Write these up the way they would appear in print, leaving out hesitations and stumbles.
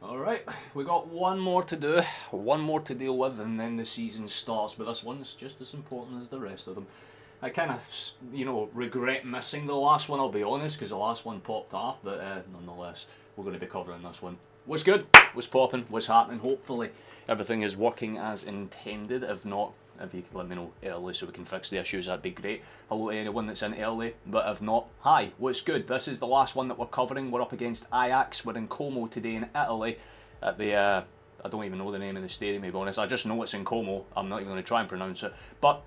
Alright, we got one more to do, one more to deal with, and then the season starts. But this one's just as important as the rest of them. I kind of, regret missing the last one, I'll be honest, because the last one popped off, but nonetheless, we're going to be covering this one. What's good? What's popping? What's happening? Hopefully, everything is working as intended. If not, if you could let me know early so we can fix the issues, that'd be great. Hello to anyone that's in early, but if not, hi, what's good? This is the last one that we're covering. We're up against Ajax. We're in Como today in Italy at the, I don't even know the name of the stadium, to be honest. I just know it's in Como. I'm not even going to try and pronounce it. But,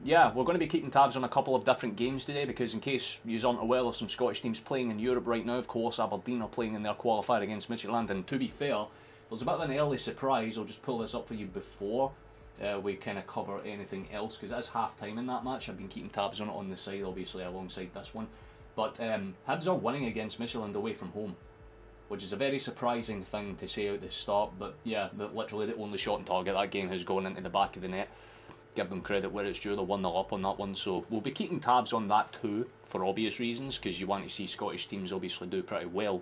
yeah, we're going to be keeping tabs on a couple of different games today because in case you aren't aware, there's some Scottish teams playing in Europe right now. Of course, Aberdeen are playing in their qualifier against Midtjylland, and to be fair, there's a bit of an early surprise. I'll just pull this up for you before we kind of cover anything else, because it is half time in that match. I've been keeping tabs on it on the side, obviously, alongside this one. But Hibs are winning against Midtjylland away from home, which is a very surprising thing to say at the start. But yeah, literally the only shot on target that game has gone into the back of the net. Give them credit where it's due, they're 1-0 up on that one. So we'll be keeping tabs on that too, for obvious reasons, because you want to see Scottish teams obviously do pretty well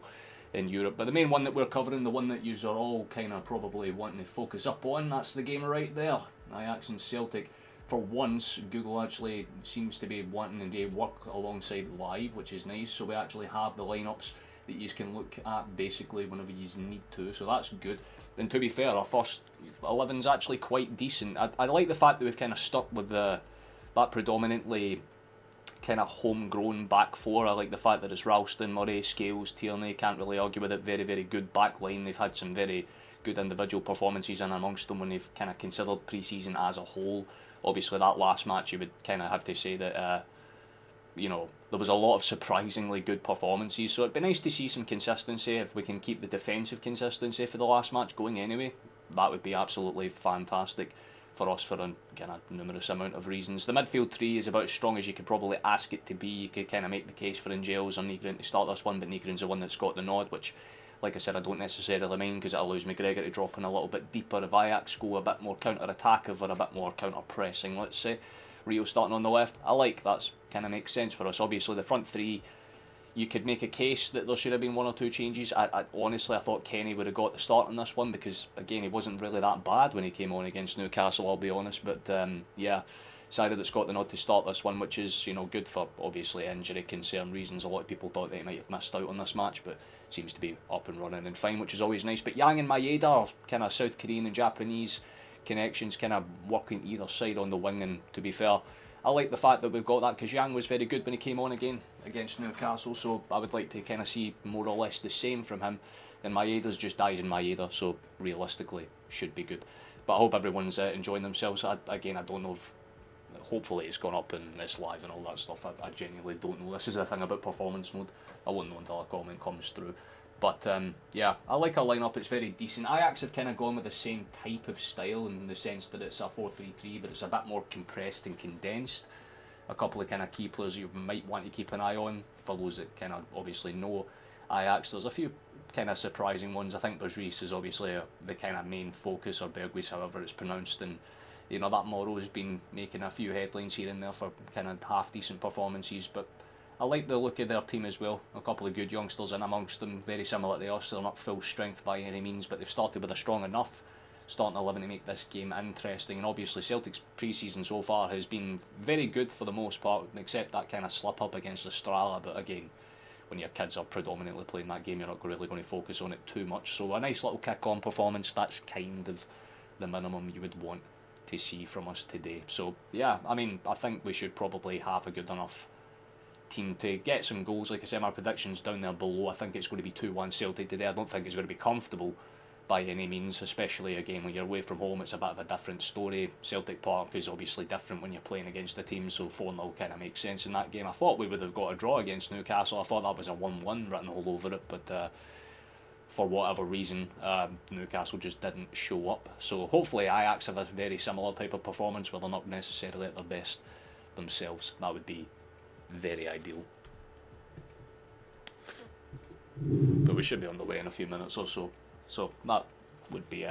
in Europe. But the main one that we're covering, the one that you are all kind of probably wanting to focus up on, that's the game right there, Ajax and Celtic. For once, Google actually seems to be wanting to work alongside live, which is nice. So we actually have the lineups that you can look at basically whenever you need to, so that's good. And to be fair, our first 11's actually quite decent. I like the fact that we've kind of stuck with that predominantly kind of homegrown back four. I like the fact that it's Ralston, Murray, Scales, Tierney. Can't really argue with it. Very, very good back line. They've had some very good individual performances in amongst them when they've kind of considered pre-season as a whole. Obviously, that last match, you would kind of have to say that there was a lot of surprisingly good performances. So it'd be nice to see some consistency. If we can keep the defensive consistency for the last match going anyway, that would be absolutely fantastic for us for a kind of numerous amount of reasons. The midfield three is about as strong as you could probably ask it to be. You could kind of make the case for Angels or Nygren to start this one, but Nygren's the one that's got the nod, which, like I said, I don't necessarily mind because it allows McGregor to drop in a little bit deeper. If Ajax go a bit more counter-attackive or a bit more counter-pressing, let's say. Rio starting on the left, I like that. Kind of makes sense for us. Obviously, the front three, you could make a case that there should have been one or two changes. Honestly, I thought Kenny would have got the start on this one because, again, he wasn't really that bad when he came on against Newcastle, I'll be honest. But, yeah, decided that's got the nod to start this one, which is, good for, obviously, injury concern reasons. A lot of people thought they might have missed out on this match, but seems to be up and running and fine, which is always nice. But Yang and Maeda are kind of South Korean and Japanese connections, kind of working either side on the wing, and to be fair, I like the fact that we've got that because Yang was very good when he came on again against Newcastle, so I would like to kind of see more or less the same from him. And Maeda's just dies in Maeda, so realistically should be good. But I hope everyone's enjoying themselves. I don't know if, hopefully it's gone up and it's live and all that stuff. I genuinely don't know. This is the thing about performance mode. I won't know until a comment comes through. But yeah, I like our lineup. It's very decent. Ajax have kind of gone with the same type of style in the sense that it's a 4-3-3, but it's a bit more compressed and condensed. A couple of kind of key players you might want to keep an eye on for those that kind of obviously know Ajax. There's a few kind of surprising ones. I think Berghuis is obviously the kind of main focus, or Berghuis, however it's pronounced, and that Morrow has been making a few headlines here and there for kind of half decent performances, but I like the look of their team as well. A couple of good youngsters in amongst them, very similar to us. They're not full strength by any means, but they've started with a strong enough starting 11 to make this game interesting. And obviously Celtic's pre-season so far has been very good for the most part, except that kind of slip up against Estrella. But again, when your kids are predominantly playing that game, you're not really going to focus on it too much. So a nice little kick-on performance, that's kind of the minimum you would want to see from us today. So yeah, I mean, I think we should probably have a good enough team to get some goals. Like I said, my prediction's down there below. I think it's going to be 2-1 Celtic today. I don't think it's going to be comfortable by any means, especially again when you're away from home. It's a bit of a different story. Celtic Park is obviously different when you're playing against the team, so 4-0 kind of makes sense in that game. I thought we would have got a draw against Newcastle. I thought that was a 1-1 written all over it, but for whatever reason, Newcastle just didn't show up. So hopefully Ajax have a very similar type of performance where they're not necessarily at their best themselves. That would be very ideal. But we should be on the way in a few minutes or so. So that would be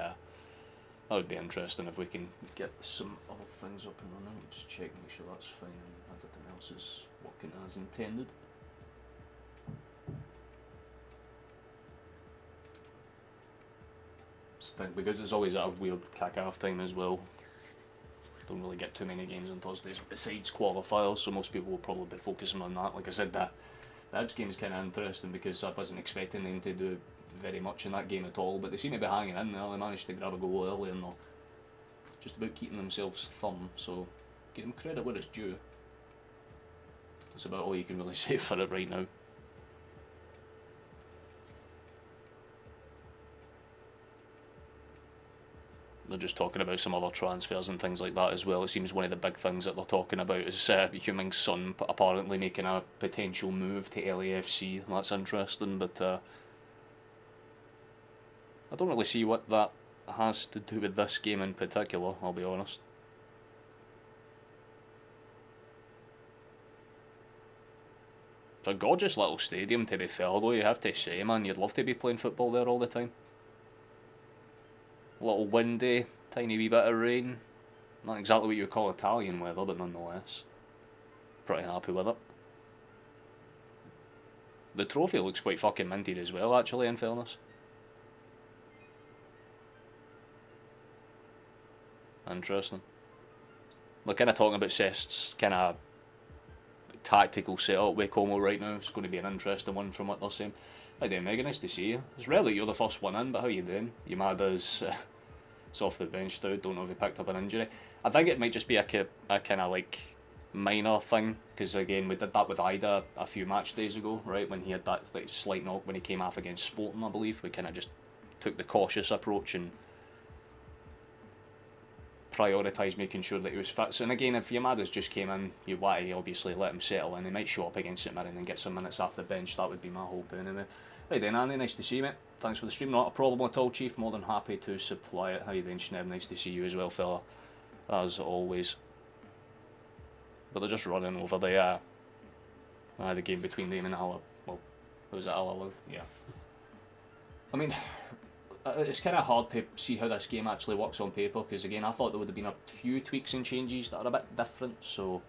interesting if we can get some other things up and running. Just check, make sure that's fine and everything else is working as intended. because it's always at a weird kick-off time as well. Don't really get too many games on Thursdays besides qualifiers, so most people will probably be focusing on that. Like I said, the Ajax game is kind of interesting because I wasn't expecting them to do very much in that game at all, but they seem to be hanging in there. They managed to grab a goal early and they're just about keeping themselves firm, so give them credit where it's due. That's about all you can really say for it right now. They're just talking about some other transfers and things like that as well. It seems one of the big things that they're talking about is Heung-Min Son apparently making a potential move to LAFC. That's interesting, but I don't really see what that has to do with this game in particular, I'll be honest. It's a gorgeous little stadium, to be fair, though, you have to say, man. You'd love to be playing football there all the time. A little windy, tiny wee bit of rain. Not exactly what you would call Italian weather, but nonetheless. Pretty happy with it. The trophy looks quite fucking minted as well, actually, in fairness. Interesting. We're kind of talking about Cest's kind of tactical setup with Como right now. It's going to be an interesting one from what they're saying. How you doing, Megan? Nice to see you. It's rare that you're the first one in, but how you doing? You mad as it's off the bench though. Don't know if he picked up an injury. I think it might just be a kind of like minor thing, because again we did that with Ida a few match days ago, right, when he had that like slight knock when he came off against Sporting, I believe. We kind of just took the cautious approach and prioritised making sure that he was fit. So, and again, if Yamada's just came in, you want to obviously let him settle in. He might show up against St Mirren and get some minutes off the bench. That would be my hope anyway. How you doing, Andy? Nice to see you, mate. Thanks for the stream. Not a problem at all, Chief. More than happy to supply it. How you doing, Schneb? Nice to see you as well, fella. As always. But they're just running over the game between them and Ala. Well, was it Ala? Yeah. I mean, it's kind of hard to see how this game actually works on paper, because again I thought there would have been a few tweaks and changes that are a bit different, so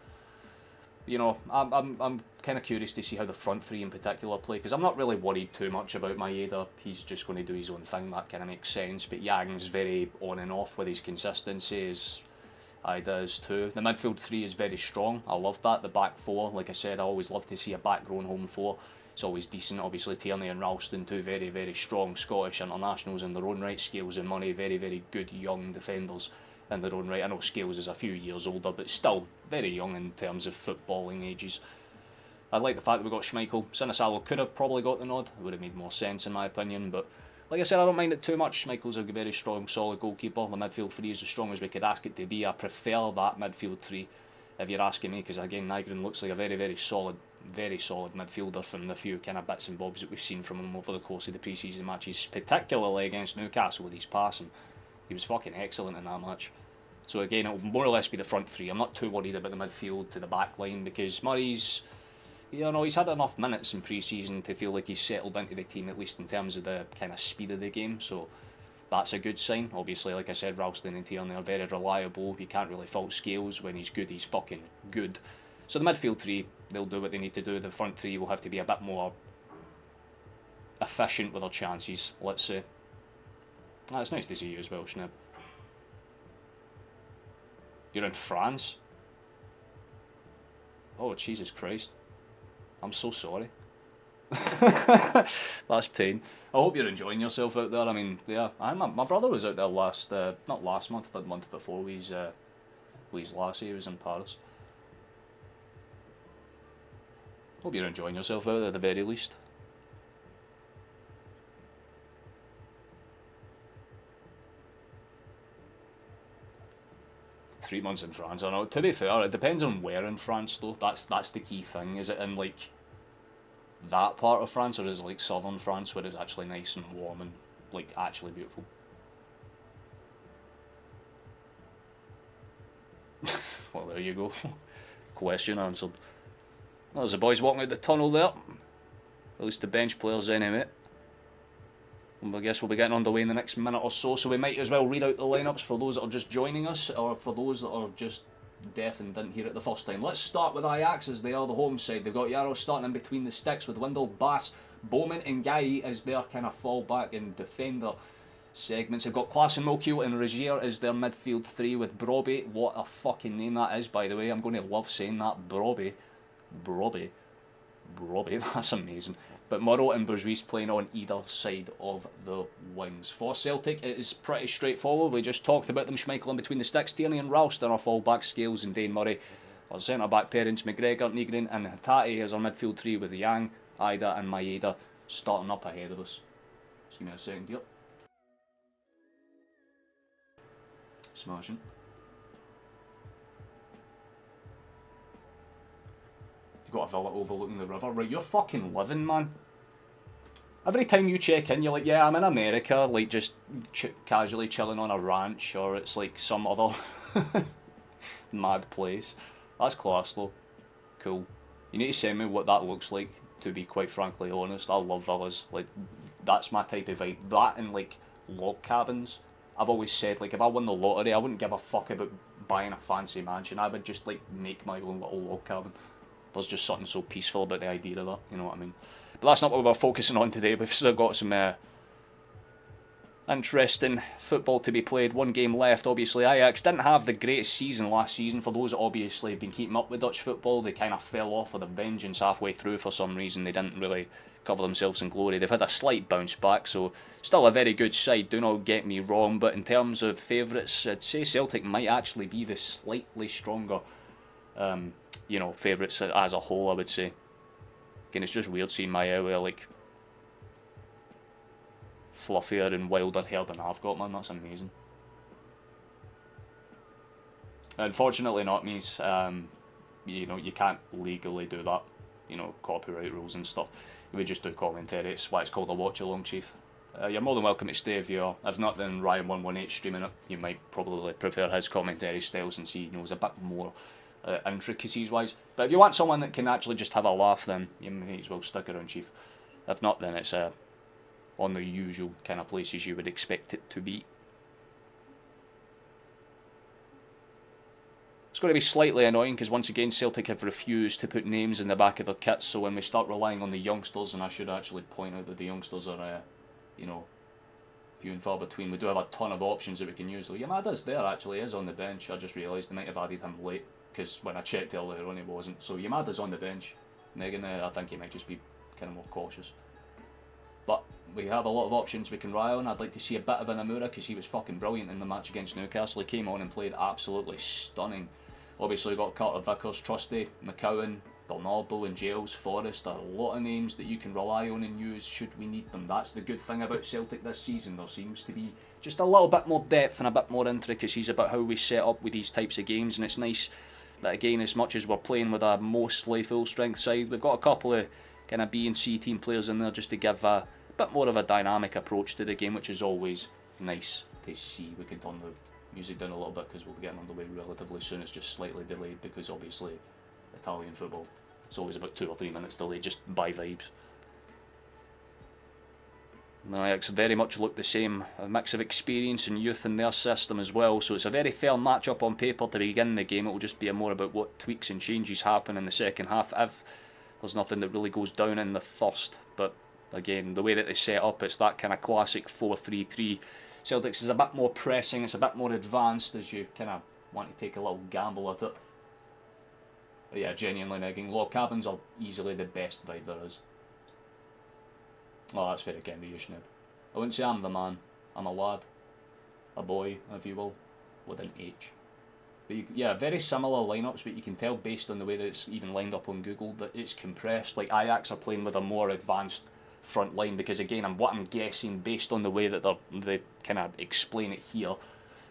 you know, I'm kind of curious to see how the front three in particular play, because I'm not really worried too much about Maeda. He's just going to do his own thing, that kind of makes sense, but Yang's very on and off with his consistency, as Ida is too. The midfield three is very strong, I love that. The back four, like I said, I always love to see a backgrown home four. It's always decent. Obviously Tierney and Ralston, two very, very strong Scottish internationals in their own right. Scales and Money, very, very good young defenders in their own right. I know Scales is a few years older, but still very young in terms of footballing ages. I like the fact that we got Schmeichel. Sinisalo could have probably got the nod. It would have made more sense in my opinion, but like I said, I don't mind it too much. Schmeichel's a very strong, solid goalkeeper. The midfield three is as strong as we could ask it to be. I prefer that midfield three, if you're asking me, because again, Nygren looks like a very, very solid midfielder from the few kind of bits and bobs that we've seen from him over the course of the pre-season matches, particularly against Newcastle with his passing. He was fucking excellent in that match. So again, it will more or less be the front three. I'm not too worried about the midfield to the back line, because Murray's, you know, he's had enough minutes in pre-season to feel like he's settled into the team, at least in terms of the kind of speed of the game, so that's a good sign. Obviously, like I said, Ralston and Tierney are very reliable. You can't really fault Scales. When he's good, he's fucking good. So the midfield three, they'll do what they need to do. The front three will have to be a bit more efficient with their chances, let's say. It's nice to see you as well, Schneb. You're in France? Oh, Jesus Christ. I'm so sorry. That's pain. I hope you're enjoying yourself out there. I mean, yeah, my brother was out there not last month, but the month before, with his lassie. He was in Paris. Hope you're enjoying yourself out there at the very least. Three months in France, I know. To be fair, it depends on where in France though. That's the key thing. Is it in like that part of France, or is it like southern France where it's actually nice and warm and like actually beautiful? Well, there you go. Question answered. There's the boys walking out the tunnel there. At least the bench players anyway. And I guess we'll be getting underway in the next minute or so, so we might as well read out the lineups for those that are just joining us, or for those that are just deaf and didn't hear it the first time. Let's start with Ajax, as they are the home side. They've got Yarrow starting in between the sticks with Windle, Bass, Bowman and Guy as their kind of fallback and defender. segments. They've got Klaas and Mokio and Rozier as their midfield three with Brobbey. What a fucking name that is, by the way. I'm going to love saying that. Brobbey. That's amazing. But Murrow and Bourgeois playing on either side of the wings. For Celtic, it is pretty straightforward. We just talked about them schmeichling between the sticks. Tierney and Ralston are full-back, Scales and Dane Murray. Our centre-back parents, McGregor, Nygren and Hatate as our midfield three with Yang, Ida and Maeda starting up ahead of us. Just give me a second here. Smashing. You've got a villa overlooking the river. Right, you're fucking living, man. Every time you check in, you're like, yeah, I'm in America, like just casually chilling on a ranch, or it's like some other mad place. That's class though. Cool. You need to send me what that looks like, to be quite frankly honest. I love villas. Like, that's my type of vibe. That and like log cabins. I've always said, like, if I won the lottery, I wouldn't give a fuck about buying a fancy mansion. I would just like make my own little log cabin. There's just something so peaceful about the idea of that, you know what I mean? But that's not what we're focusing on today. We've still got some interesting football to be played. One game left, obviously. Ajax didn't have the greatest season last season. For those that obviously have been keeping up with Dutch football, they kind of fell off with a vengeance halfway through for some reason. They didn't really cover themselves in glory. They've had a slight bounce back, so still a very good side, do not get me wrong. But in terms of favourites, I'd say Celtic might actually be the slightly stronger you know, favourites as a whole, I would say. Again, it's just weird seeing my area like fluffier and wilder hair than I've got, man. That's amazing. Unfortunately not, means you know, you can't legally do that. You know, copyright rules and stuff. We just do commentary. It's why it's called a watch-along, Chief. You're more than welcome to stay if you're. If not, then Ryan118 streaming it. You might probably prefer his commentary styles and see, he knows a bit more intricacies wise. But if you want someone that can actually just have a laugh, then you may as well stick around, Chief. If not, then it's on the usual kind of places you would expect it to be. It's going to be slightly annoying because once again Celtic have refused to put names in the back of their kits, so when we start relying on the youngsters, and I should actually point out that the youngsters are you know, few and far between. We do have a ton of options that we can use though. Yamada's there actually, is on the bench. I just realised they might have added him late, because when I checked earlier on he wasn't. So Yamada's on the bench. Megan, I think he might just be kind of more cautious. But we have a lot of options we can rely on. I'd like to see a bit of Inamura because he was fucking brilliant in the match against Newcastle. He came on and played absolutely stunning. Obviously we've got Carter Vickers, Trusty, McCowan, Bernardo and Giles, Forrest. There are a lot of names that you can rely on and use should we need them. That's the good thing about Celtic this season. There seems to be just a little bit more depth and a bit more intricacies about how we set up with these types of games, and it's nice that again, as much as we're playing with a mostly full strength side, we've got a couple of kind of B and C team players in there just to give a bit more of a dynamic approach to the game, which is always nice to see. We can turn the music down a little bit because we'll be getting underway relatively soon. It's just slightly delayed because obviously Italian football, it's always about 2 or 3 minutes delayed just by vibes. Ajax very much look the same, a mix of experience and youth in their system as well, so it's a very fair match-up on paper to begin the game. It will just be more about what tweaks and changes happen in the second half if there's nothing that really goes down in the first. But again, the way that they set up, it's that kind of classic 4-3-3. Celtics is a bit more pressing, it's a bit more advanced as you kind of want to take a little gamble at it. But yeah, genuinely Megan, log cabins are easily the best vibe there is. Oh, that's very kind of you, Schnoop. I wouldn't say I'm the man. I'm a lad. A boy, if you will, with an H. But you, yeah, very similar lineups, but you can tell based on the way that it's even lined up on Google that it's compressed. Like Ajax are playing with a more advanced front line because again, what I'm guessing based on the way that they kind of explain it here,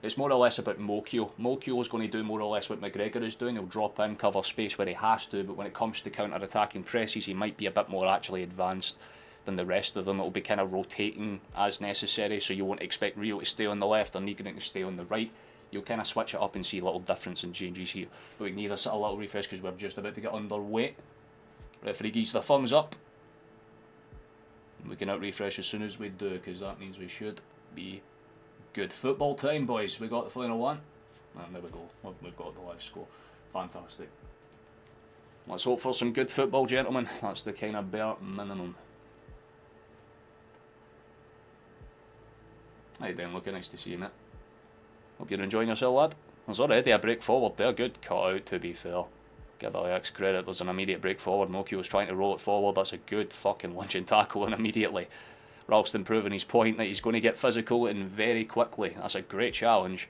it's more or less about Mokio. Mokio is going to do more or less what McGregor is doing. He'll drop in, cover space where he has to, but when it comes to counter-attacking presses, he might be a bit more actually advanced than the rest of them. It'll be kind of rotating as necessary, so you won't expect Rio to stay on the left or Nygren to stay on the right. You'll kind of switch it up and see little difference and changes here. But we can either set a little refresh because we're just about to get underway. Referee gives the thumbs up. We can out refresh as soon as we do because that means we should be good. Football time, boys. We got the final one. And there we go. We've got the live score. Fantastic. Let's hope for some good football, gentlemen. That's the kind of bare minimum. How you doing, Luca? Nice to see you, mate. Hope you're enjoying yourself, lad. There's already a break forward there. Good cut out, to be fair. Give Ajax credit. There's an immediate break forward. Moki was trying to roll it forward. That's a good fucking lunging tackle, and immediately Ralston proving his point that he's going to get physical and very quickly. That's a great challenge.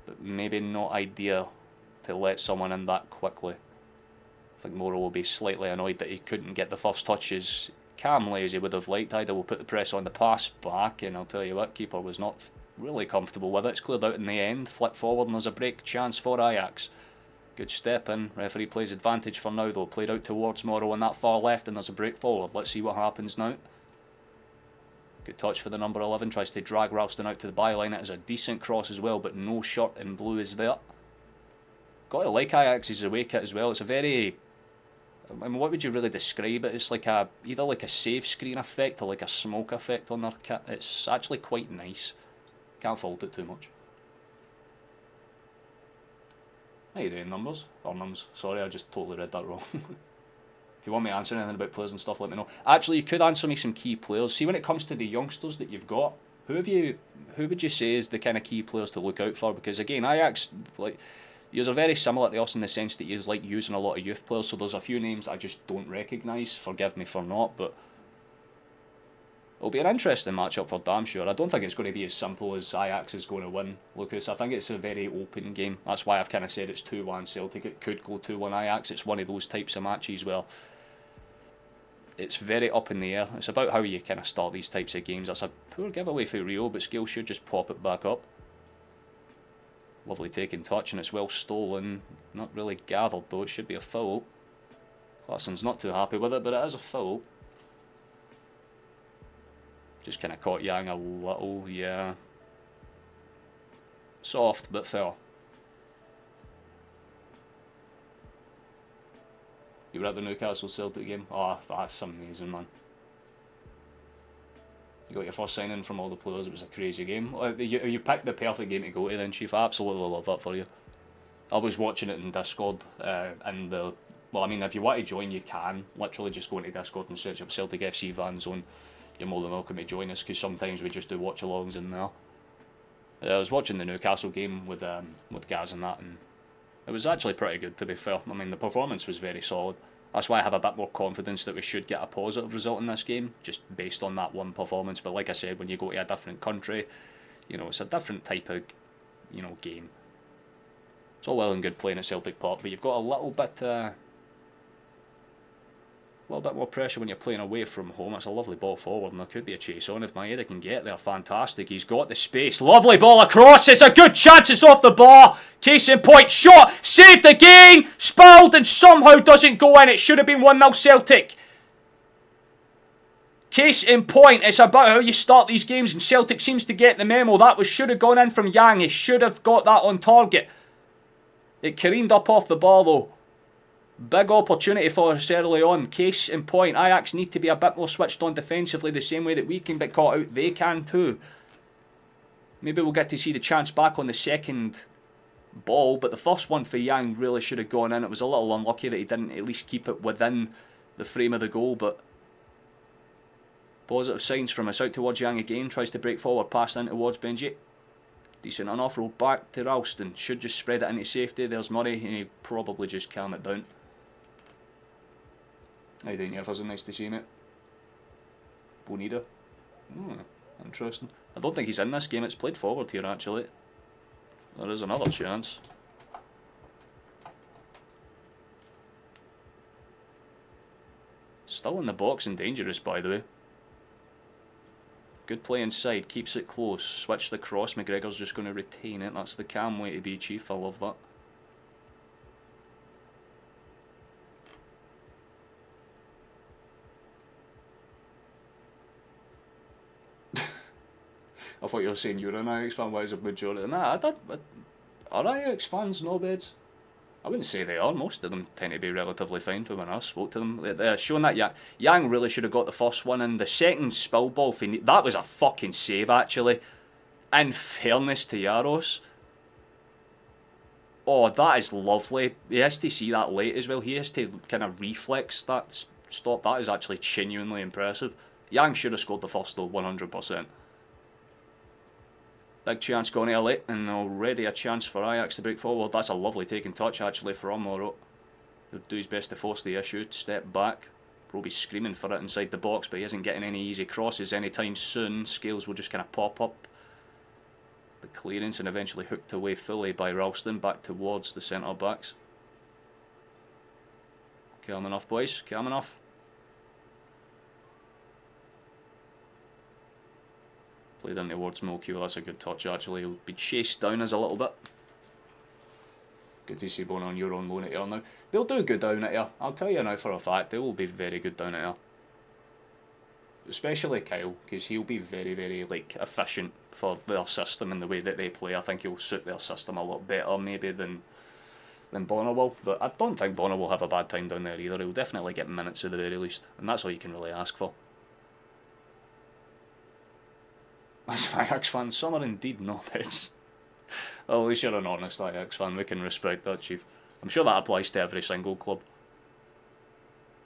But maybe not ideal to let someone in that quickly. I think Moro will be slightly annoyed that he couldn't get the first touches calmly as he would have liked. Ida will put the press on the pass back, and I'll tell you what, keeper was not really comfortable with it. It's cleared out in the end. Flip forward and there's a break chance for Ajax. Good step in. Referee plays advantage for now though. Played out towards Moro on that far left, and there's a break forward. Let's see what happens now. Good touch for the number 11. Tries to drag Ralston out to the byline. It is a decent cross as well, but no shirt in blue is there. Got to like Ajax's away kit as well. It's a very... I mean, what would you really describe it? It's like a either like a save screen effect or like a smoke effect on their kit. It's actually quite nice. Can't fault it too much. How you doing, numbers? Or mums? Sorry, I just totally read that wrong. If you want me to answer anything about players and stuff, let me know. Actually, you could answer me some key players. See, when it comes to the youngsters that you've got, who would you say is the kind of key players to look out for? Because again, Ajax, like, yous are very similar to us in the sense that yous like using a lot of youth players. So there's a few names I just don't recognise. Forgive me for not, but it'll be an interesting matchup for damn sure. I don't think it's going to be as simple as Ajax is going to win, Lucas. I think it's a very open game. That's why I've kind of said it's 2-1 Celtic. It could go 2-1 Ajax. It's one of those types of matches where it's very up in the air. It's about how you kind of start these types of games. That's a poor giveaway for Rio, but Scale should just pop it back up. Lovely taking touch, and it's well stolen. Not really gathered though. It should be a foul. Claessen's not too happy with it, but it is a foul. Just kind of caught Yang a little, yeah. Soft, but fair. You were at the Newcastle Celtic game? Oh, that's amazing, man. You got your first signing from all the players. It was a crazy game. You picked the perfect game to go to then, Chief. I absolutely love that for you. I was watching it in Discord, and well, I mean, if you want to join, you can. Literally just go into Discord and search up Celtic FC Van Zone. You're more than welcome to join us, because sometimes we just do watch-alongs in there. I was watching the Newcastle game with Gaz and that, and it was actually pretty good, to be fair. I mean, the performance was very solid. That's why I have a bit more confidence that we should get a positive result in this game, just based on that one performance. But like I said, when you go to a different country, you know, it's a different type of, you know, game. It's all well and good playing at Celtic Park, but you've got a little bit more pressure when you're playing away from home. It's a lovely ball forward, and there could be a chase on if Maeda can get there. Fantastic. He's got the space. Lovely ball across. It's a good chance. It's off the bar. Case in point. Shot. Saved again. Spilled and somehow doesn't go in. It should have been 1-0 Celtic. Case in point. It's about how you start these games, and Celtic seems to get the memo. That should have gone in from Yang. He should have got that on target. It careened up off the bar though. Big opportunity for us early on. Case in point. Ajax need to be a bit more switched on defensively, the same way that we can get caught out. They can too. Maybe we'll get to see the chance back on the second ball, but the first one for Yang really should have gone in. It was a little unlucky that he didn't at least keep it within the frame of the goal, but positive signs from us. Out towards Yang again. Tries to break forward, pass in towards Benji. Decent enough. Roll back to Ralston. Should just spread it into safety. There's Murray, and he'll probably just calm it down. How you doing, Jefferson? Nice to see you, mate. Bonita. Interesting. I don't think he's in this game. It's played forward here, actually. There is another chance. Still in the box and dangerous, by the way. Good play inside. Keeps it close. Switch the cross. McGregor's just going to retain it. That's the calm way to be, Chief. I love that. I thought you were saying you're an Ajax fan. Why is a majority? Nah, are Ajax fans no beds? I wouldn't say they are. Most of them tend to be relatively fine from when I spoke to them. They're showing that Yang really should have got the first one, and the second spill ball, that was a fucking save actually. In fairness to Jaros. Oh, that is lovely. He has to see that late as well. He has to kind of reflex that stop. That is actually genuinely impressive. Yang should have scored the first though, 100%. Big chance going early, and already a chance for Ajax to break forward. That's a lovely taking touch actually from Morrow. He'll do his best to force the issue, step back. Roby's screaming for it inside the box, but he isn't getting any easy crosses anytime soon. Scales will just kind of pop up. The clearance and eventually hooked away fully by Ralston back towards the centre backs. Calm enough, boys, calm enough. Played in towards Mulkey, that's a good touch actually. He'll be chased down as a little bit. Good to see Bono on your own loan at here now. They'll do good down at here. I'll tell you now for a fact, they will be very good down at here. Especially Kyle, because he'll be very, very like efficient for their system and the way that they play. I think he'll suit their system a lot better maybe than Bono will. But I don't think Bono will have a bad time down there either. He'll definitely get minutes at the very least. And that's all you can really ask for. As an Ajax fan, some are indeed knobheads. Well, at least you're an honest Ajax fan, we can respect that, Chief. I'm sure that applies to every single club.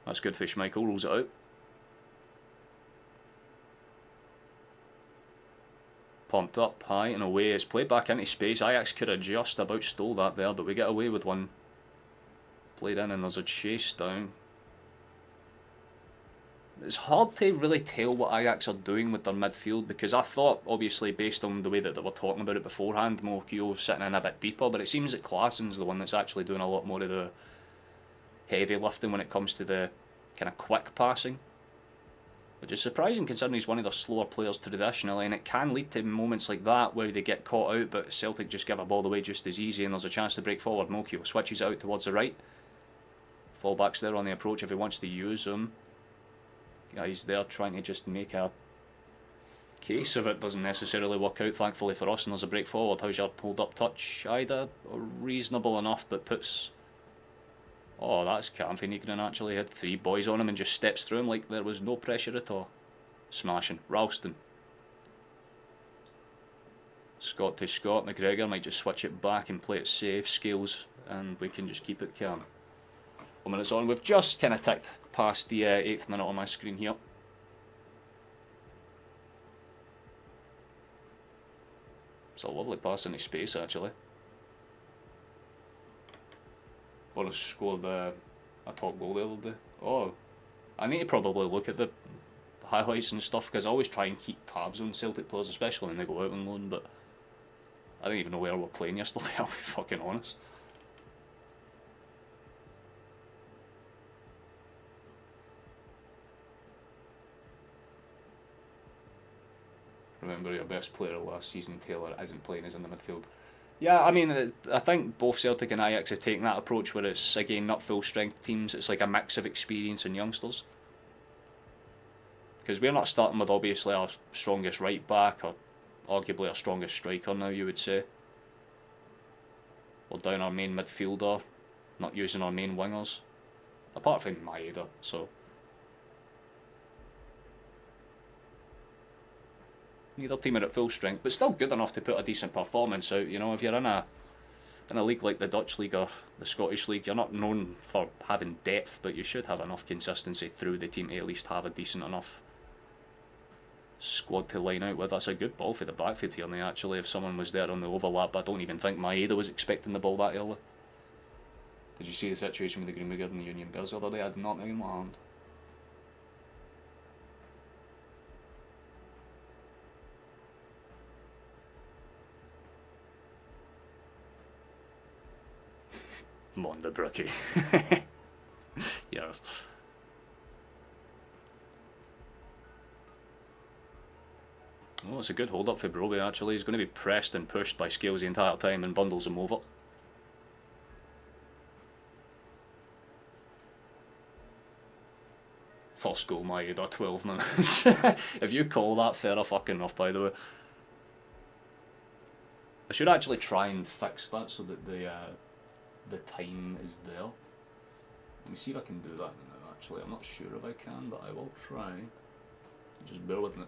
That's good fish, Michael, rolls it out. Pumped up, high and away, it's played back into space. Ajax could have just about stole that there, but we get away with one. Played in and there's a chase down. It's hard to really tell what Ajax are doing with their midfield, because I thought, obviously, based on the way that they were talking about it beforehand, Mokio's sitting in a bit deeper, but it seems that Klaasen's the one that's actually doing a lot more of the heavy lifting when it comes to the kind of quick passing. Which is surprising considering he's one of the slower players traditionally, and it can lead to moments like that where they get caught out, but Celtic just give a ball away just as easy and there's a chance to break forward. Mokio switches it out towards the right. Fallback's there on the approach if he wants to use them. Guys there trying to just make a case of it, doesn't necessarily work out thankfully for us, and there's a break forward. How's your hold up touch? Either reasonable enough, but puts... Oh, that's Camfenignan actually. Had 3 boys on him and just steps through him like there was no pressure at all. Smashing. Ralston. Scott to Scott. McGregor might just switch it back and play it safe. Scales, and we can just keep it calm. 1 minute on. We've just kind of ticked past the 8th minute on my screen here. It's a lovely pass into space actually. Boris scored a top goal the other day. Oh, I need to probably look at the highlights and stuff, because I always try and keep tabs on Celtic players, especially when they go out on loan, but I don't even know where we were playing yesterday, I'll be fucking honest. Remember your best player last season, Taylor, isn't playing as in the midfield. Yeah, I mean, I think both Celtic and Ajax are taking that approach where it's, again, not full strength teams, it's like a mix of experience and youngsters. Because we're not starting with obviously our strongest right back, or arguably our strongest striker now, you would say. We're down our main midfielder, not using our main wingers. Apart from Maeda, so... Neither team are at full strength, but still good enough to put a decent performance out. You know, if you're in a league like the Dutch League or the Scottish League, you're not known for having depth, but you should have enough consistency through the team to at least have a decent enough squad to line out with. That's a good ball for the back for Tierney actually, if someone was there on the overlap. I don't even think Maeda was expecting the ball that early. Did you see the situation with the Greenwood and the Union Bears the other day? I had nothing in my hand. Monda Brookie. Yes. Oh, it's a good hold up for Broby actually. He's going to be pressed and pushed by Scales the entire time and bundles him over. First goal, Maeda, 12 minutes. If you call that, fair fucking enough, by the way. I should actually try and fix that so that the time is there. Let me see if I can do that now actually. I'm not sure if I can, but I will try. Just bear with me.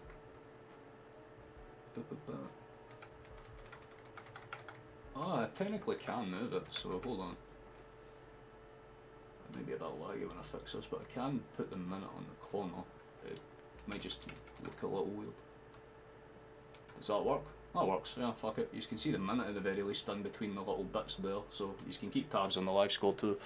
Oh, I technically can move it, so hold on. It may be a bit laggy when I fix this, but I can put the minute on the corner. It might just look a little weird. Does that work? That works, yeah, fuck it. You can see the minute at the very least in between the little bits there, so you can keep tabs on the live score too.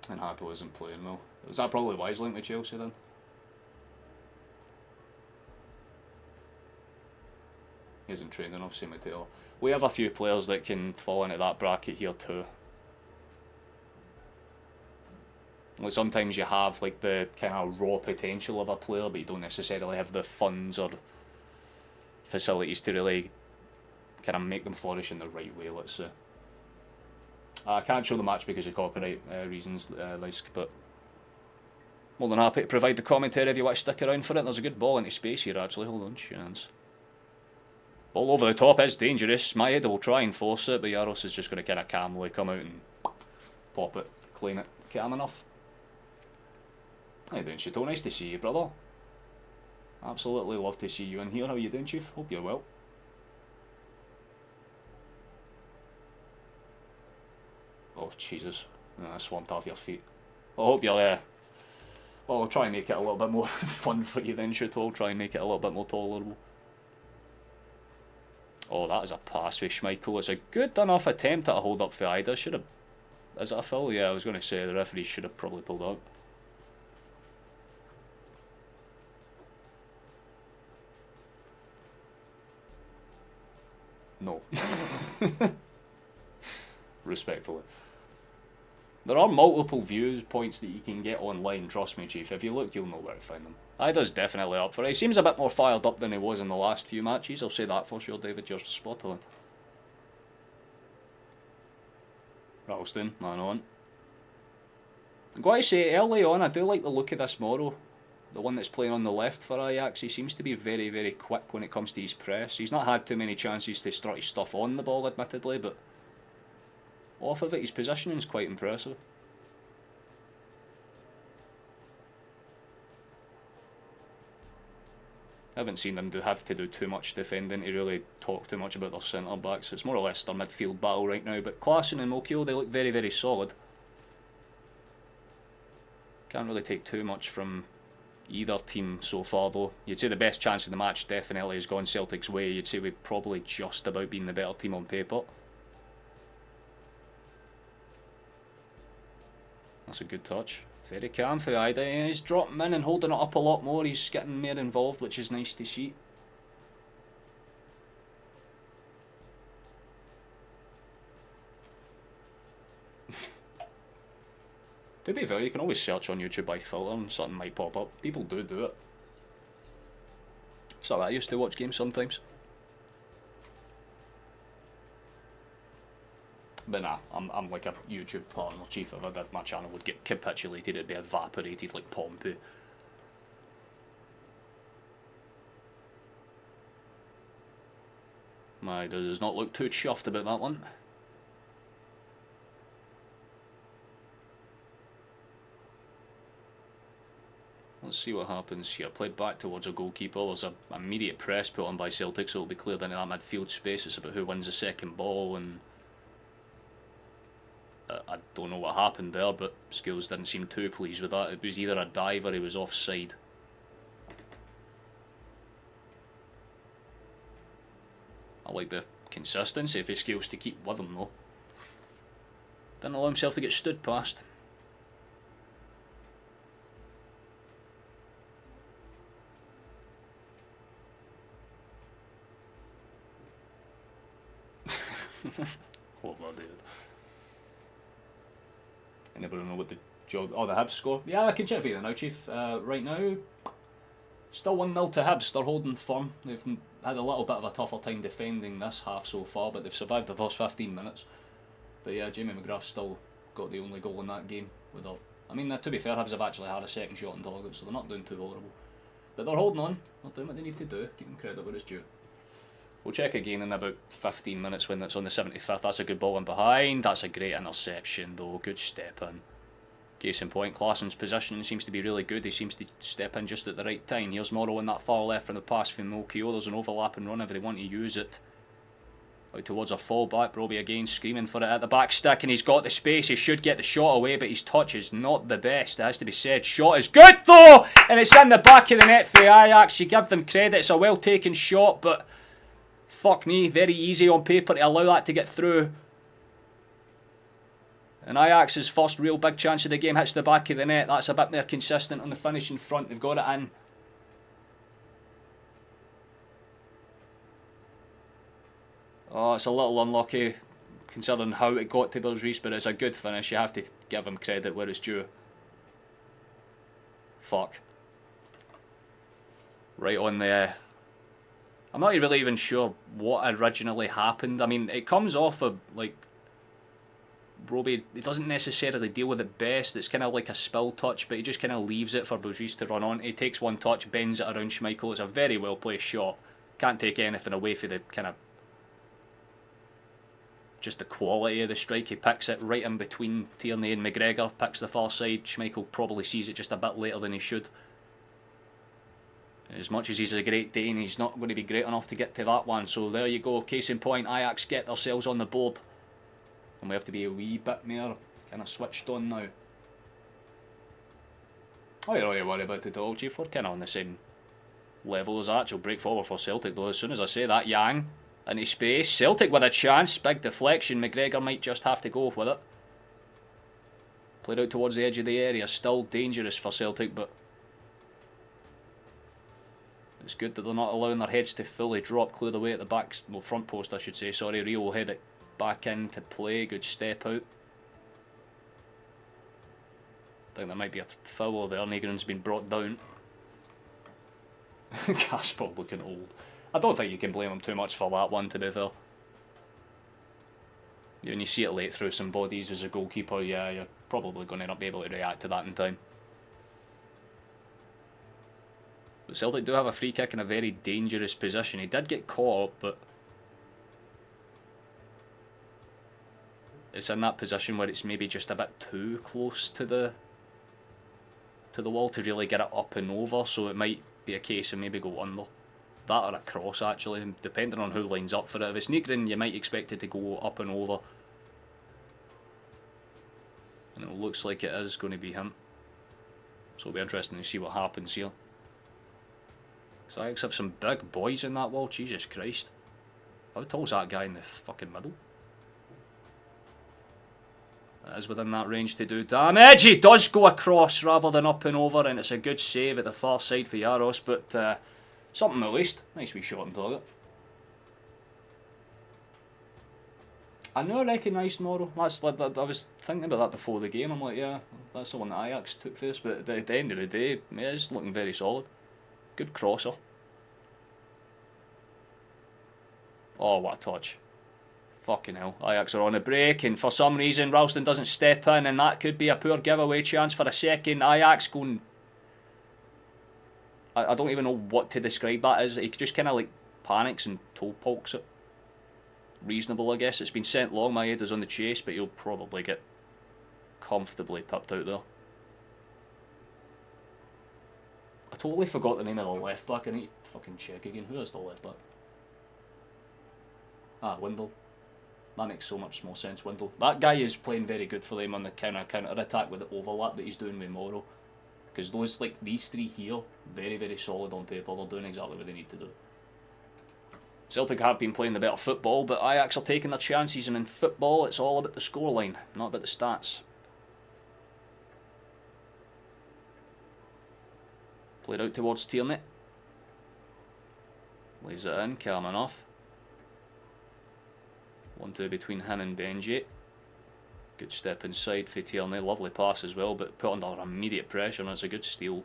And Hato isn't playing well. Is that probably why he's linked to Chelsea then? He isn't trained enough, same with Taylor. We have a few players that can fall into that bracket here too. Like sometimes you have like the kind of raw potential of a player, but you don't necessarily have the funds or facilities to really kind of make them flourish in the right way, let's say. I can't show the match because of copyright reasons, but more than happy to provide the commentary if you want to stick around for it. There's a good ball into space here actually, hold on, chance. Ball over the top is dangerous. Maeda will try and force it, but Yaros is just going to kind of calmly come out and pop it, claim it. Calm enough. How you doing, Chateau? Nice to see you, brother. Absolutely love to see you in here. How you doing, Chief? Hope you're well. Oh, Jesus. I swamped off your feet. I hope you're well, I'll try and make it a little bit more fun for you then, Chateau. I'll try and make it a little bit more tolerable. Oh, that is a pass with Schmeichel. It's a good enough attempt at a hold up for Ida. Should have... Is it a foul? Yeah, I was going to say the referee should have probably pulled out. No. Respectfully. There are multiple viewpoints that you can get online, trust me, Chief. If you look, you'll know where to find them. Ida's definitely up for it. He seems a bit more fired up than he was in the last few matches, I'll say that for sure, David. You're spot on. Ralston, man on. I've got to say, early on, I do like the look of this Morrow. The one that's playing on the left for Ajax. He seems to be very, very quick when it comes to his press. He's not had too many chances to strut his stuff on the ball, admittedly, but off of it, his positioning is quite impressive. I haven't seen them have to do too much defending to really talk too much about their centre backs. It's more or less their midfield battle right now. But Klaassen and Mokio, they look very, very solid. Can't really take too much from either team so far though. You'd say the best chance of the match definitely has gone Celtic's way. You'd say we've probably just about been the better team on paper. That's a good touch. Very calm for Ida. He's dropping in and holding it up a lot more. He's getting more involved, which is nice to see. To be fair, you can always search on YouTube by filter and something might pop up. People do it. So I used to watch games sometimes. But nah, I'm like a YouTube partner, Chief. If I did, my channel would get capitulated, it'd be evaporated like Pompey. My does not look too chuffed about that one. Let's see what happens here. Played back towards a goalkeeper. There's an immediate press put on by Celtic, so it'll be cleared into that midfield space. It's about who wins the second ball, and I don't know what happened there, but Skills didn't seem too pleased with that. It was either a dive or he was offside. I like the consistency for Skills to keep with him though. Didn't allow himself to get stood past. What I did. Anybody know what the job... Oh, the Hibs score? Yeah, I can check for you now, Chief. Right now, still 1-0 to Hibs. They're holding firm. They've had a little bit of a tougher time defending this half so far, but they've survived the first 15 minutes. But yeah, Jamie McGrath's still got the only goal in that game. I mean, to be fair, Hibs have actually had a second shot on target, so they're not doing too horrible. But they're holding on. They're doing what they need to do. Give them credit where it's due. We'll check again in about 15 minutes when it's on the 75th. That's a good ball in behind. That's a great interception though. Good step in. Case in point, Klaassen's positioning seems to be really good. He seems to step in just at the right time. Here's Morrow in that far left from the pass from Mokio. There's an overlapping run if they want to use it. Out towards a full-back. Broby again screaming for it at the back stick, and he's got the space. He should get the shot away, but his touch is not the best, it has to be said. Shot is good though, and it's in the back of the net for Ajax. You give them credit, it's a well-taken shot, but fuck me, very easy on paper to allow that to get through. And Ajax's first real big chance of the game hits the back of the net. That's a bit more consistent on the finishing front. They've got it in. Oh, it's a little unlucky considering how it got to Bill's, but it's a good finish. You have to give him credit where it's due. Fuck. Right on the... I'm not really even sure what originally happened. I mean, it comes off of, like... Broby, he doesn't necessarily deal with it best. It's kind of like a spill touch, but he just kind of leaves it for Bougeries to run on. He takes one touch, bends it around Schmeichel. It's a very well placed shot. Can't take anything away for the kind of... just the quality of the strike. He picks it right in between Tierney and McGregor, picks the far side. Schmeichel probably sees it just a bit later than he should. As much as he's a great Dane, he's not going to be great enough to get to that one. So there you go, case in point, Ajax get themselves on the board. And we have to be a wee bit more kind of switched on now. Oh, you don't need to worry about it at all, Chief. We're kind of on the same level as actual break forward for Celtic, though. As soon as I say that, Yang into space. Celtic with a chance. Big deflection. McGregor might just have to go with it. Played out towards the edge of the area. Still dangerous for Celtic, but it's good that they're not allowing their heads to fully drop, clear the way at the back, well, front post I should say, sorry. Rio will head it back into play. Good step out. I think there might be a foul there. Negron's been brought down. Casper looking old. I don't think you can blame him too much for that one, to be fair. When you see it late through some bodies as a goalkeeper, yeah, you're probably going to not be able to react to that in time. But Celtic do have a free kick in a very dangerous position. He did get caught, but it's in that position where it's maybe just a bit too close to the wall to really get it up and over, so it might be a case of maybe go under. That or a cross, actually, depending on who lines up for it. If it's Negron, you might expect it to go up and over. And it looks like it is going to be him. So it'll be interesting to see what happens here. So Ajax have some big boys in that wall, Jesus Christ. How tall's that guy in the fucking middle? It is within that range to do damage. He does go across rather than up and over, and it's a good save at the far side for Jaros, but something at least. Nice wee shot on target. I know I recognised Morrow. I was thinking about that before the game. I'm like, yeah, that's the one that Ajax took first, but at the end of the day, yeah, it's looking very solid. Good crosser. Oh, what a touch. Fucking hell. Ajax are on a break, and for some reason Ralston doesn't step in, and that could be a poor giveaway chance for a second. Ajax going... I don't even know what to describe that as. He just kind of like panics and toe pokes it. Reasonable, I guess. It's been sent long. My head is on the chase, but you'll probably get comfortably pipped out there. I totally forgot the name of the left back. I need to fucking check again. Who is the left back? Ah, Windle. That makes so much more sense, Windle. That guy is playing very good for them on the kind of counter-attack with the overlap that he's doing with Morrow. Because those, like, these three here, very, very solid on paper. They're doing exactly what they need to do. Celtic have been playing the better football, but Ajax are taking their chances, and in football, it's all about the scoreline, not about the stats. Played out towards Tierney. Lays it in, calm enough. 1-2 between him and Benji. Good step inside for Tierney. Lovely pass as well, but put under immediate pressure, and it's a good steal.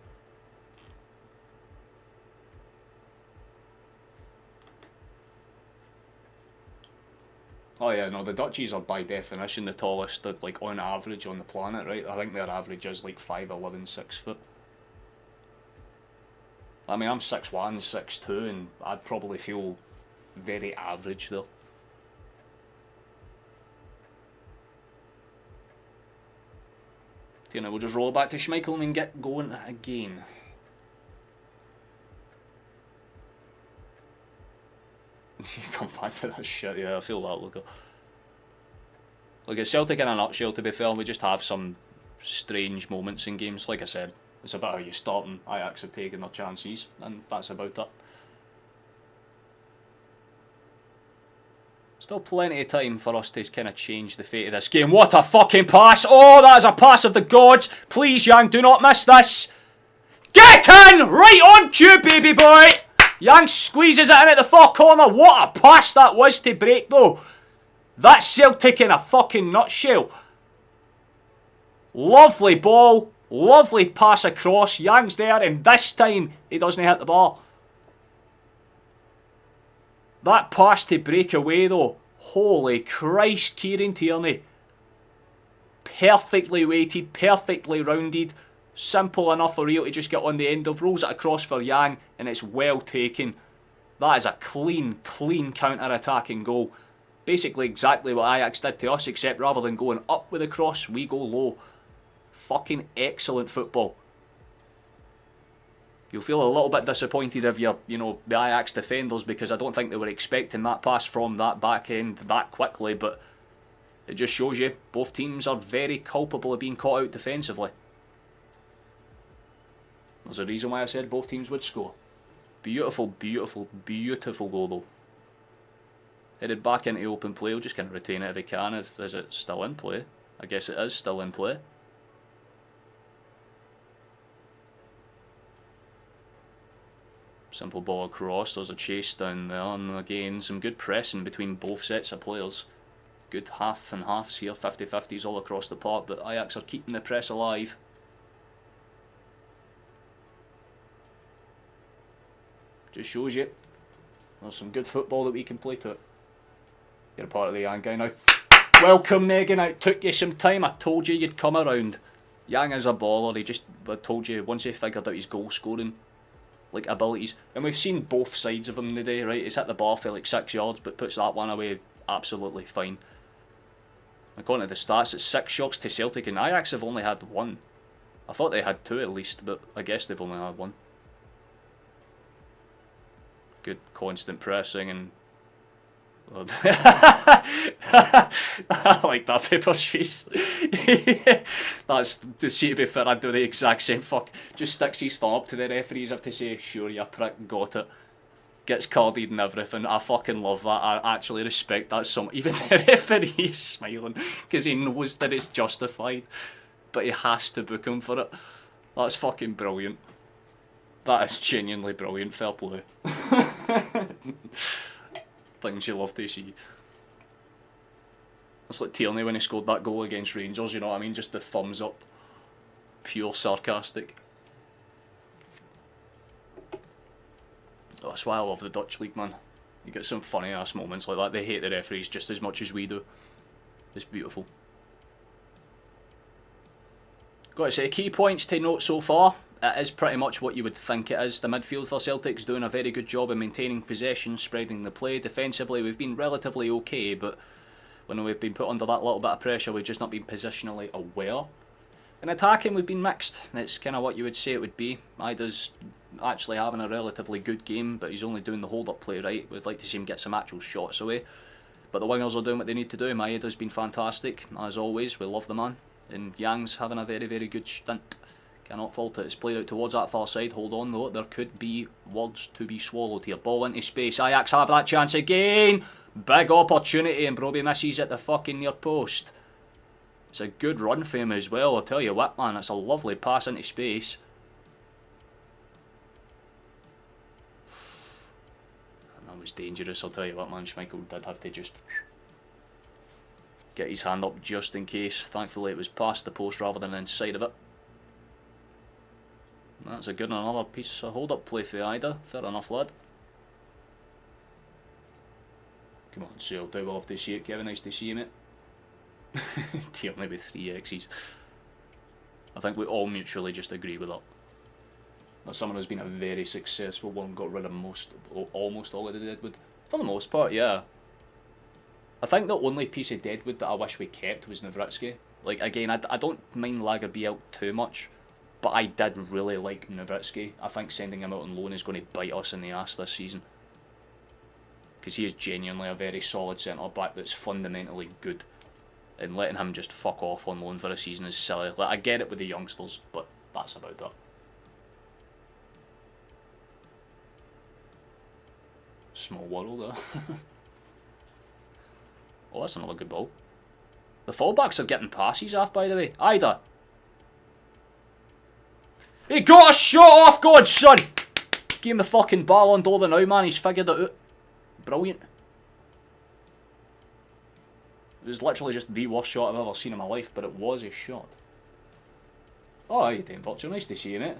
Oh yeah, no, the Dutchies are by definition the tallest, like on average on the planet, right? I think their average is like 5'11", 6 foot. I mean, I'm 6'1", 6'2", and I'd probably feel very average there. Tierney will just roll back to Schmeichel and get going again. You come back to that shit, yeah, I feel that, look. Look, at Celtic in a nutshell, to be fair, we just have some strange moments in games. Like I said, it's about how you start, and Ajax have taken their chances, and that's about it. Still plenty of time for us to kind of change the fate of this game. What a fucking pass! Oh, that is a pass of the gods! Please, Yang, do not miss this! Get in! Right on cue, baby boy! Yang squeezes it in at the far corner. What a pass that was to break, though. That's Celtic in a fucking nutshell. Lovely ball. Lovely pass across. Yang's there, and this time he doesn't hit the ball. That pass to break away, though. Holy Christ, Kieran Tierney. Perfectly weighted, perfectly rounded. Simple enough for Rio to just get on the end of. Rolls it across for Yang, and it's well taken. That is a clean, clean counter-attacking goal. Basically exactly what Ajax did to us, except rather than going up with a cross, we go low. Fucking excellent football. You'll feel a little bit disappointed if you're, the Ajax defenders, because I don't think they were expecting that pass from that back end that quickly, but it just shows you both teams are very culpable of being caught out defensively. There's a reason why I said both teams would score. Beautiful, beautiful, beautiful goal though. Headed back into open play, we'll just kind of retain it if we can. Is it still in play? I guess it is still in play. Simple ball across, there's a chase down there, and again some good pressing between both sets of players. Good half and halves here, 50-50s all across the park, but Ajax are keeping the press alive. Just shows you there's some good football that we can play to it. You're a part of the Yang guy now. Welcome, Megan. It took you some time. I told you you'd come around. Yang is a baller. I told you once he figured out his goal scoring abilities, and we've seen both sides of him today, right? He's hit the bar for like 6 yards, but puts that one away absolutely fine. According to the stats, it's 6 shots to Celtic, and Ajax have only had 1. I thought they had 2 at least, but I guess they've only had 1. Good constant pressing and I like that Pepper's face. That's to see, to be fair, I'd do the exact same. Just sticks his thumb up to the referees, have to say, sure you prick, got it. Gets carded and everything. I fucking love that. I actually respect that. Even the referee is smiling because he knows that it's justified, but he has to book him for it. That's fucking brilliant. That is genuinely brilliant. Fair play. Things you love to see. It's like Tierney when he scored that goal against Rangers, you know what I mean? Just the thumbs up. Pure sarcastic. Oh, that's why I love the Dutch League, man. You get some funny ass moments like that. They hate the referees just as much as we do. It's beautiful. Got to say, key points to note so far. It is pretty much what you would think it is. The midfield for Celtic's doing a very good job of maintaining possession, spreading the play. Defensively, we've been relatively okay, but when we've been put under that little bit of pressure, we've just not been positionally aware. In attacking, we've been mixed. That's kind of what you would say it would be. Ida's actually having a relatively good game, but he's only doing the hold-up play right. We'd like to see him get some actual shots away. But the wingers are doing what they need to do. Maeda's been fantastic, as always. We love the man. And Yang's having a very, very good stint. Cannot fault it. It's played out towards that far side. Hold on though. There could be words to be swallowed here. Ball into space. Ajax have that chance again. Big opportunity, and Broby misses at the fucking near post. It's a good run for him as well. I'll tell you what, man. It's a lovely pass into space. And that was dangerous. I'll tell you what, man. Schmeichel did have to just get his hand up just in case. Thankfully it was past the post rather than inside of it. That's a good another piece of hold-up play for Ida. Fair enough, lad. Come on, Celtic. We'll have to see it, Kevin. Nice to see you, mate. Tierney with 3 X's. I think we all mutually just agree with that. That someone has been a very successful one, got rid of almost all of the deadwood. For the most part, yeah. I think the only piece of deadwood that I wish we kept was Nowitzki. Like, again, I don't mind Lagerbielke too much, but I did really like Nowitzki. I think sending him out on loan is going to bite us in the ass this season. because he is genuinely a very solid centre-back that's fundamentally good. And letting him just fuck off on loan for a season is silly. Like, I get it with the youngsters, but that's about it. Small world, Oh, that's another good ball. The fullbacks are getting passes off, by the way. Ida. He got a shot off, God, son! Give him the fucking ball on door now, man. He's figured it out. Brilliant. It was literally just the worst shot I've ever seen in my life, but it was a shot. Oh, how you doing, Virtual? Nice to see you, mate.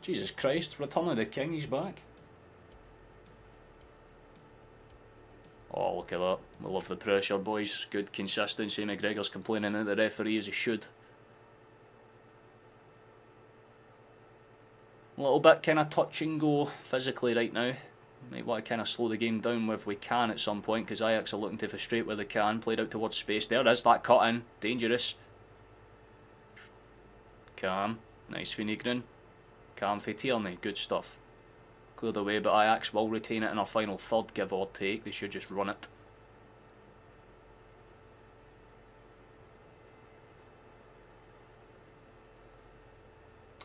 Jesus Christ, Return of the King, he's back. Oh, look at that. We love the pressure, boys. Good consistency. McGregor's complaining at the referee as he should. A little bit kind of touch and go physically right now. Might want to kind of slow the game down if we can at some point, because Ajax are looking to frustrate where they can. Played out towards space. There it is, that cut in. Dangerous. Calm. Nice for Nigren. Calm for Tierney. Good stuff. Cleared away, but Ajax will retain it in our final third, give or take. They should just run it.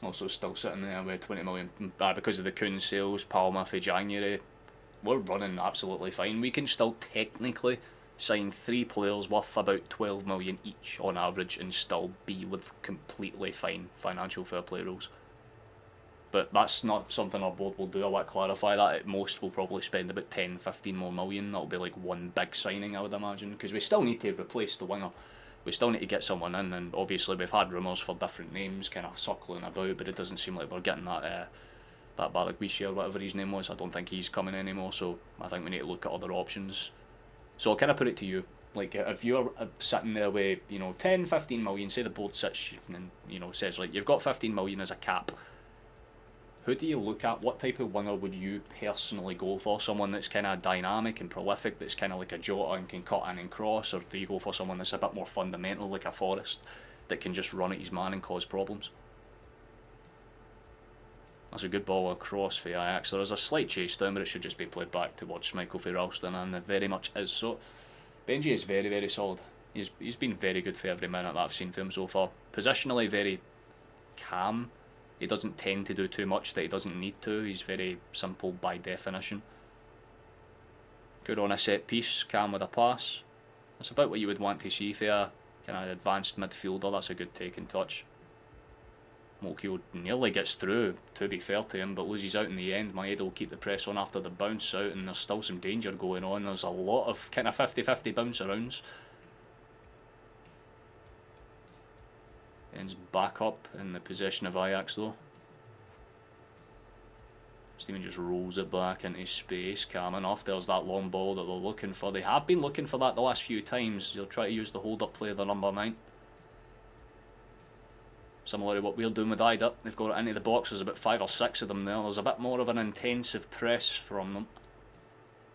Also still sitting there with 20 million because of the Kuhn sales, Palma for January. We're running absolutely fine. We can still technically sign 3 players worth about 12 million each on average and still be with completely fine financial fair play rules. But that's not something our board will do. I want to clarify that. At most we'll probably spend about 10-15 more million. That'll be like one big signing, I would imagine, because we still need to replace the winger. We still need to get someone in, and obviously we've had rumours for different names kind of circling about, but it doesn't seem like we're getting that Balagwishi or whatever his name was. I don't think he's coming anymore, so I think we need to look at other options. So I'll kind of put it to you, like if you're sitting there with 10-15 million, say the board sits and says like you've got 15 million as a cap. Who do you look at? What type of winger would you personally go for? Someone that's kind of dynamic and prolific, that's kind of like a Jota and can cut in and cross, or do you go for someone that's a bit more fundamental, like a Forrest, that can just run at his man and cause problems? That's a good ball across for Ajax. There is a slight chase down, but it should just be played back towards Schmeichel for Ralston, and it very much is. So Benji is very, very solid. He's been very good for every minute that I've seen from him so far. Positionally, very calm. He doesn't tend to do too much that he doesn't need to. He's very simple by definition. Good on a set piece, calm with a pass. That's about what you would want to see for a kind of advanced midfielder. That's a good take and touch. Mokio nearly gets through, to be fair to him, but loses out in the end. Maeda will keep the press on after the bounce out, and there's still some danger going on. There's a lot of kind of 50-50 bounce arounds. Ends back up in the possession of Ajax though. Steven just rolls it back into space, calm enough. There's that long ball that they're looking for. They have been looking for that the last few times. They'll try to use the hold-up play of the number 9. Similar to what we're doing with Ida. They've got it into the box. There's about 5 or 6 of them there. There's a bit more of an intensive press from them.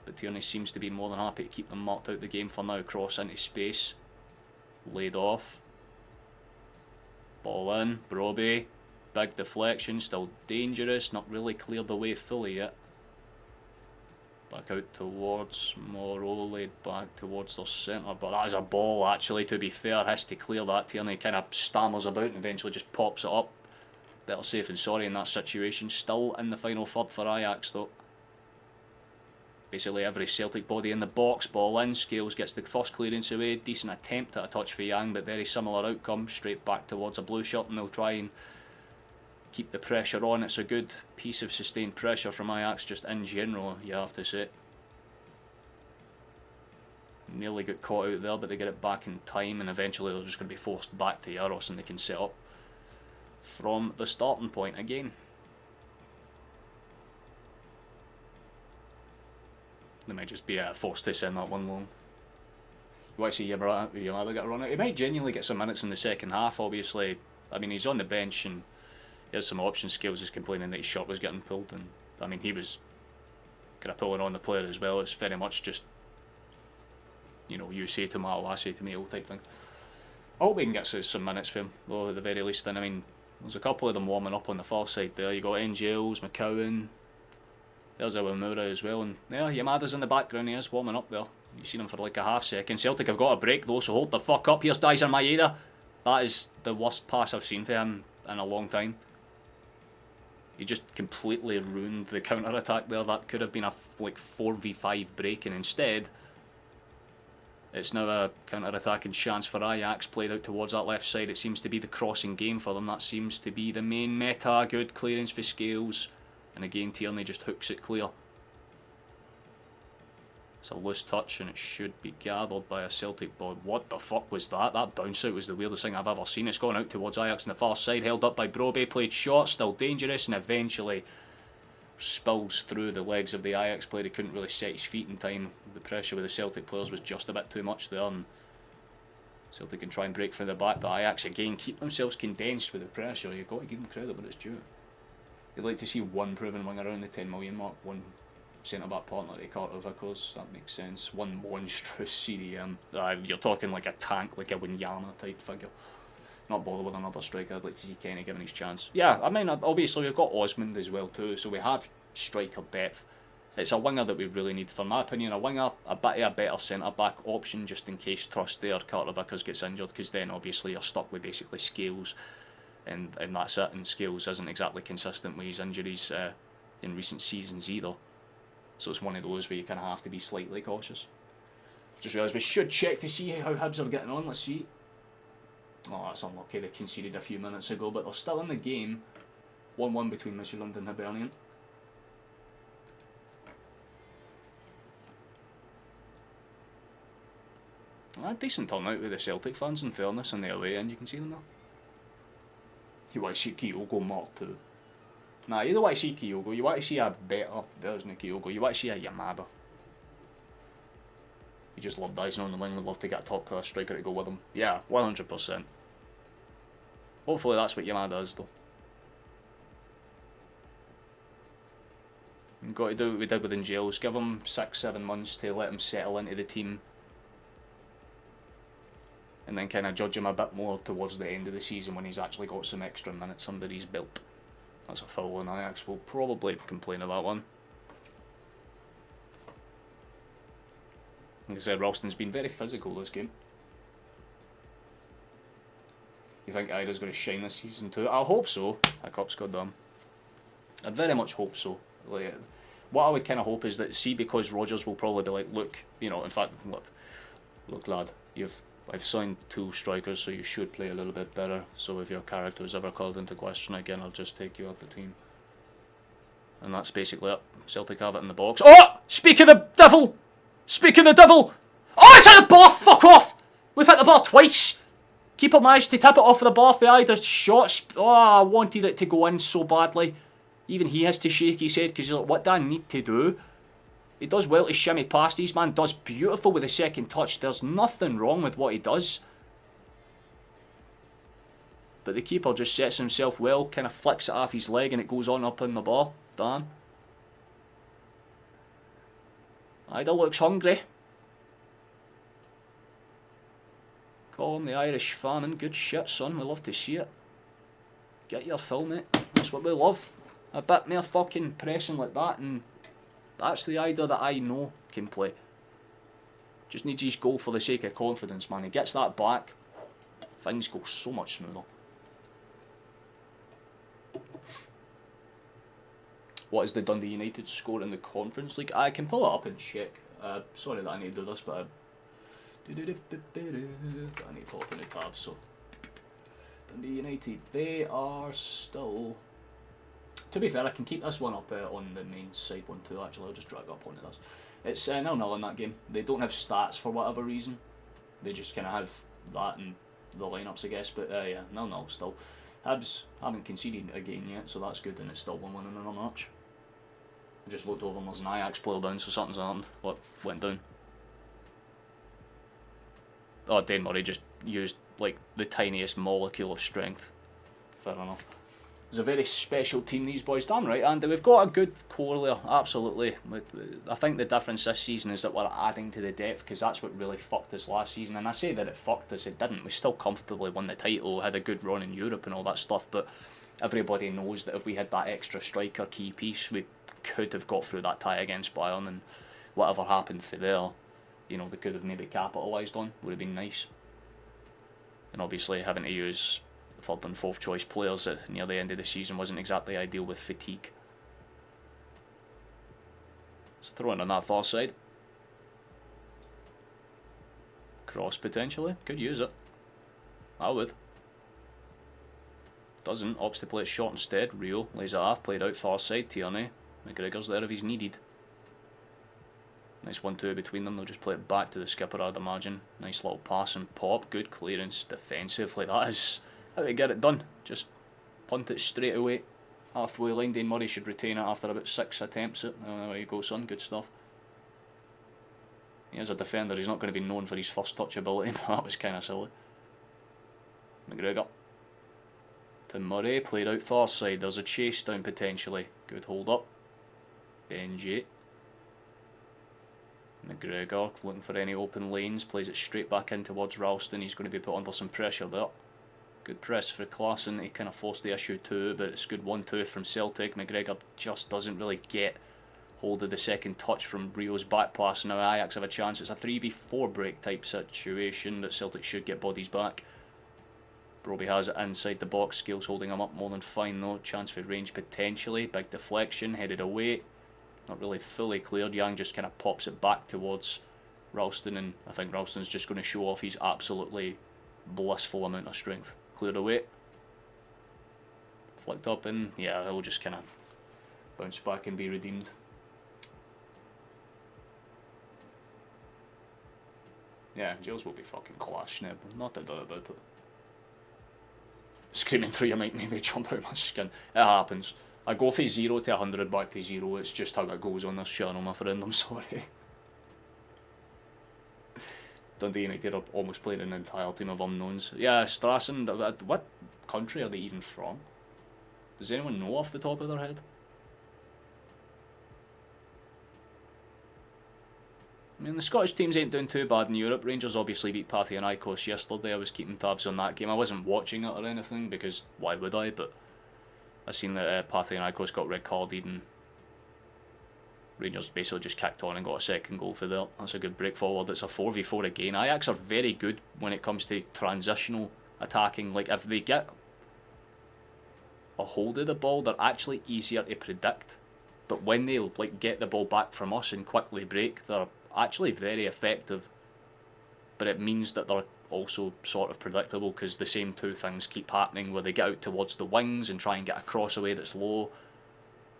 But Tierney seems to be more than happy to keep them marked out the game for now. Cross into space. Laid off. Ball in, Broby, big deflection, still dangerous, not really cleared away fully yet. Back out towards Moroli, back towards the centre, but that is a ball actually, to be fair. Has to clear that. Tierney kind of stammers about and eventually just pops it up. Better safe than sorry in that situation. Still in the final third for Ajax though. Basically every Celtic body in the box, ball in, Scales gets the first clearance away, decent attempt at a touch for Yang, but very similar outcome, straight back towards a blue shirt, and they'll try and keep the pressure on. It's a good piece of sustained pressure from Ajax just in general, you have to say. Nearly got caught out there, but they get it back in time, and eventually they're just going to be forced back to Jaros, and they can set up from the starting point again. They might just be forced to send that one long. You want to see Yamada get a run out? He might genuinely get some minutes in the second half, obviously. I mean, he's on the bench and he has some options. Scales is complaining that his shot was getting pulled, and I mean, he was kind of pulling on the player as well. It's very much just, you say tomato, I say tomato type thing. I hope we can get some minutes for him, though, at the very least. And I mean, there's a couple of them warming up on the far side there. You got NGLs, McCowan. There's Awamura as well, and yeah, Yamada's in the background, he is warming up there. You've seen him for like a half second. Celtic have got a break though, so hold the fuck up. Here's Dyser Maeda. That is the worst pass I've seen for him in a long time. He just completely ruined the counter-attack there. That could have been a like 4v5 break, and instead it's now a counter-attacking chance for Ajax, played out towards that left side. It seems to be the crossing game for them. That seems to be the main meta. Good clearance for Scales. And again, Tierney just hooks it clear. It's a loose touch and it should be gathered by a Celtic boy. What the fuck was that? That bounce out was the weirdest thing I've ever seen. It's gone out towards Ajax on the far side, held up by Broby, played short, still dangerous, and eventually spills through the legs of the Ajax player. He couldn't really set his feet in time. The pressure with the Celtic players was just a bit too much there, and Celtic can try and break from the back, but Ajax again keep themselves condensed with the pressure. You've got to give them credit when it's due. You'd like to see one proven wing around the 10 million mark, one centre-back partner to Carter Vickers, that makes sense. One monstrous CDM. You're talking like a tank, like a Wanyama type figure. Not bother with another striker. I'd like to see Kenny given his chance. Yeah, I mean, obviously we've got Osmond as well too, so we have striker depth. It's a winger that we really need. For my opinion, a winger, a bit of a better centre-back option just in case trust there, Carter Vickers gets injured, because then obviously you're stuck with basically Scales, and that's it, and Scales isn't exactly consistent with his injuries in recent seasons either. So it's one of those where you kind of have to be slightly cautious. Just realised we should check to see how Hibs are getting on. Let's see. Oh, that's unlucky. They conceded a few minutes ago, but they're still in the game. 1-1 between Midtjylland and Hibernian. A decent turnout with the Celtic fans, in fairness, in the away end. You can see them there. You want to see Kyogo more too. Nah, you don't want to see Kyogo. You want to see a better version of Kyogo. You want to see a Yamada. You just love Dyson on the wing. Would love to get a top class striker to go with him. Yeah, 100%. Hopefully that's what Yamada is though. We've got to do what we did with Angels. Give him 6-7 months to let him settle into the team. And then kind of judge him a bit more towards the end of the season when he's actually got some extra minutes under his belt. That's a foul on Ajax. We'll probably complain about that one. Like I said, Ralston's been very physical this game. You think Ida's going to shine this season too? I hope so. A cup's got done. I very much hope so. Like, what I would kind of hope is that, see, because Rodgers will probably be like, look, you know, in fact, look lad, I've signed 2 strikers, so you should play a little bit better. So if your character is ever called into question again, I'll just take you out the team. And that's basically it. Celtic have it in the box. Oh! Speak of the devil! Speak of the devil! Oh, it's at the bar! Fuck off! We've hit the bar twice! Keeper managed to tip it off the bar for Ida's shots. Oh, I wanted it to go in so badly. Even he has to shake his head because he's like, what do I need to do? He does well to shimmy past. His man does beautiful with the second touch. There's nothing wrong with what he does. But the keeper just sets himself well, kind of flicks it off his leg and it goes on up in the bar. Damn. Ida looks hungry. Call him the Irish famine. Good shit, son. We love to see it. Get your fill, mate. That's what we love. A bit more fucking pressing like that, and that's the Ida that I know can play. Just needs his goal for the sake of confidence, man. He gets that back, things go so much smoother. What is the Dundee United score in the Conference League? I can pull it up and check. Sorry that I need to do this, but I need to pull up a new tab. So Dundee United, they are still... To be fair, I can keep this one up on the main side one too, actually. I'll just drag up onto this. It's 0-0 in that game. They don't have stats for whatever reason. They just kind of have that in the lineups, I guess. But yeah, 0-0 still. Hibs haven't conceded again yet, so that's good, and it's still 1-1 in another match. I just looked over and there's an Ajax player down, so something's happened. What went down? Oh, Dane Murray just used like the tiniest molecule of strength. Fair enough. It's a very special team, these boys. Damn right, Andy. We've got a good core there, absolutely. I think the difference this season is that we're adding to the depth, because that's what really fucked us last season. And I say that it fucked us, it didn't. We still comfortably won the title, had a good run in Europe and all that stuff, but everybody knows that if we had that extra striker key piece, we could have got through that tie against Bayern, and whatever happened for there, you know, we could have maybe capitalised on, would have been nice. And obviously having to use third and fourth choice players at near the end of the season wasn't exactly ideal with fatigue. So throw in on that far side. Cross potentially, could use it. I would. Doesn't, opts to play it short instead. Rio lays it off, played out far side. Tierney, McGregor's there if he's needed. Nice 1-2 between them. They'll just play it back to the skipper, I'd imagine. Nice little pass and pop. Good clearance defensively. That is how to get it done. Just punt it straight away. Halfway line. Dane Murray should retain it after about 6 attempts. There you go, son. Good stuff. He is a defender. He's not going to be known for his first touch ability. That was kind of silly. McGregor. To Murray. Played out far side. There's a chase down potentially. Good hold up. Benji. McGregor looking for any open lanes, plays it straight back in towards Ralston. He's going to be put under some pressure there. Good press for Klaassen. He kind of forced the issue too, but it's good 1-2 from Celtic. McGregor just doesn't really get hold of the second touch from Rio's back pass. Now Ajax have a chance. It's a 3v4 break type situation, but Celtic should get bodies back. Broby has it inside the box. Scales holding him up more than fine though. Chance for range potentially. Big deflection, headed away. Not really fully cleared. Yang just kind of pops it back towards Ralston, and I think Ralston's just going to show off his absolutely blissful amount of strength. Cleared away. Flicked up, and yeah, it'll just kind of bounce back and be redeemed. Yeah, Jails will be fucking class, Schneb. Not a doubt about it. Screaming through your mic made me jump out my skin. It happens. I go from 0 to 100 back to 0, it's just how it goes on this channel, my friend, I'm sorry. Dundee United are almost playing an entire team of unknowns. Yeah, Strassen, what country are they even from? Does anyone know off the top of their head? I mean, the Scottish teams ain't doing too bad in Europe. Rangers obviously beat Panathinaikos yesterday. I was keeping tabs on that game. I wasn't watching it or anything, because why would I, but I seen that Panathinaikos got red carded and Rangers basically just kicked on and got a second goal for that. That's a good break forward. It's a 4v4 again. Ajax are very good when it comes to transitional attacking. Like, if they get a hold of the ball, they're actually easier to predict. But when they like get the ball back from us and quickly break, they're actually very effective. But it means that they're also sort of predictable, because the same two things keep happening, where they get out towards the wings and try and get a cross away that's low,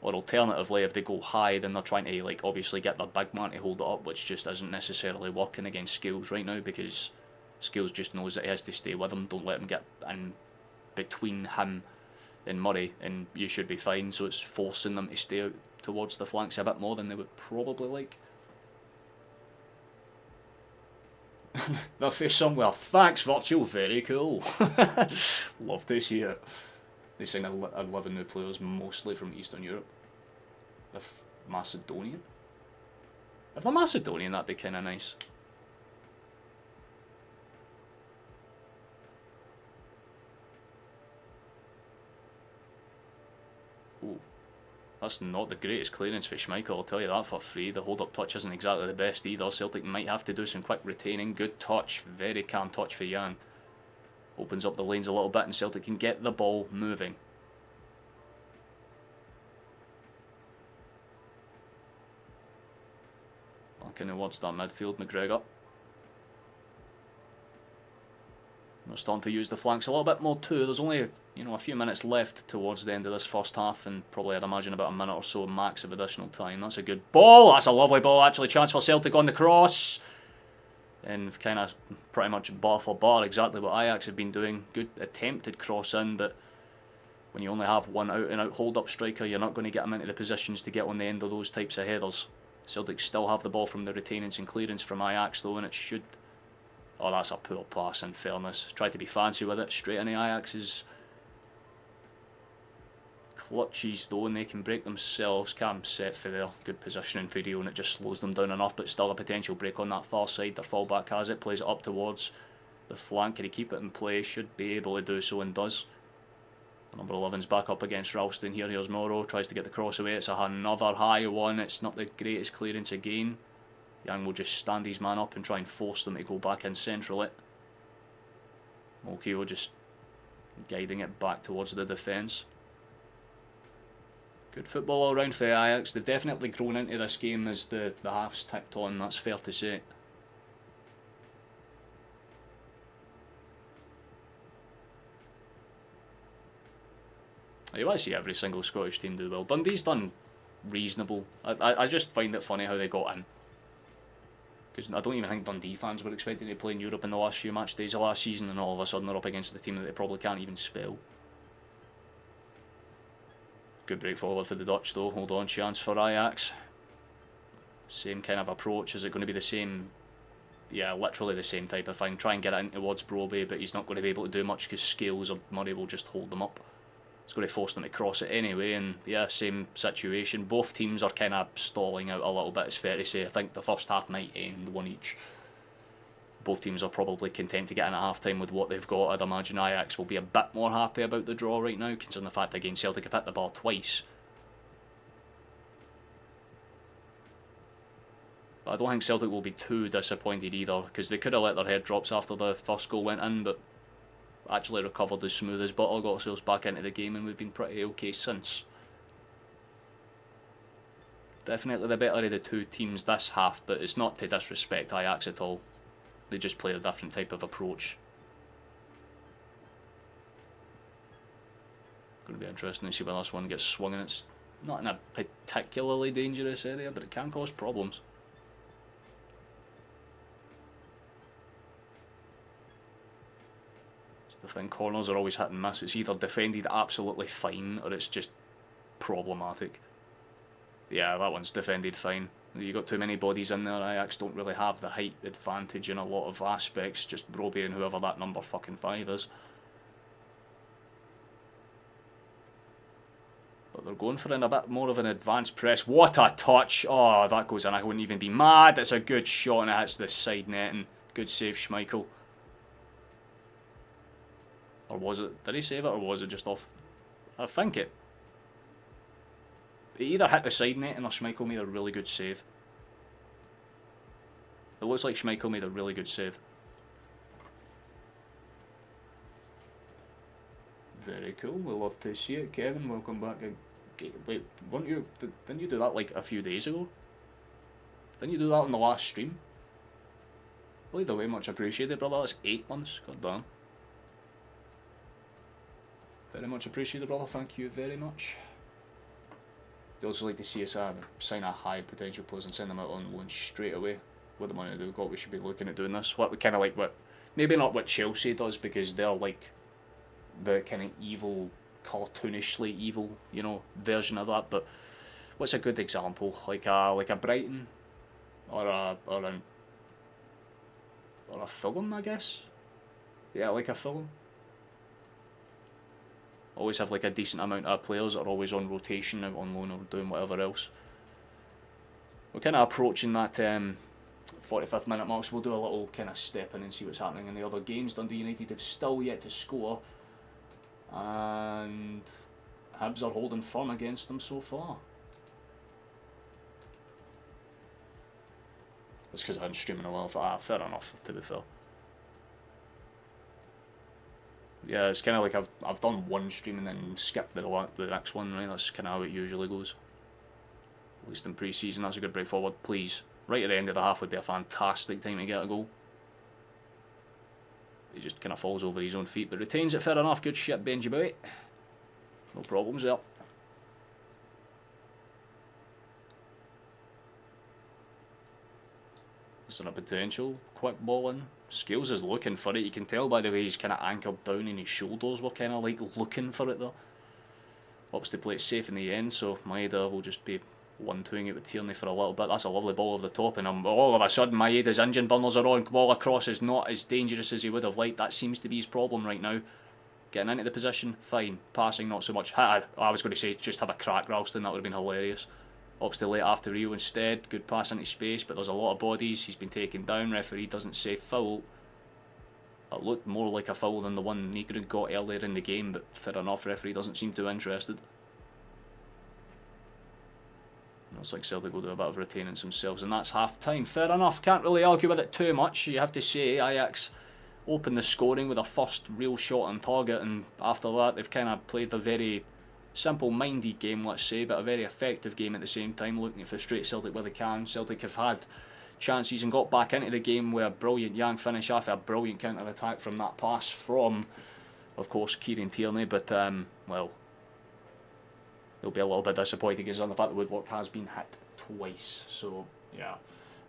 or alternatively if they go high then they're trying to like obviously get their big man to hold it up, which just isn't necessarily working against Scales right now, because Scales just knows that he has to stay with him. Don't let him get in between him and Murray and you should be fine. So it's forcing them to stay out towards the flanks a bit more than they would probably like. They're face somewhere. Thanks, Virtual. Very cool. Love to see it. They signed 11 new players, mostly from Eastern Europe. If Macedonian? If they're Macedonian, that'd be kind of nice. Ooh. That's not the greatest clearance for Schmeichel, I'll tell you that for free. The hold-up touch isn't exactly the best either. Celtic might have to do some quick retaining. Good touch, very calm touch for Yang. Opens up the lanes a little bit and Celtic can get the ball moving. Back in towards that midfield, McGregor. They're starting to use the flanks a little bit more too. There's only a few minutes left towards the end of this first half, and probably I'd imagine about a minute or so max of additional time. That's a good ball. That's a lovely ball actually. Chance for Celtic on the cross. And kind of pretty much bar for bar exactly what Ajax have been doing. Good attempted cross in, but when you only have one out and out hold up striker, you're not going to get them into the positions to get on the end of those types of headers. Celtic still have the ball from the retainings and clearance from Ajax though, and it should... Oh, that's a poor pass in fairness. Tried to be fancy with it, straight into Ajax's clutches though, and they can break themselves. Cam set for their good positioning for Rio, and it just slows them down enough, but still a potential break on that far side. Their fullback has it, plays it up towards the flank. Can he keep it in play? Should be able to do so, and does. Number 11's back up against Ralston here. Here's Morrow, tries to get the cross away. It's another high one. It's not the greatest clearance again. Young will just stand his man up and try and force them to go back in central it. Mulkey just guiding it back towards the defence. Good football all round for Ajax. They've definitely grown into this game as the halves ticked on, that's fair to say. You want to see every single Scottish team do well. Dundee's done reasonable. I just find it funny how they got in. Because I don't even think Dundee fans were expecting to play in Europe in the last few match days of last season, and all of a sudden they're up against a team that they probably can't even spell. Good break forward for the Dutch though. Hold on, chance for Ajax. Same kind of approach. Is it going to be the same? Yeah, literally the same type of thing. Try and get it in towards Broby, but he's not going to be able to do much because Scales or Murray will just hold them up. It's going to force them to cross it anyway, and yeah, same situation. Both teams are kind of stalling out a little bit, it's fair to say. I think the first half might end one each. Both teams are probably content to get in at half time with what they've got. I'd imagine Ajax will be a bit more happy about the draw right now, considering the fact that against Celtic have hit the ball twice. But I don't think Celtic will be too disappointed either, because they could have let their head drops after the first goal went in, but actually recovered as smooth as butter, got ourselves back into the game, and we've been pretty okay since. Definitely the better of the two teams this half, but it's not to disrespect Ajax at all. They just play a different type of approach. Going to be interesting to see where this one gets swung, and it's not in a particularly dangerous area, but it can cause problems. The thing, corners are always hit and miss. It's either defended absolutely fine or it's just problematic. Yeah, that one's defended fine. You got too many bodies in there. Ajax don't really have the height advantage in a lot of aspects. Just Broby and whoever that number fucking 5 is. But they're going for a bit more of an advanced press. What a touch! Oh, that goes in. I wouldn't even be mad. It's a good shot and it hits the side net. And good save, Schmeichel. Or was it, did he save it, or was it just off? I think it either hit the side net and Schmeichel made a really good save. It looks like Schmeichel made a really good save. Very cool, we'll love to see it. Kevin, welcome back. Wait, didn't you do that like a few days ago? Didn't you do that on the last stream? Well, either way, much appreciated, brother. That's 8 months, god damn. Very much appreciated, brother. Thank you very much. I'd also like to see us sign a high potential players and send them out on loan straight away. With the money they've got, we should be looking at doing this. What kind of like what, maybe not what Chelsea does, because they're like the kind of evil, cartoonishly evil, you know, version of that. But what's a good example? Like a Brighton, or a Fulham, I guess. Yeah, like a Fulham. Always have like a decent amount of players that are always on rotation, out on loan or doing whatever else. We're kind of approaching that 45th minute mark, so we'll do a little kind of step in and see what's happening in the other games. Dundee United have still yet to score, and Hibs are holding firm against them so far. That's because I hadn't streamed in a while. Fair enough, to be fair. Yeah, it's kind of like I've done one stream and then skipped the next one, right? That's kind of how it usually goes. At least in pre-season, that's a good break forward, please. Right at the end of the half would be a fantastic time to get a goal. He just kind of falls over his own feet, but retains it fair enough. Good shit, Benji boy. No problems there. Is there a potential? Quick ball in. Scales is looking for it. You can tell by the way he's kind of anchored down and his shoulders were kind of like looking for it there. Opts to play it safe in the end, so Maeda will just be 1-2ing it with Tierney for a little bit. That's a lovely ball over the top, and all of a sudden Maeda's engine burners are on. Ball across is not as dangerous as he would have liked. That seems to be his problem right now. Getting into the position, fine. Passing, not so much. I was going to say just have a crack, Ralston. That would have been hilarious. Opts to lay after Rio instead. Good pass into space, but there's a lot of bodies. He's been taken down. Referee doesn't say foul. It looked more like a foul than the one Negrid got earlier in the game, but fair enough, referee doesn't seem too interested. Looks like Celtic will do a bit of retaining themselves, and that's half time. Fair enough, can't really argue with it too much. You have to say Ajax opened the scoring with a first real shot on target, and after that they've kind of played a very simple-minded game, let's say, but a very effective game at the same time, looking to frustrate Celtic where they can. Celtic have had chances and got back into the game with a brilliant Young finish after a brilliant counter-attack from that pass from, of course, Kieran Tierney, but, well, they'll be a little bit disappointed because on the fact that Woodwork has been hit twice. So, yeah.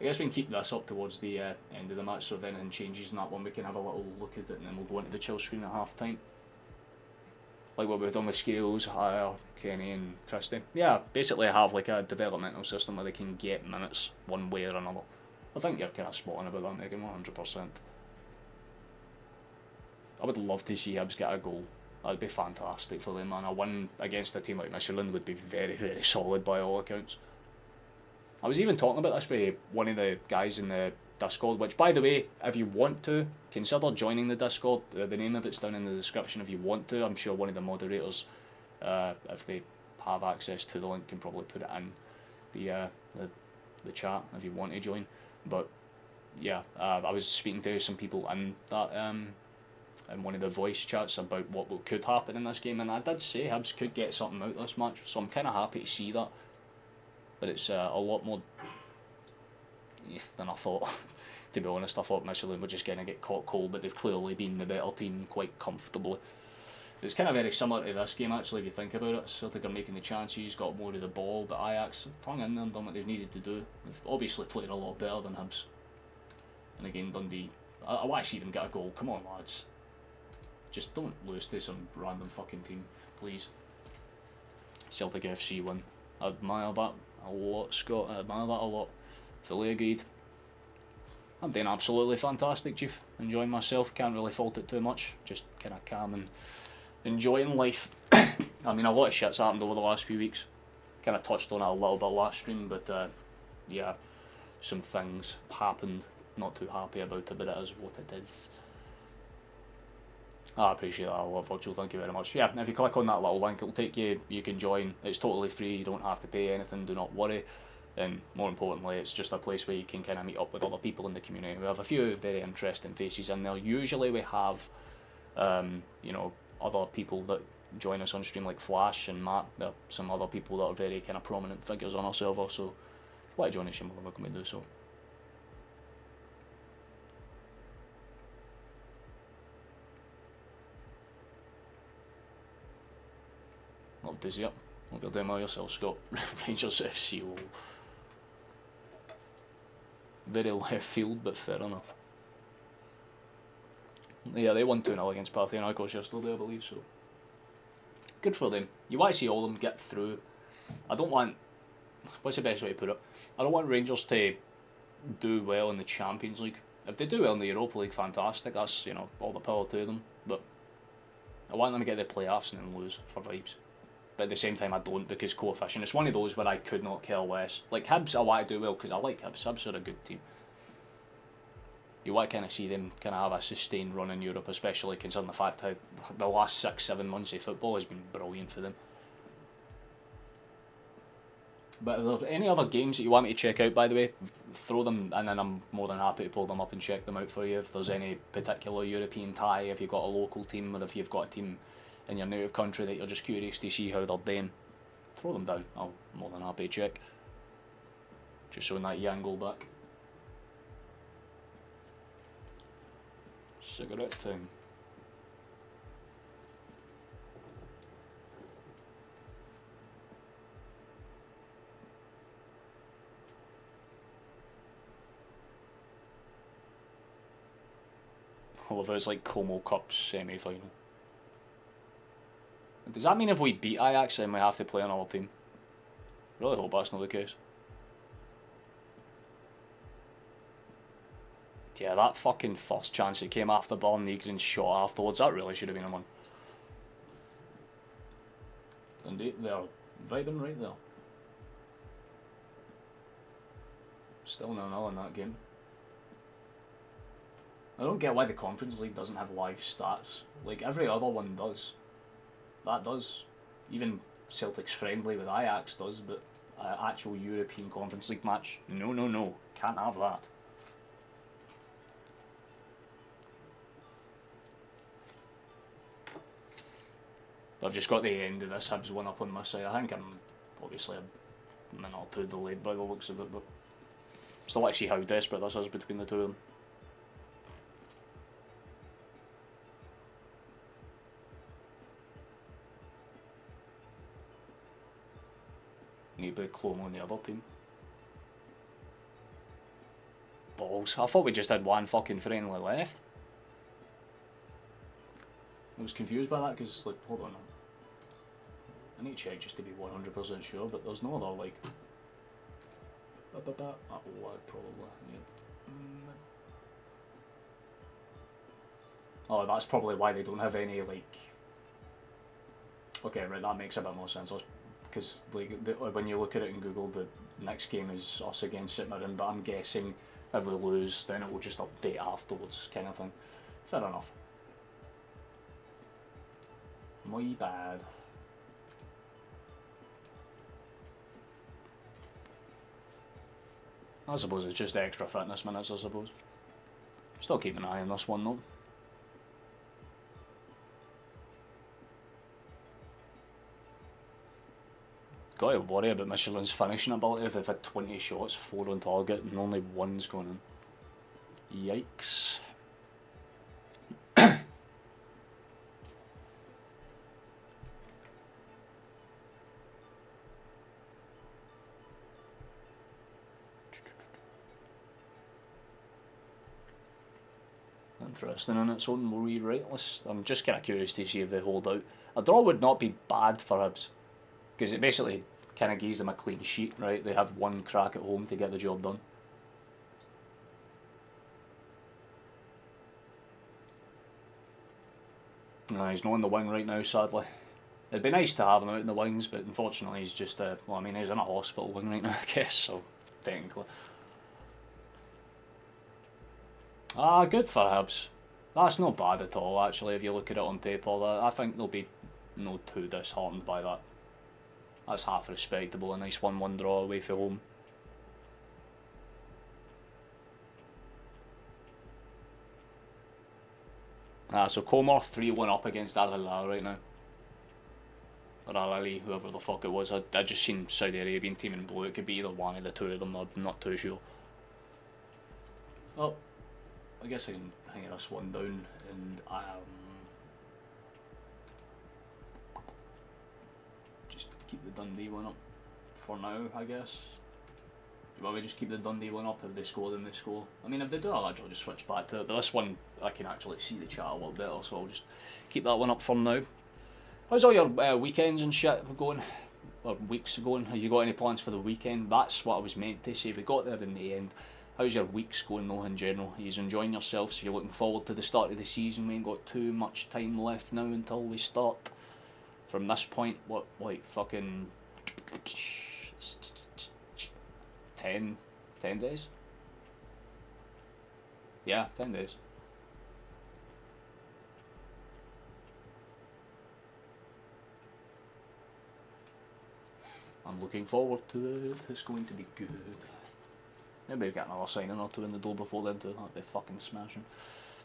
I guess we can keep this up towards the end of the match, so if anything changes in that one, we can have a little look at it, and then we'll go into the chill screen at half time. Like what we've done with Scales, Hire, Kenny and Christie. Yeah, basically have like a developmental system where they can get minutes one way or another. I think you're kind of spot on about that, Megan, 100%. I would love to see Hibs get a goal. That'd be fantastic for them, man. A win against a team like Michelin would be very, very solid by all accounts. I was even talking about this with one of the guys in the Discord, which, by the way, if you want to, consider joining the Discord. The name of it's down in the description if you want to. I'm sure one of the moderators, if they have access to the link, can probably put it in the chat if you want to join. But, yeah, I was speaking to some people in that... in one of the voice chats about what could happen in this game, and I did say Hibs could get something out of this match, so I'm kind of happy to see that. But it's a lot more than I thought. To be honest, I thought Michelin were just going to get caught cold, but they've clearly been the better team quite comfortably. It's kind of very similar to this game actually if you think about it. Celtic are making the chances, got more of the ball, but Ajax hung in there and done what they've needed to do. They've obviously played a lot better than Hibs. And again, Dundee, I want to see them get a goal. Come on, lads. Just don't lose to some random fucking team, please. Celtic FC win. I admire that a lot, Scott. I admire that a lot. Fully agreed. I'm doing absolutely fantastic, Chief. Enjoying myself. Can't really fault it too much. Just kind of calm and enjoying life. I mean, a lot of shit's happened over the last few weeks. Kind of touched on it a little bit last stream, but yeah, some things happened. Not too happy about it, but it is what it is. I appreciate that a lot, Virgil, thank you very much. Yeah, if you click on that little link, it'll take you, you can join. It's totally free, you don't have to pay anything, do not worry. And more importantly, it's just a place where you can kind of meet up with other people in the community. We have a few very interesting faces in there. Usually we have, you know, other people that join us on stream like Flash and Matt. There are some other people that are very kind of prominent figures on our server, so if you want to join us, you're more than welcome to do so. Love to see it. Hope you're doing well yourself, Scott. Rangers FC. Very left field, but fair enough. Yeah, they won 2-0 against Panathinaikos yesterday, I believe, so. Good for them. You want to see all of them get through. I don't want... What's the best way to put it? I don't want Rangers to do well in the Champions League. If they do well in the Europa League, fantastic. That's, you know, all the power to them. But I want them to get the playoffs and then lose for vibes. But at the same time I don't, because coefficient. It's one of those where I could not care less. Like Hibs, I want to do well because I like Hibs. Hibs are a good team. You want to kind of see them kind of have a sustained run in Europe, especially considering the fact how the last 6-7 months of football has been brilliant for them. But if there's any other games that you want me to check out, by the way, throw them and then I'm more than happy to pull them up and check them out for you. If there's any particular European tie, if you've got a local team or if you've got a team in your native country that you're just curious to see how they're doing, throw them down. I'm more than happy to check. Just showing that angle back. Cigarette time. I love how it's like Como Cup semi-final. Does that mean if we beat Ajax then we have to play another team? Really hope that's not the case. Yeah, that fucking first chance that came after Barnegren's shot afterwards, that really should have been a one. Indeed, they're vibing right there. Still 0-0 in that game. I don't get why the Conference League doesn't have live stats. Like, every other one does. That does. Even Celtic's friendly with Ajax does, but actual European Conference League match, no, no, no. Can't have that. I've just got the end of this Hibs one up on my side. I think I'm obviously a minute or two delayed by the looks of it, but still like to see how desperate this is between the two of them. Need to clone on the other team. Balls. I thought we just had one fucking friendly left. I was confused by that because, like, hold on. I need to check just to be 100% sure, but there's no other, like. That will lag probably. Yeah. Oh, that's probably why they don't have any, like. Okay, right, that makes a bit more sense. Because like when you look at it in Google, the next game is us against St Mirren, but I'm guessing if we lose, then it will just update afterwards, kind of thing. Fair enough. My bad. I suppose it's just extra fitness minutes, I suppose. Still keep an eye on this one though. Got to worry about Michelin's finishing ability if they've had 20 shots, 4 on target, and only 1's going in. Yikes. Interesting in its own wee right. I'm just kind of curious to see if they hold out. A draw would not be bad for Hibs, because it basically kind of gives them a clean sheet, right? They have one crack at home to get the job done. No, he's not in the wing right now, sadly. It'd be nice to have him out in the wings, but unfortunately he's just, well, I mean, he's in a hospital wing right now, I guess, so technically. Ah, good for Hibs. That's not bad at all, actually, if you look at it on paper. I think they'll be not too disheartened by that. That's half respectable, a nice 1-1 draw away from home. So Comer 3-1 up against Al Hilal right now. Or Al Ali, whoever the fuck it was. I just seen Saudi Arabian team in blue. It could be either one of the two of them, I'm not too sure. Well, I guess I can hang this one down and just keep the Dundee one up for now, I guess. Well, we just keep the Dundee one up. If they score, then they score. I mean, if they do, I'll actually just switch back to it. But this one, I can actually see the chat a little better, so I'll just keep that one up for now. How's all your weekends and shit going? Or weeks going? Have you got any plans for the weekend? That's what I was meant to say. We got there in the end. How's your weeks going though in general? Are you enjoying yourselves? Are you looking forward to the start of the season? We ain't got too much time left now until we start. From this point, what, like fucking 10 days? Yeah, 10 days. I'm looking forward to it. It's going to be good. Maybe we'll get another signing or two in the door before then too. That'd be fucking smashing.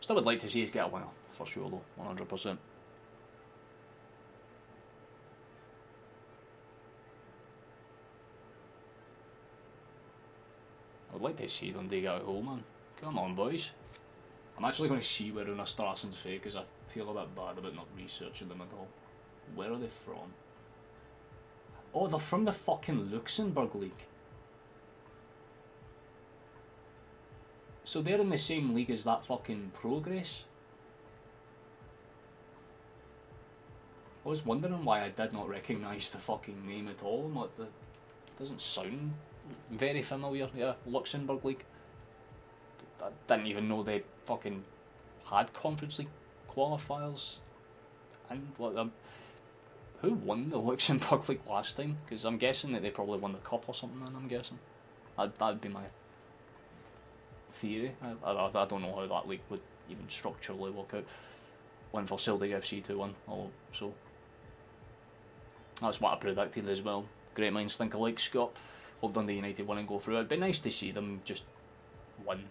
Still would like to see us get a winner, for sure though, 100%. I would like to see Dundee get a goal, man. Come on, boys. I'm actually going to see where Una Strassen's fake, because I feel a bit bad about not researching them at all. Where are they from? Oh, they're from the fucking Luxembourg League. So they're in the same league as that fucking Progress? I was wondering why I did not recognise the fucking name at all. Like, it doesn't sound very familiar. Yeah, Luxembourg League. I didn't even know they fucking had Conference League qualifiers. And what? Who won the Luxembourg League last time? Because I'm guessing that they probably won the cup or something. Then I'm guessing that'd be my theory. I don't know how that league would even structurally work out. Win for Celtic FC 2-1, so that's what I predicted as well. Great minds think alike, Scott. Hope Dundee United win and go through. It'd be nice to see them just win.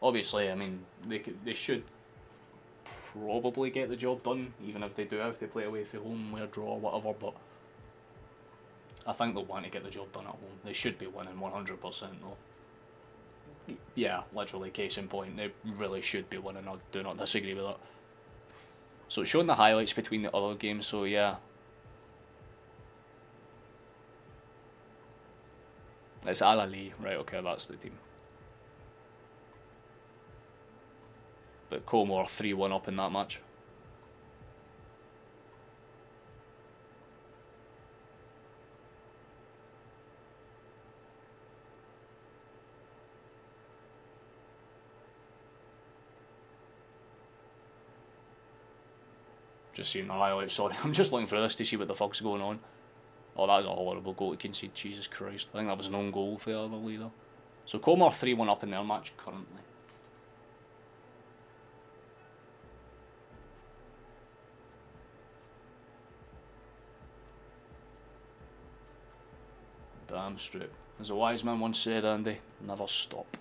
Obviously, I mean, they should probably get the job done, even if they play away from home, or draw, or whatever, but I think they'll want to get the job done at home. They should be winning 100% though. Yeah, literally, case in point, they really should be winning. I do not disagree with that. So it's showing the highlights between the other games, so yeah. It's Al-Ali, right, okay, that's the team. But Como are 3-1 up in that match. Just seeing the highlights, sorry. I'm just looking for this to see what the fuck's going on. Oh, that was a horrible goal to concede, Jesus Christ. I think that was an own goal for the other leader. So Como are 3-1 up in their match currently. Damn straight. As a wise man once said, Andy, never stop.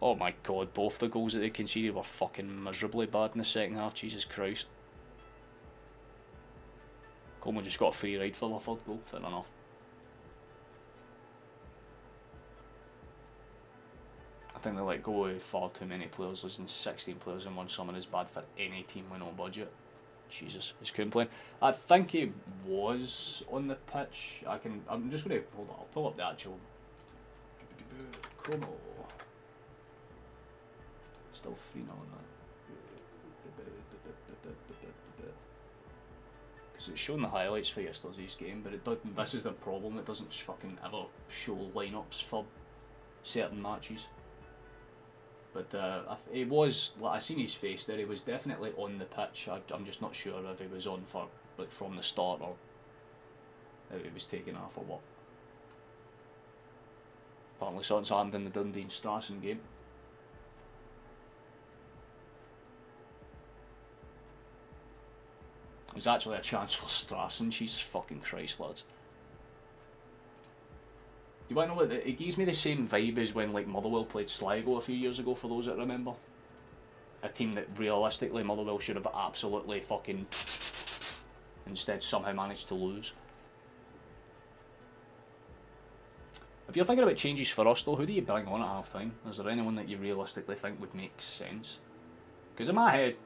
Oh my god, both the goals that they conceded were fucking miserably bad in the second half, Jesus Christ. Coleman just got a free ride for the third goal, fair enough. I think they let go of far too many players, losing 16 players in one summer is bad for any team with no budget. Jesus, he's couldn't play. I think he was on the pitch. I'm just going to hold on. I'll pull up the actual Como. Still 3-0 on that. Because it's showing the highlights for yesterday's game, but it doesn't. This is the problem. It doesn't fucking ever show lineups for certain matches. But he was, like, I seen his face there, he was definitely on the pitch. I'm just not sure if he was on for, like, from the start, or if he was taken off or what. Apparently something's happened in the Dundee and Strassen game. It was actually a chance for Strassen, Jesus fucking Christ, lads. You want to know what, it gives me the same vibe as when like Motherwell played Sligo a few years ago, for those that remember. A team that realistically Motherwell should have absolutely fucking instead somehow managed to lose. If you're thinking about changes for us though, who do you bring on at half time? Is there anyone that you realistically think would make sense? Because in my head,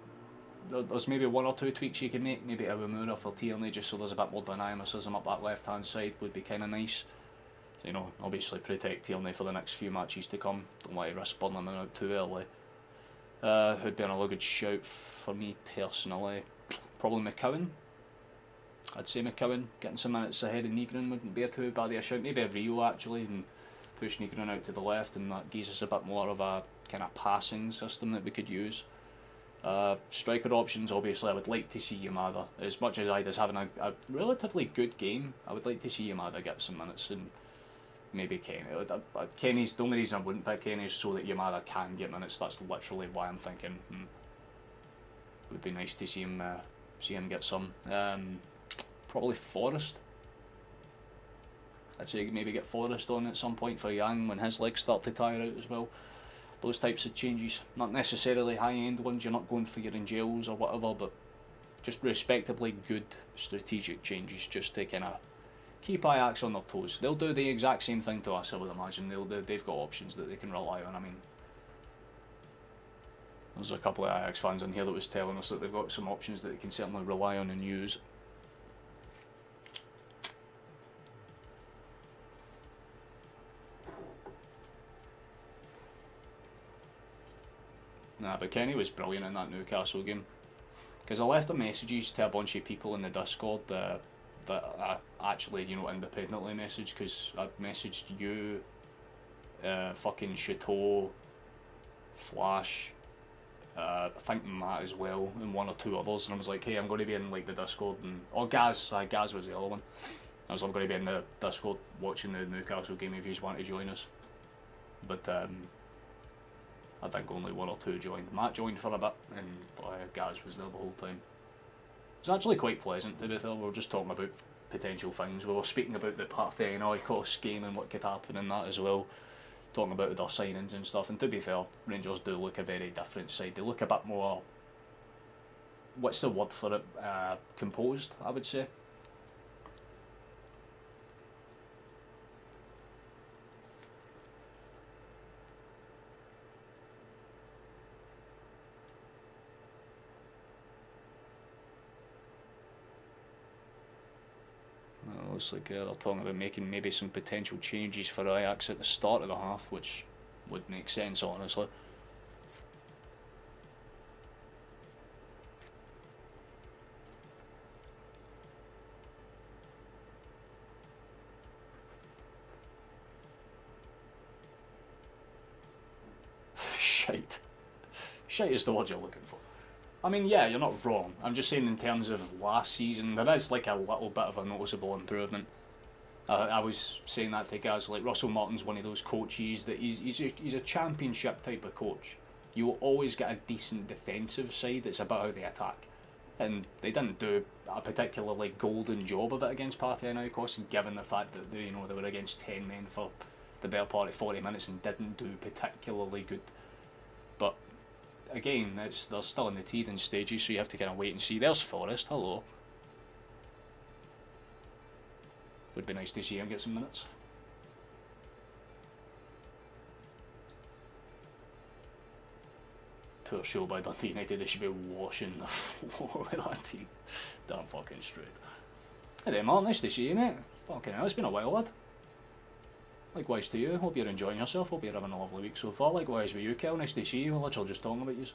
there's maybe one or two tweaks you can make. Maybe Iwamura for Tierney, just so there's a bit more dynamicism up that left hand side, would be kind of nice. You know, obviously protect Tierney for the next few matches to come. Don't want to risk burning him out too early. Who'd be another good shout for me personally? Probably McCowan. I'd say McCowan. Getting some minutes ahead of Negron wouldn't be a too bad a shout. Maybe a Rio actually, and push Negron out to the left, and that gives us a bit more of a kind of passing system that we could use. Striker options, obviously, I would like to see Yamada. As much as Ida's having a relatively good game, I would like to see Yamada get some minutes, and maybe Kenny. Kenny's the only reason I wouldn't pick Kenny is so that Yamada can get minutes. That's literally why I'm thinking it would be nice to see him get some. Probably Forrest. I'd say maybe get Forrest on at some point for Yang when his legs start to tire out as well. Those types of changes, not necessarily high-end ones. You're not going for your Angels or whatever, but just respectably good strategic changes, just to kind of keep Ajax on their toes. They'll do the exact same thing to us, I would imagine. They've got options that they can rely on. I mean, there's a couple of Ajax fans in here that was telling us that they've got some options that they can certainly rely on and use. Nah, but Kenny was brilliant in that Newcastle game. Because I left the messages to a bunch of people in the Discord that I actually, you know, independently messaged, because I messaged you, fucking Chateau, Flash, I think Matt as well, and one or two others, and I was like, hey, I'm going to be in like the Discord, and Gaz was the other one. I was like, I'm going to be in the Discord watching the Newcastle game if you want to join us. But I think only one or two joined. Matt joined for a bit, and Gaz was there the whole time. It was actually quite pleasant, to be fair. We were just talking about potential things. We were speaking about the Parthenoikos game and what could happen in that as well. Talking about their signings and stuff. And to be fair, Rangers do look a very different side. They look a bit more, what's the word for it? Composed, I would say. Looks like they're talking about making maybe some potential changes for Ajax at the start of the half, which would make sense, honestly. Shite. Shite is the word you're looking for. I mean, yeah, you're not wrong. I'm just saying in terms of last season, there is like a little bit of a noticeable improvement. I was saying that to guys like Russell Martin's one of those coaches that he's a championship type of coach. You will always get a decent defensive side. It's about how they attack, and they didn't do a particularly golden job of it against Parthenoikos, given the fact that they were against 10 men for the better part of 40 minutes and didn't do particularly good. But again, they're still in the teething stages, so you have to kind of wait and see. There's Forrest, hello. Would be nice to see him get some minutes. Poor show by Dundee United, they should be washing the floor with that team. Damn fucking straight. Hey there, Mark, nice to see you, mate. Fucking hell, it's been a while, lad. Likewise to you, hope you're enjoying yourself, hope you're having a lovely week so far. Likewise with you, Kel, nice to see you, we're literally just talking about you.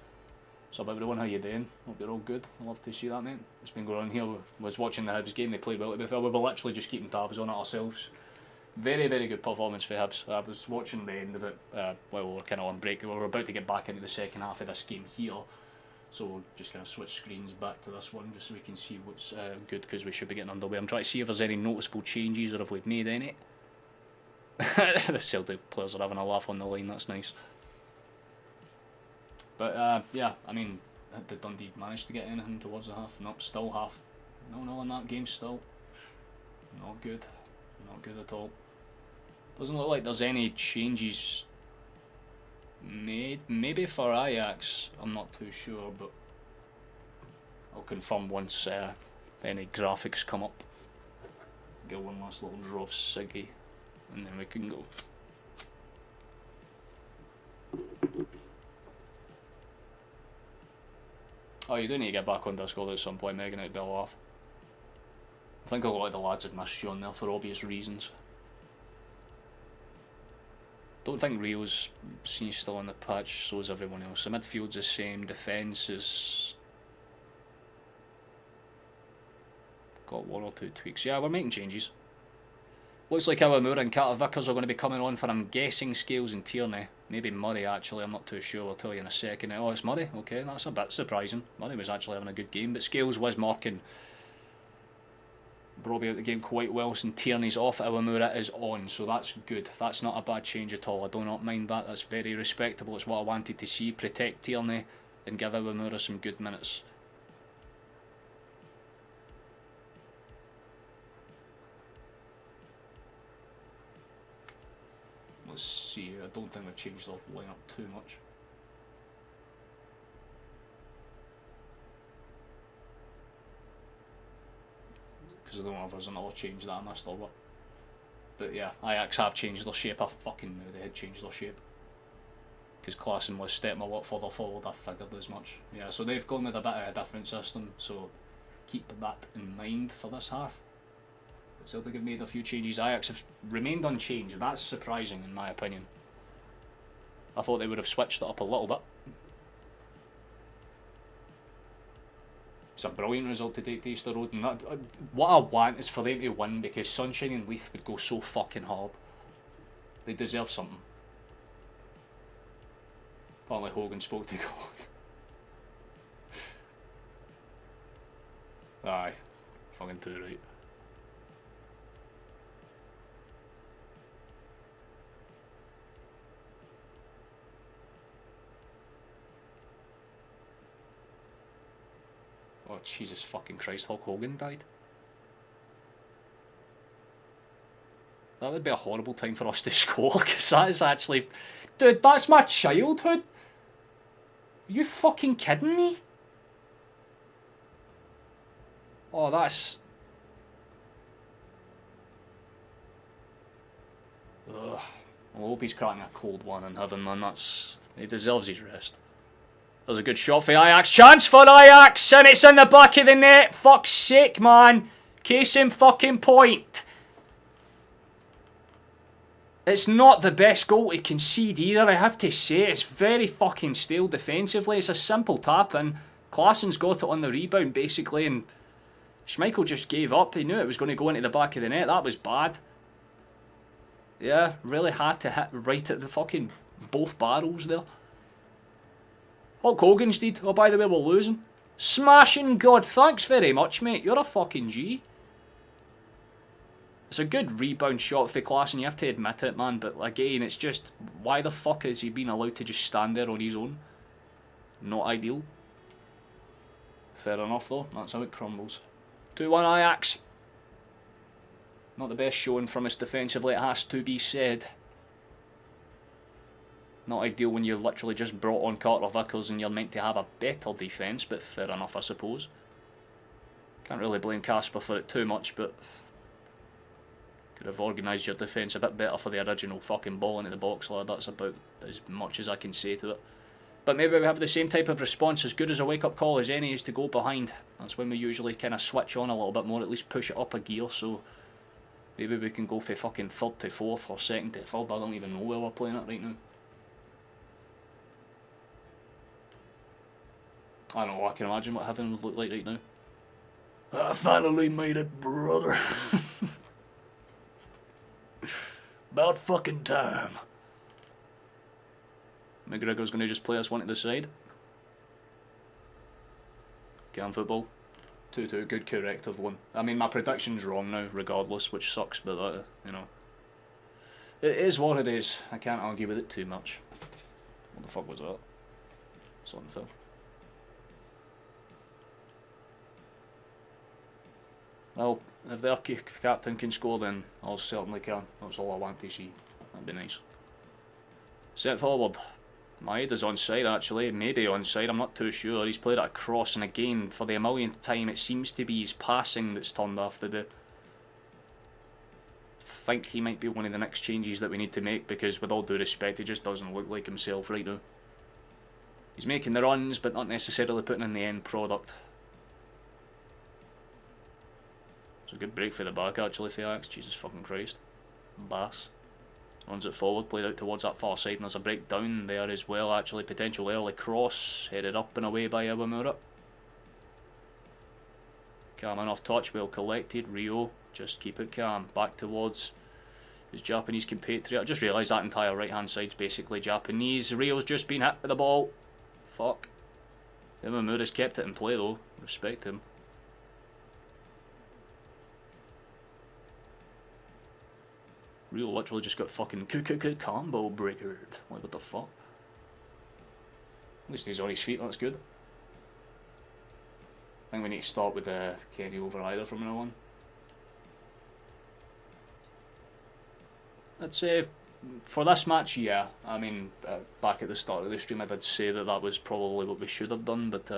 So everyone, how you doing? Hope you're all good, I love to see that, mate. It's been going on here, was watching the Hibs game, they played well to be fair, we were literally just keeping tabs on it ourselves. Very, very good performance for Hibs. I was watching the end of it, while we were kind of on break, we were about to get back into the second half of this game here. So we'll just kind of switch screens back to this one, just so we can see what's good, because we should be getting underway. I'm trying to see if there's any noticeable changes, or if we've made any. The Celtic players are having a laugh on the line, that's nice. But yeah, I mean, did Dundee manage to get anything towards the half? Nope, still half. No, in that game still. Not good. Not good at all. Doesn't look like there's any changes made. Maybe for Ajax, I'm not too sure, but I'll confirm once any graphics come up. Get one last little draw of Siggy, and then we can go. Oh, you do need to get back on Discord at some point, Megan, it'd be a laugh. I think a lot of the lads have missed you on there for obvious reasons. Don't think Rio's still on the patch, so is everyone else. The midfield's the same, defence is... got one or two tweaks. Yeah, we're making changes. Looks like Iwamura and Carter Vickers are going to be coming on for, I'm guessing, Scales and Tierney. Maybe Murray, actually, I'm not too sure, I'll tell you in a second. Oh, it's Murray, okay, that's a bit surprising. Murray was actually having a good game, but Scales was marking Brobbey out the game quite well, and Tierney's off, Iwamura is on, so that's good. That's not a bad change at all, I do not mind that, that's very respectable, it's what I wanted to see. Protect Tierney and give Iwamura some good minutes. Let's see, I don't think they've changed their lineup too much. Because I don't know if there's another change that I missed or what. But yeah, Ajax have changed their shape. I fucking knew they had changed their shape. Because Klassen was stepping a lot further forward, I figured as much. Yeah, so they've gone with a bit of a different system, so keep that in mind for this half. Celtic have made a few changes. Ajax have remained unchanged. That's surprising in my opinion. I thought they would have switched it up a little bit. It's a brilliant result to take to Easter Road, and that, what I want is for them to win, because Sunshine and Leith would go so fucking hard. They deserve something. Apparently Hogan spoke to God. Aye, fucking too right. Oh, Jesus fucking Christ, Hulk Hogan died. That would be a horrible time for us to score, because that is actually... Dude, that's my childhood. Are you fucking kidding me? Oh, that's... Ugh. I hope he's cracking a cold one in heaven, man. That's... He deserves his rest. There's a good shot for Ajax. Chance for Ajax, and it's in the back of the net. Fuck's sake, man. Case in fucking point. It's not the best goal to concede either, I have to say. It's very fucking stale defensively. It's a simple tap in. Klaasen's got it on the rebound, basically, and Schmeichel just gave up. He knew it was going to go into the back of the net. That was bad. Yeah, really had to hit right at the fucking both barrels there. Hulk Hogan's deed. Oh, by the way, we're losing. Smashing God. Thanks very much, mate. You're a fucking G. It's a good rebound shot for Klaasen, you have to admit it, man. But again, it's just, why the fuck is he being allowed to just stand there on his own? Not ideal. Fair enough, though. That's how it crumbles. 2-1 Ajax. Not the best showing from us defensively, it has to be said. Not ideal when you literally just brought on Carter Vickers and you're meant to have a better defence, but fair enough, I suppose. Can't really blame Casper for it too much, but... Could have organised your defence a bit better for the original fucking ball into the box, lad. That's about as much as I can say to it. But maybe we have the same type of response, as good as a wake-up call as any is to go behind. That's when we usually kind of switch on a little bit more, at least push it up a gear, so... Maybe we can go for fucking third to fourth or second to third. I don't even know where we're playing it right now. I don't know, I can imagine what heaven would look like right now. I finally made it, brother. About fucking time. McGregor's going to just play us one to the side. Cam football. 2-2, good corrective one. I mean, my prediction's wrong now, regardless, which sucks, but, you know. It is what it is. I can't argue with it too much. What the fuck was that? It's on film. Well, if their captain can score, then I certainly can. That's all I want to see. That'd be nice. Set forward. Maeda's onside, actually. Maybe onside, I'm not too sure. He's played it across, and again, for the millionth time, it seems to be his passing that's turned off the... I think he might be one of the next changes that we need to make, because with all due respect, he just doesn't look like himself right now. He's making the runs, but not necessarily putting in the end product. It's a good break for the back, actually, for Ajax. Jesus fucking Christ. Bass. Runs it forward, played out towards that far side, and there's a breakdown there as well, actually. Potential early cross, headed up and away by Iwamura. Calm enough touch, well collected. Rio, just keep it calm. Back towards his Japanese compatriot. I just realised that entire right-hand side's basically Japanese. Rio's just been hit with the ball. Fuck. Iwamura's kept it in play, though. Respect him. Rio literally just got fucking combo breakered. Like, what the fuck? At least he's on his feet, that's good. I think we need to start with Kenny over either from now on. I'd say for this match, yeah. I mean, back at the start of the stream I did say that that was probably what we should have done, but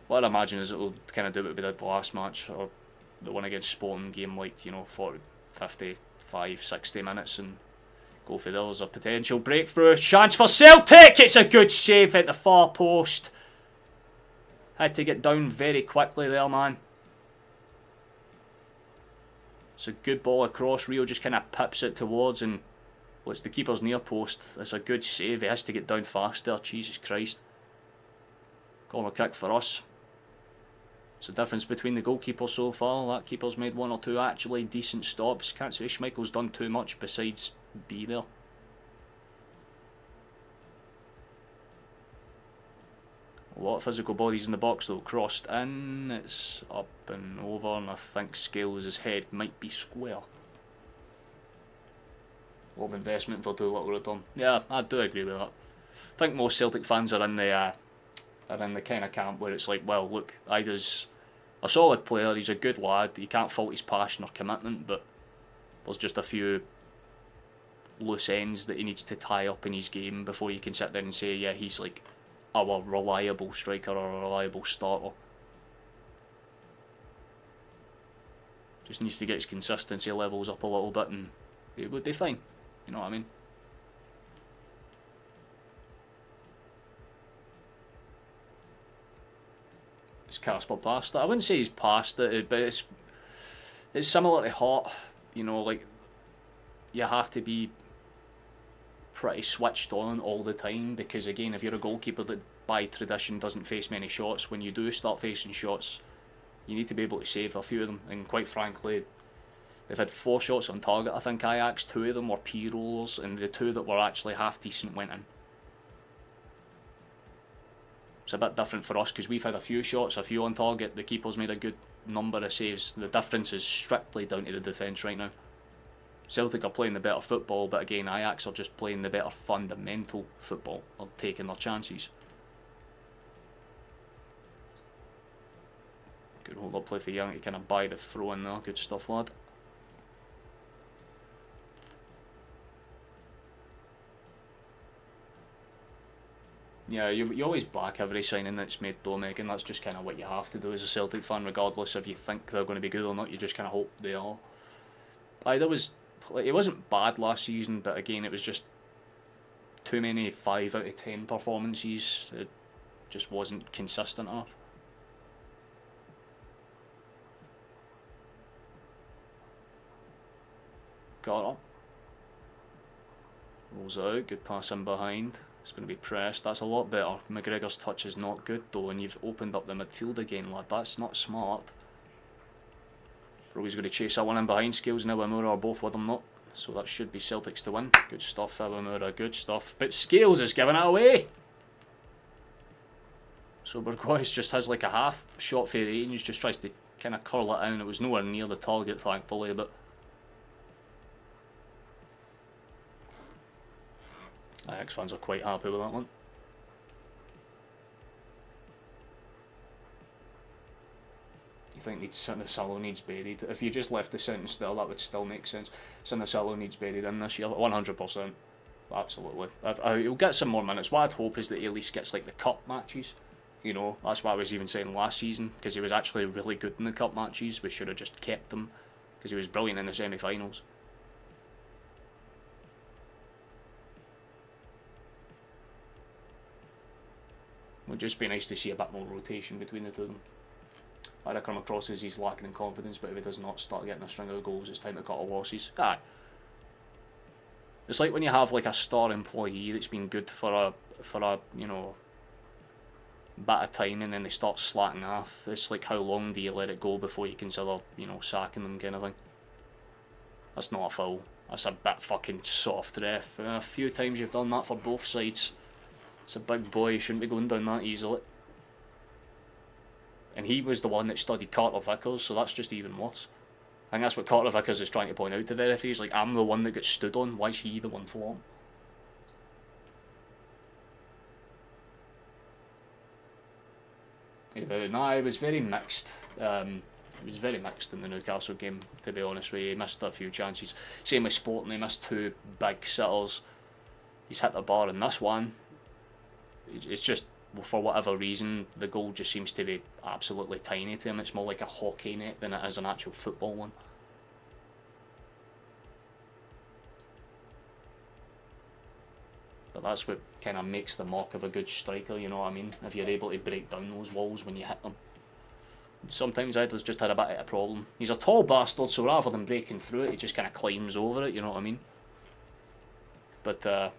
what I imagine is it will kind of do what we did the last match, or the one against Sporting game, like, you know, 40, 50... 60 minutes and go for there. There's a potential breakthrough chance for Celtic. It's a good save at the far post. Had to get down very quickly there, man. It's a good ball across. Rio just kind of pips it towards, and well, it's the keeper's near post. It's a good save. He has to get down faster. Jesus Christ. Corner kick for us. It's the difference between the goalkeepers so far. That keeper's made one or two actually decent stops. Can't say Schmeichel's done too much besides be there. A lot of physical bodies in the box though. Crossed in. It's up and over, and I think Scales' head might be square. A lot of investment for too little return. Yeah, I do agree with that. I think most Celtic fans are in the are in the kind of camp where it's like, well, look, Ida's a solid player, he's a good lad, you can't fault his passion or commitment, but there's just a few loose ends that he needs to tie up in his game before you can sit there and say, yeah, he's like our reliable striker or a reliable starter. Just needs to get his consistency levels up a little bit and it would be fine. You know what I mean? It's Casper past it. I wouldn't say he's past it, but it's similar to Hart. You know, like, you have to be pretty switched on all the time because, again, if you're a goalkeeper that by tradition doesn't face many shots, when you do start facing shots, you need to be able to save a few of them. And quite frankly, they've had 4 shots on target, I think, Ajax. 2 of them were P-rollers, and the 2 that were actually half decent went in. It's a bit different for us because we've had a few shots, a few on target. The keeper's made a good number of saves. The difference is strictly down to the defence right now. Celtic are playing the better football, but again, Ajax are just playing the better fundamental football. They're taking their chances. Good hold up play for Young to kind of buy the throw in there. Good stuff, lad. Yeah, you always back every signing that's made though, Megan. That's just kind of what you have to do as a Celtic fan, regardless if you think they're going to be good or not. You just kind of hope they are. It wasn't bad last season, but again, it was just too many 5 out of 10 performances. It just wasn't consistent enough. Got up. Rolls out, good pass in behind. It's going to be pressed. That's a lot better. McGregor's touch is not good though, and you've opened up the midfield again, lad. That's not smart. Brogy's going to chase that one in behind. Scales and Iwamura are both with him, not. So that should be Celtics to win. Good stuff, Iwamura, good stuff. But Scales is giving it away. So Burgoyes just has like a half shot for range, just tries to kind of curl it in. It was nowhere near the target, thankfully, but Ajax fans are quite happy with that one. You think Sinisalo needs buried? If you just left the sentence there, that would still make sense. Sinisalo needs buried in this year, 100%. Absolutely. He'll get some more minutes. What I'd hope is that he at least gets like the cup matches. You know, that's what I was even saying last season, because he was actually really good in the cup matches. We should have just kept him, because he was brilliant in the semi-finals. Would just be nice to see a bit more rotation between the two of them. I come across as he's lacking in confidence, but if he does not start getting a string of goals, it's time to cut our losses. Aye. It's like when you have like a star employee that's been good for a you know, bit of time, and then they start slacking off. It's like, how long do you let it go before you consider, you know, sacking them, kind of thing. That's not a foul. That's a bit fucking soft, ref. A few times you've done that for both sides. It's a big boy, you shouldn't be going down that easily. And he was the one that studied Carter Vickers, so that's just even worse. I think that's what Carter Vickers is trying to point out to the referees. Like, I'm the one that gets stood on, why is he the one for him? No, it was very mixed. It was very mixed in the Newcastle game, to be honest with you. He missed a few chances. Same with Sporting, he missed 2 big sitters. He's hit the bar in this one. It's just, for whatever reason, the goal just seems to be absolutely tiny to him. It's more like a hockey net than it is an actual football one. But that's what kind of makes the mark of a good striker, you know what I mean? If you're able to break down those walls when you hit them. Sometimes Ida's just had a bit of a problem. He's a tall bastard, so rather than breaking through it, he just kind of climbs over it, you know what I mean? But,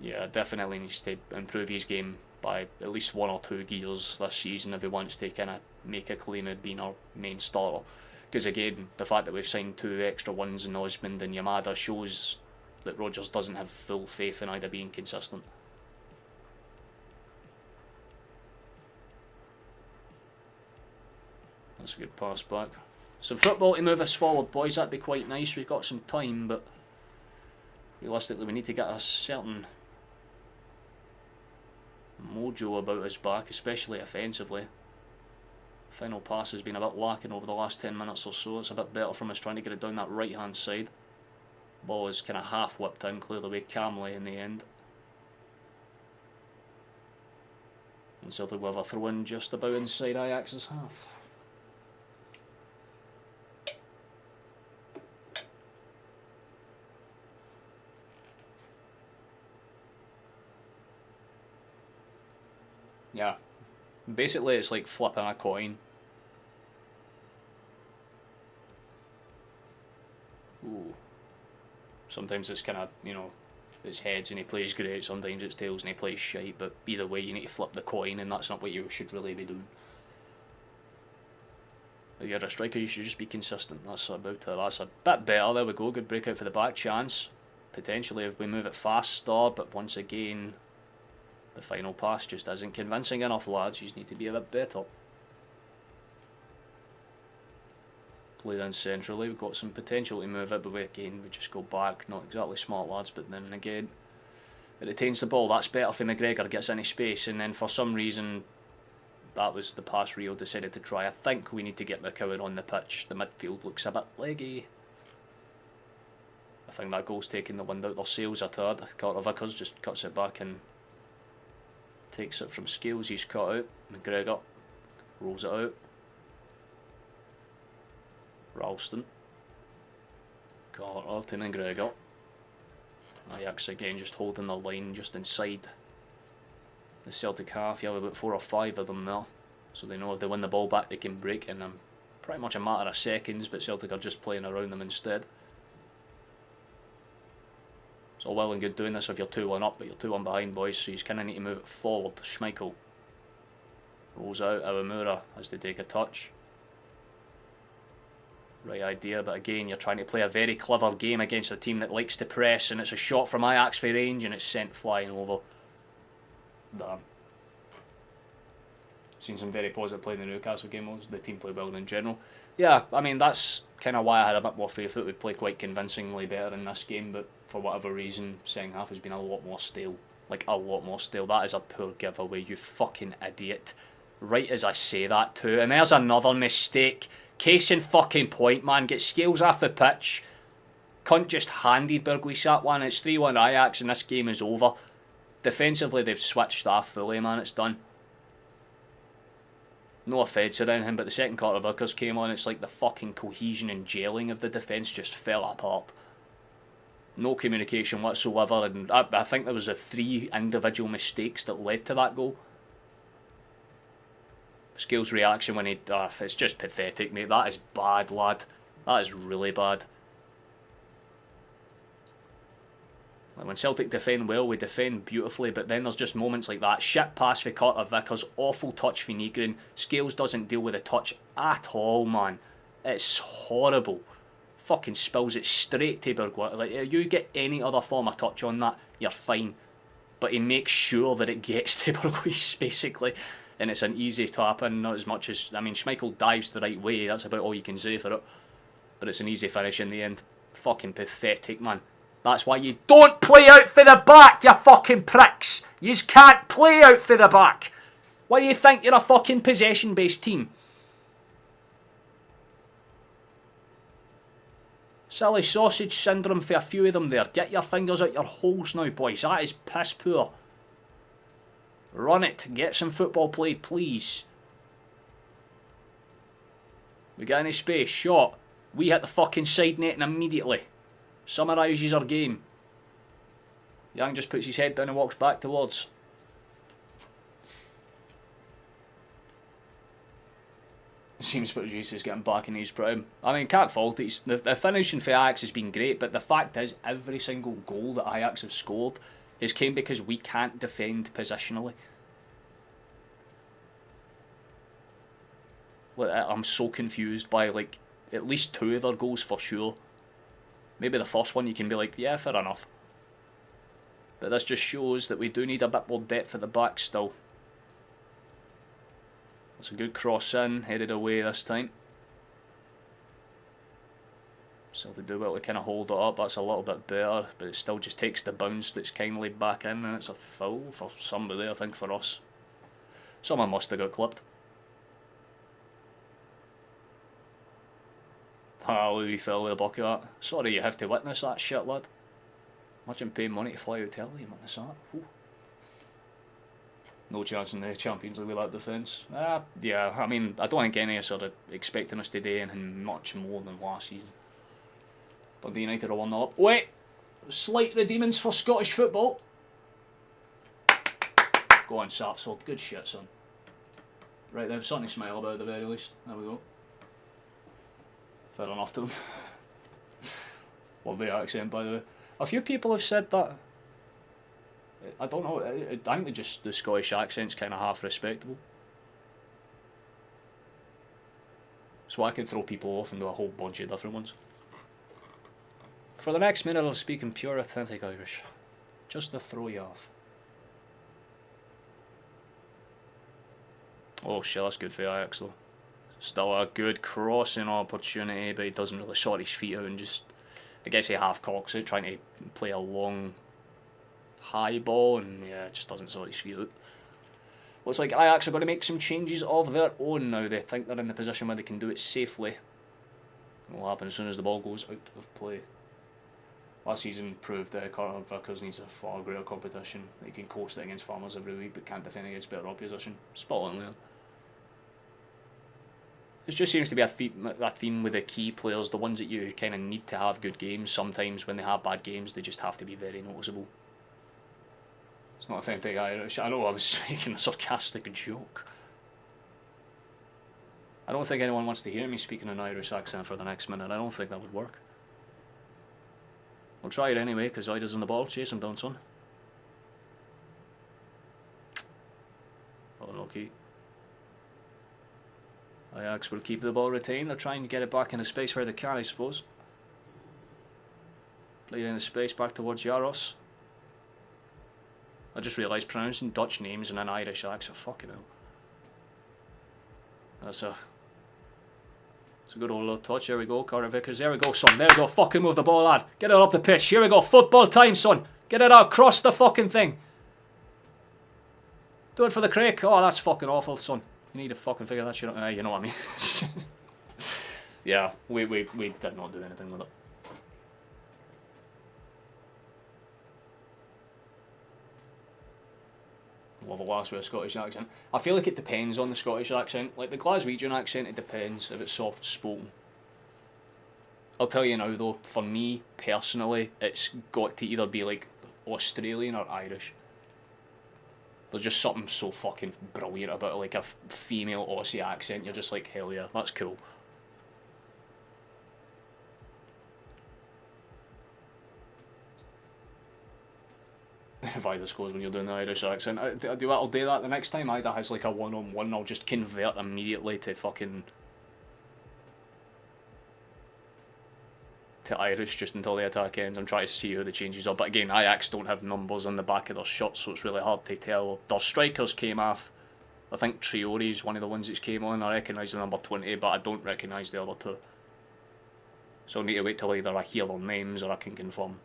yeah, definitely needs to improve his game by at least 1 or 2 gears this season if he wants to kind of make a claim of being our main starter. Because again, the fact that we've signed 2 extra ones in Osmond and Yamada shows that Rodgers doesn't have full faith in Ida being consistent. That's a good pass back. Some football to move us forward, boys. That'd be quite nice. We've got some time, but realistically we need to get a certain mojo about his back, especially offensively. Final pass has been a bit lacking over the last 10 minutes or so. It's a bit better from us trying to get it down that right hand side. Ball is kind of half whipped in, cleared away calmly in the end. And Celtic will have a throw in just about inside Ajax's half. Yeah, basically it's like flipping a coin. Ooh. Sometimes it's kind of, you know, it's heads and he plays great, sometimes it's tails and he plays shite, but either way you need to flip the coin, and that's not what you should really be doing. If you're a striker, you should just be consistent. That's about it. That's a bit better. There we go, good breakout for the back chance. Potentially if we move it faster, but once again, the final pass just isn't convincing enough, lads. You need to be a bit better. Played in centrally, we've got some potential to move it, but we just go back. Not exactly smart, lads, but then again, it retains the ball. That's better for McGregor, gets any space, and then for some reason, that was the pass Rio decided to try. I think we need to get McCowan on the pitch. The midfield looks a bit leggy. I think that goal's taking the wind out their sails a tad. Carter Vickers just cuts it back and takes it from Scales. He's cut out. McGregor rolls it out. Ralston. Carter to McGregor. Ajax again just holding the line just inside the Celtic half. You have about 4 or 5 of them there, so they know if they win the ball back they can break in pretty much a matter of seconds, but Celtic are just playing around them instead. It's all well and good doing this if you're 2-1 up, but you're 2-1 behind, boys, so you kind of need to move it forward. Schmeichel rolls out. Awamura has to take a touch. Right idea, but again, you're trying to play a very clever game against a team that likes to press, and it's a shot from Ajax for range, and it's sent flying over. Damn. Seen some very positive play in the Newcastle game. The team played well in general. Yeah, I mean, that's kind of why I had a bit more faith that we'd play quite convincingly better in this game, but for whatever reason, second half has been a lot more stale. Like, a lot more stale. That is a poor giveaway, you fucking idiot. Right as I say that too, and there's another mistake. Case in fucking point, man. Get Scales off the pitch. Cunt just handed Berghuis that one. It's 3-1 Ajax and this game is over. Defensively, they've switched off fully, man. It's done. No offence around him, but the second Carter Vickers came on. It's like the fucking cohesion and gelling of the defence just fell apart. No communication whatsoever, and I think there was 3 individual mistakes that led to that goal. Scales' reaction when he... it's just pathetic, mate. That is bad, lad. That is really bad. Like, when Celtic defend well, we defend beautifully, but then there's just moments like that. Shit pass for Carter Vickers, awful touch for Nygren. Scales doesn't deal with the touch at all, man. It's horrible. Fucking spills it straight to Berghuis. Like, you get any other form of touch on that, you're fine. But he makes sure that it gets to Berghuis, basically. And it's an easy tap in, not as much as... I mean, Schmeichel dives the right way, that's about all you can say for it. But it's an easy finish in the end. Fucking pathetic, man. That's why you don't play out for the back, you fucking pricks! You can't play out for the back! Why do you think you're a fucking possession-based team? Silly sausage syndrome for a few of them there. Get your fingers out your holes now, boys. That is piss poor. Run it. Get some football played, please. We got any space? Shot. We hit the fucking side netting immediately. Summarises our game. Young just puts his head down and walks back towards. It seems Produce is getting back in his prime. I mean, can't fault it. The finishing for Ajax has been great, but the fact is, every single goal that Ajax have scored has came because we can't defend positionally. Like, I'm so confused by, like, at least 2 of their goals for sure. Maybe the first one you can be like, yeah, fair enough. But this just shows that we do need a bit more depth at the back still. That's a good cross in, headed away this time. Celtic do well to kind of hold it up. That's a little bit better, but it still just takes the bounce that's kindly back in, and it's a foul for somebody, I think, for us. Someone must have got clipped. Louis fell with a bucket of that. Sorry you have to witness that shit, lad. Imagine paying money to fly out to Italy and witness that. Ooh. No chance in the Champions League with that defence. Yeah, I mean, I don't think any of us are expecting us today anything much more than last season. Dundee United are 1-0 up. Wait! Slight redeemings for Scottish football. Go on, Sapsford. Good shit, son. Right, they have something to smile about at the very least. There we go. Fair enough to them. Love the accent, by the way. A few people have said that. I don't know, I think the Scottish accent's kind of half respectable. So I can throw people off and do a whole bunch of different ones. For the next minute I'll speak in pure authentic Irish. Just to throw you off. Oh shit, that's good for Ajax though. Still a good crossing opportunity, but he doesn't really sort his feet out and just, I guess he half cocks it, trying to play a long high ball, and yeah, it just doesn't sort his feet out. Looks like Ajax are going to make some changes of their own now. They think they're in the position where they can do it safely. It will happen as soon as the ball goes out of play. Last season proved that Carter Vickers needs a far greater competition. He can coast it against Farmers every week, but can't defend against better opposition. Spot on there. It just seems to be a theme with the key players, the ones that you kind of need to have good games. Sometimes when they have bad games, they just have to be very noticeable. It's not authentic Irish. I know I was making a sarcastic joke. I don't think anyone wants to hear me speaking an Irish accent for the next minute. I don't think that would work. We'll try it anyway, because Ida's on the ball. Chase him down, son. Unlucky. Ajax will keep the ball retained. They're trying to get it back in the space where they can, I suppose. Play it in the space back towards Jaros. I just realised pronouncing Dutch names in an Irish accent, fucking hell. It's a good old little touch. Here we go, Carter Vickers. There we go, son. There we go. Fucking move the ball, lad. Get it up the pitch. Here we go. Football time, son. Get it out. Cross the fucking thing. Do it for the crake. Oh, that's fucking awful, son. You need to fucking figure that shit out. You know what I mean. Yeah, we did not do anything with it. Love a last with a Scottish accent. I feel like it depends on the Scottish accent. Like the Glaswegian accent, it depends if it's soft spoken. I'll tell you now though, for me personally, it's got to either be like Australian or Irish. There's just something so fucking brilliant about like a female Aussie accent. You're just like, hell yeah, that's cool. If Ida scores when you're doing the Irish accent, I'll do that the next time Ida has like a one-on-one. I'll just convert immediately to fucking to Irish just until the attack ends. I'm trying to see who the changes are, but again, Ajax don't have numbers on the back of their shirts, so it's really hard to tell. Their strikers came off. I think Traore is one of the ones that came on. I recognise the number 20, but I don't recognise the other two. So I need to wait till either I hear their names or I can confirm.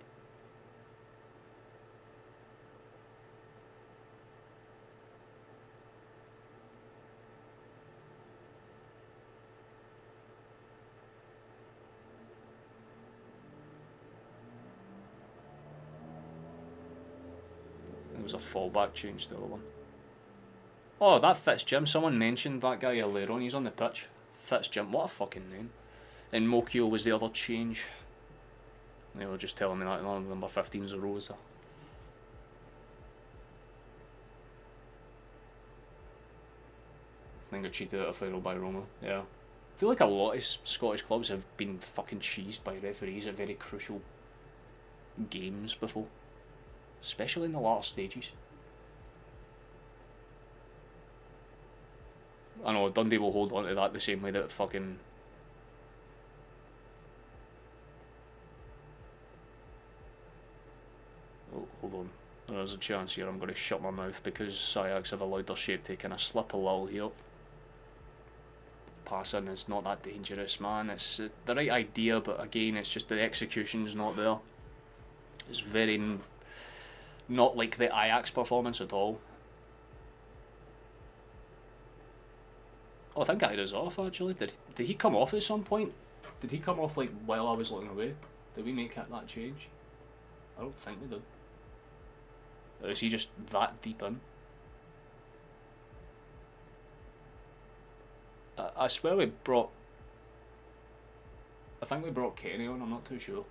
It was a fallback change, the other one. Oh, that fits Jim. Someone mentioned that guy earlier on. He's on the pitch. Fits Jim. What a fucking name. And Mokio was the other change. They were just telling me that number 15's a Rosa. I think I cheated out a final by Roma. Yeah. I feel like a lot of Scottish clubs have been fucking cheesed by referees at very crucial games before. Especially in the latter stages. I know Dundee will hold on to that the same way that fucking... Oh, hold on. There's a chance here I'm going to shut my mouth because Ajax have allowed their shape to kind of slip a little here. passing is not that dangerous, man. It's the right idea, but again, it's just the execution's not there. It's very not like the Ajax performance at all. Oh, I think I was off actually. Did he come off at some point? Did he come off like while I was looking away? Did we make that change? I don't think we did. Or is he just that deep in? I swear we brought... I think we brought Kenny on, I'm not too sure.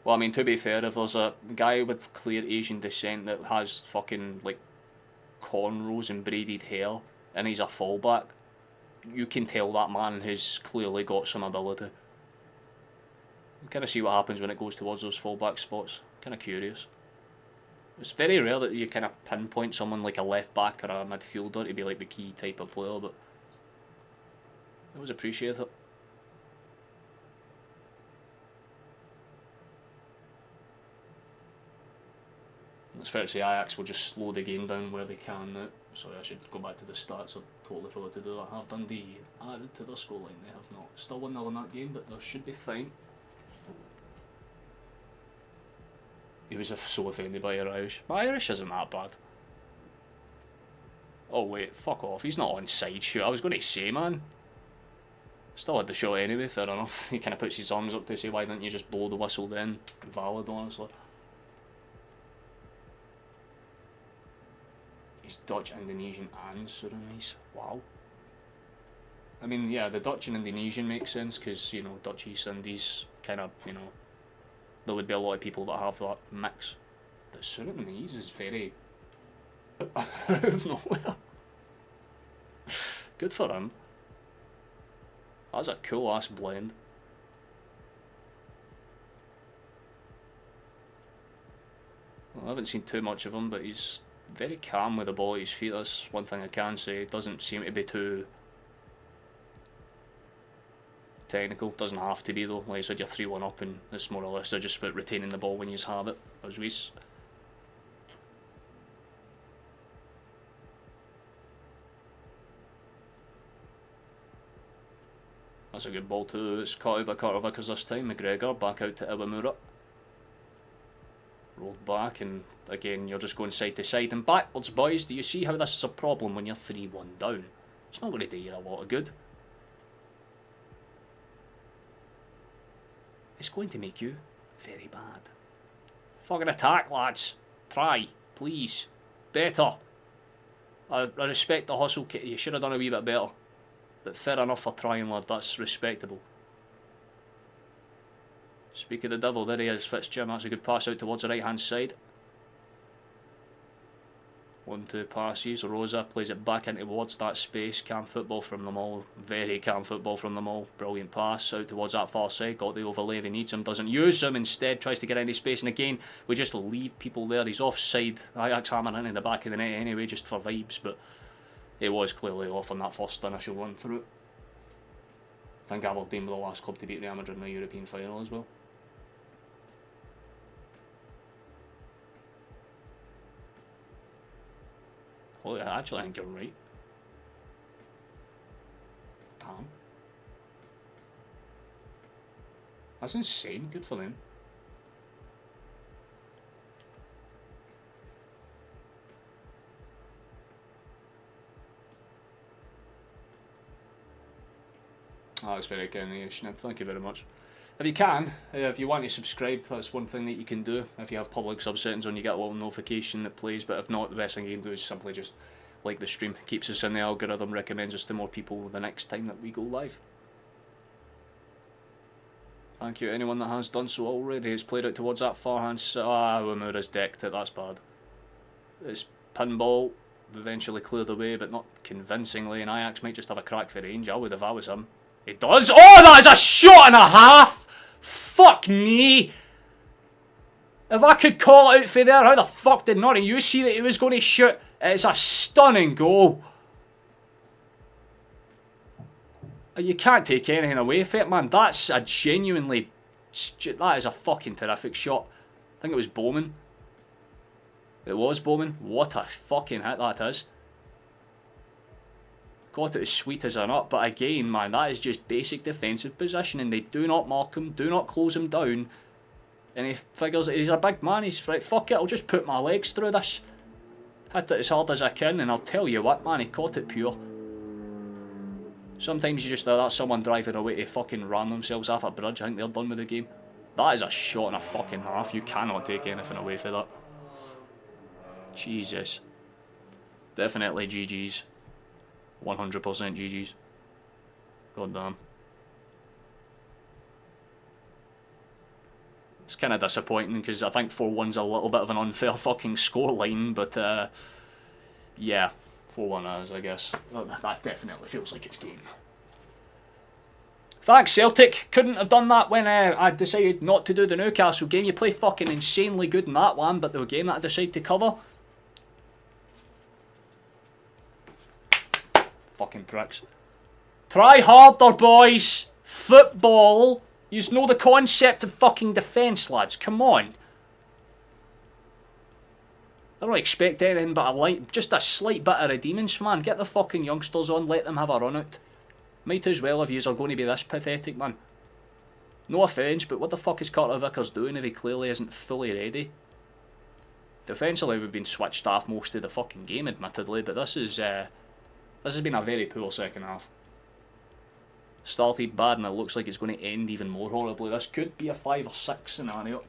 Well, I mean, to be fair, if there's a guy with clear Asian descent that has fucking, like, cornrows and braided hair, and he's a fullback, you can tell that man has clearly got some ability. Kind of see what happens when it goes towards those fullback spots. Kind of curious. It's very rare that you kind of pinpoint someone like a left back or a midfielder to be like the key type of player, but I always appreciate it. It's fair to say Ajax will just slow the game down where they can now. Sorry, I should go back to the stats. I totally forgot to do that. Have Dundee added to their scoreline? They have not. Still 1-0 in that game, but they should be fine. He was so offended by your Irish. My Irish isn't that bad. Oh wait, fuck off. He's not on side shoot. I was going to say, man. Still had the shot anyway, fair enough. He kind of puts his arms up to say, why didn't you just blow the whistle then? Valid, honestly. He's Dutch, Indonesian and Sudanese. Wow. I mean, yeah, the Dutch and Indonesian makes sense because, you know, Dutch East Indies kind of, you know, there would be a lot of people that have that mix. But Sudanese is very out of nowhere. Good for him. That's a cool ass blend. Well, I haven't seen too much of him, but he's very calm with the ball at his feet. That's one thing I can say. It doesn't seem to be too technical. Doesn't have to be though. Like I said, you're 3-1 up and it's more or less just about retaining the ball when you have it. As Reese. That's a good ball too. It's caught out by Carter Vickers this time. McGregor back out to Iwamura. Rolled back, and again you're just going side to side and backwards, boys. Do you see how this is a problem when you're 3-1 down? It's not going to do you a lot of good. It's going to make you very bad. Fucking attack, lads. Try, please. Better. I respect the hustle. You should have done a wee bit better. But fair enough for trying, lad. That's respectable. Speak of the devil, there he is, Fitzjim. That's a good pass out towards the right hand side. 1-2 passes. Rosa plays it back in towards that space. Calm football from them all. Very calm football from them all. Brilliant pass out towards that far side. Got the overlay if he needs him. Doesn't use him. Instead tries to get into space. And again, we just leave people there. He's offside. Ajax hammering in the back of the net anyway, just for vibes. But it was clearly off on that first initial run through. I think Aberdeen were the last club to beat Real Madrid in the European final as well. Oh yeah, actually I think you're right. Damn. That's insane, good for them. Oh, that's very kind of you, Snip. Thank you very much. If you can, if you want to subscribe, that's one thing that you can do. If you have public sub settings on, you get a little notification that plays, but if not, the best thing you can do is simply just like the stream. It keeps us in the algorithm, recommends us to more people the next time that we go live. Thank you to anyone that has done so already. It's played out towards that far hand. Wamura's decked it, that's bad. It's pinball, eventually cleared away, but not convincingly, and Ajax might just have a crack for range. I would if I was him. It does. Oh, that is a shot and a half! Fuck me! If I could call it out for there, how the fuck did not you see that he was going to shoot? It's a stunning goal. You can't take anything away from it, man. That's a genuinely... That is a fucking terrific shot. I think it was Bowman. It was Bowman. What a fucking hit that is. Got it as sweet as a nut, but again, man, that is just basic defensive positioning. They do not mark him, do not close him down. And he figures that he's a big man. He's right, fuck it, I'll just put my legs through this. Hit it as hard as I can, and I'll tell you what, man, he caught it pure. Sometimes you just know that's someone driving away to fucking ram themselves off a bridge. I think they're done with the game. That is a shot and a fucking half. You cannot take anything away from that. Jesus. Definitely GG's. 100% GG's. God damn. It's kind of disappointing because I think 4-1's a little bit of an unfair fucking scoreline, but yeah, 4-1 is, I guess. That definitely feels like it's game. Thanks, Celtic. Couldn't have done that when I decided not to do the Newcastle game. You play fucking insanely good in that one, but the game that I decided to cover. Fucking pricks. Try harder, boys. Football. You know the concept of fucking defence, lads. Come on. I don't expect anything but just a slight bit of redeemance, man. Get the fucking youngsters on. Let them have a run out. Might as well if yous are going to be this pathetic, man. No offence, but what the fuck is Carter Vickers doing if he clearly isn't fully ready? Defensively, we've been switched off most of the fucking game, admittedly, but this has been a very poor second half. Started bad and it looks like it's going to end even more horribly. This could be a 5 or 6 scenario.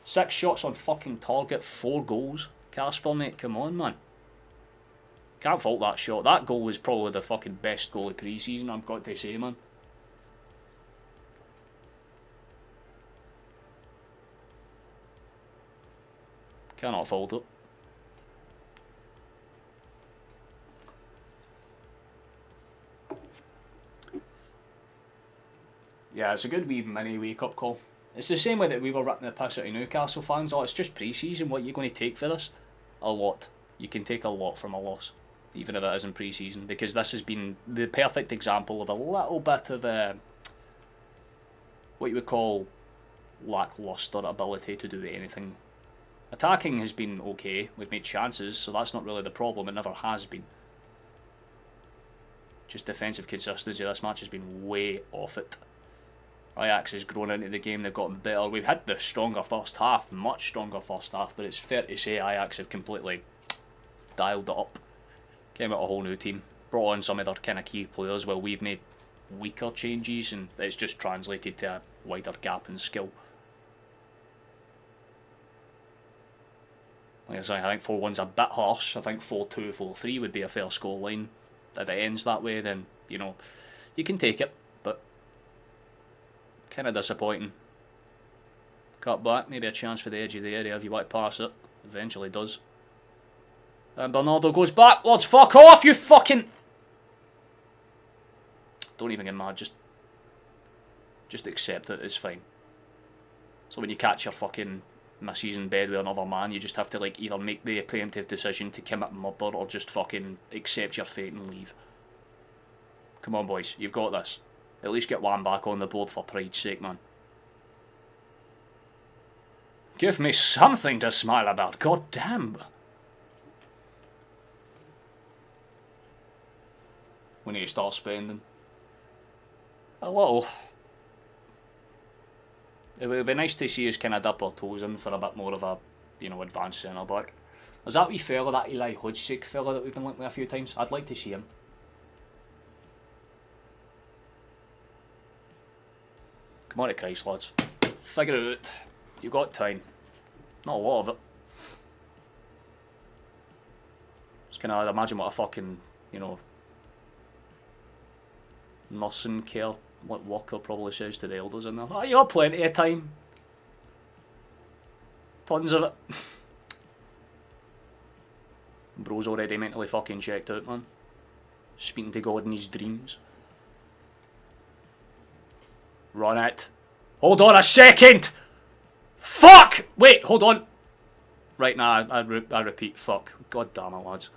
6 shots on fucking target, 4 goals. Casper, mate, come on, man. Can't fault that shot. That goal was probably the fucking best goal of pre-season, I've got to say, man. Cannot fault it. Yeah, it's a good wee mini wake-up call. It's the same way that we were ripping the piss out of Newcastle fans. Oh, it's just pre-season. What are you going to take for this? A lot. You can take a lot from a loss, even if it isn't pre-season, because this has been the perfect example of a little bit of what you would call lacklustre ability to do anything. Attacking has been okay. We've made chances, so that's not really the problem. It never has been. Just defensive consistency. This match has been way off it. Ajax has grown into the game, they've gotten better. We've had the stronger first half, much stronger first half, but it's fair to say Ajax have completely dialed it up. Came out a whole new team, brought on some of their kind of key players while we've made weaker changes, and it's just translated to a wider gap in skill. Like I say, I think 4-1's a bit harsh. I think 4-2, 4-3 would be a fair score line. If it ends that way, then, you know, you can take it. Kind of disappointing. Cut back, maybe a chance for the edge of the area if you want to pass it. Eventually does. And Bernardo goes backwards. Fuck off, you fucking... Don't even get mad, just accept it, it's fine. So when you catch your fucking missus in bed with another man, you just have to like either make the preemptive decision to commit murder or just fucking accept your fate and leave. Come on, boys, you've got this. At least get one back on the board for pride's sake, man. Give me something to smile about, god damn. We need to start spending. A little. It would be nice to see us kind of dip our toes in for a bit more of a, you know, advanced centre back. Is that wee fella, that Eli Hodgsick fella that we've been linked with a few times? I'd like to see him. Come on to Christ, lads. Figure it out. You've got time. Not a lot of it. Just kind of imagine what a fucking, you know, nursing care, what Walker probably says to the elders in there. Oh, you got plenty of time. Tons of it. Bro's already mentally fucking checked out, man. Speaking to God in his dreams. Run it. Hold on a second! Fuck! Wait, hold on. Right now, I repeat, fuck. God damn it, lads.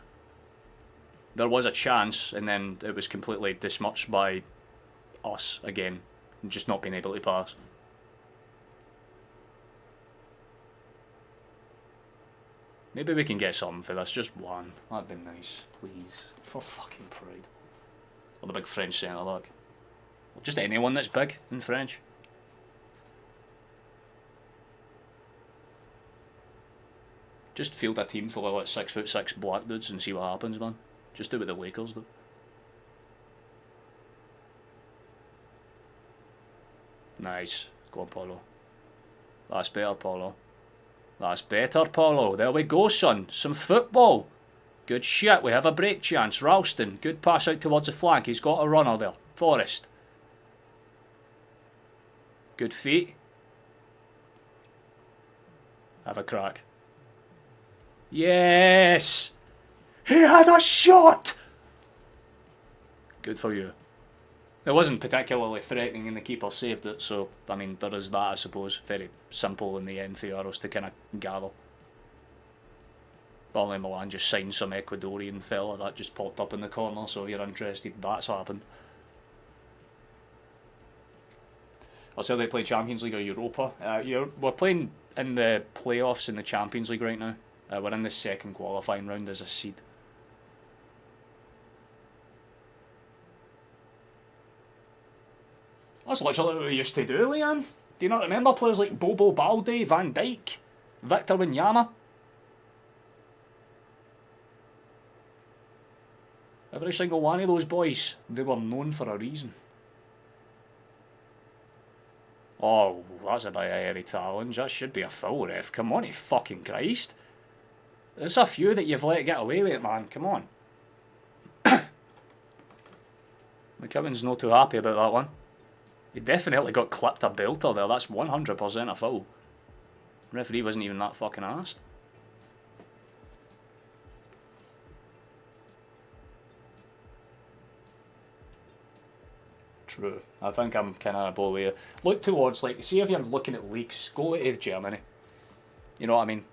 There was a chance, and then it was completely dismatched by us again. Just not being able to pass. Maybe we can get something for this, just one. That'd be nice, please. For fucking pride. Or the big French centre back. Just anyone that's big in French. Just field a team full of like 6'6" black dudes and see what happens, man. Just do what the Lakers do. Nice. Go on, Paulo. That's better, Paulo. That's better, Paulo. There we go, son. Some football. Good shit. We have a break chance. Ralston. Good pass out towards the flank. He's got a runner there. Forrest. Good feet. Have a crack. Yes! He had a shot! Good for you. It wasn't particularly threatening and the keeper saved it, so, I mean, there is that, I suppose. Very simple in the end for Euros to kind of gather. Only Milan just signed some Ecuadorian fella that just popped up in the corner, so if you're interested, that's happened. I'll say they play Champions League or Europa. We're playing in the playoffs in the Champions League right now. We're in the second qualifying round as a seed. That's literally what we used to do, Leanne. Do you not remember players like Bobo Balde, Van Dijk, Victor Wanyama? Every single one of those boys, they were known for a reason. Oh, that's a bit of a heavy challenge. That should be a foul, ref. Come on, fucking Christ. There's a few that you've let get away with it, man. Come on. McKibben's not too happy about that one. He definitely got clipped a belter there. That's 100% a foul. Referee wasn't even that fucking arsed. True. I think I'm kind of above with you. Look towards, like, see if you're looking at leagues, go to Germany. You know what I mean?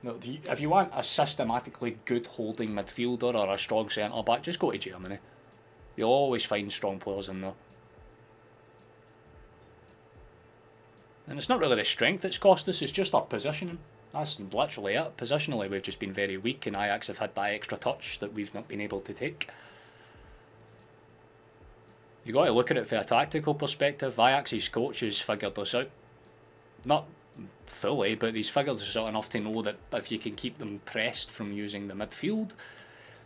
If you want a systematically good holding midfielder or a strong centre back, just go to Germany. You'll always find strong players in there. And it's not really the strength that's cost us, it's just our positioning. That's literally it. Positionally, we've just been very weak, and Ajax have had that extra touch that we've not been able to take. You got to look at it from a tactical perspective. Ajax's coaches figured this out. Not fully, but he's figured this out enough to know that if you can keep them pressed from using the midfield,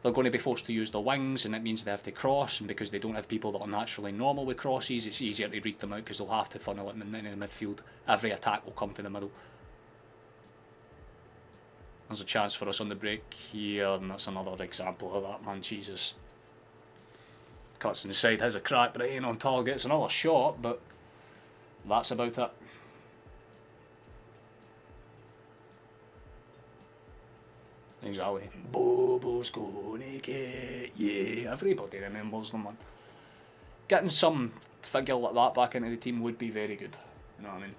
they're going to be forced to use the wings, and it means they have to cross, and because they don't have people that are naturally normal with crosses, it's easier to read them out because they'll have to funnel it into the midfield. Every attack will come from the middle. There's a chance for us on the break here, and that's another example of that, man. Jesus. Cuts inside, has a crack, but it ain't on target. It's another shot, but that's about it. Exactly. Bobo's gonna get, yeah, everybody remembers them, man. Getting some figure like that back into the team would be very good. You know what I mean?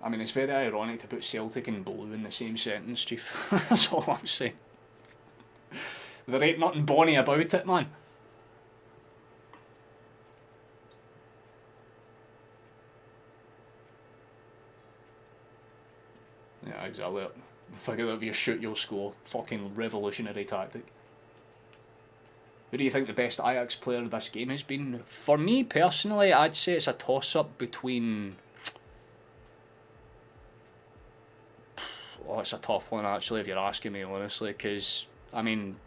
I mean, it's very ironic to put Celtic and blue in the same sentence, Chief. That's all I'm saying. There ain't nothing bonny about it, man. Yeah, exactly. Figure that if you shoot, you'll score. Fucking revolutionary tactic. Who do you think the best Ajax player of this game has been? For me, personally, I'd say it's a toss-up between... Oh, it's a tough one, actually, if you're asking me, honestly, because, I mean...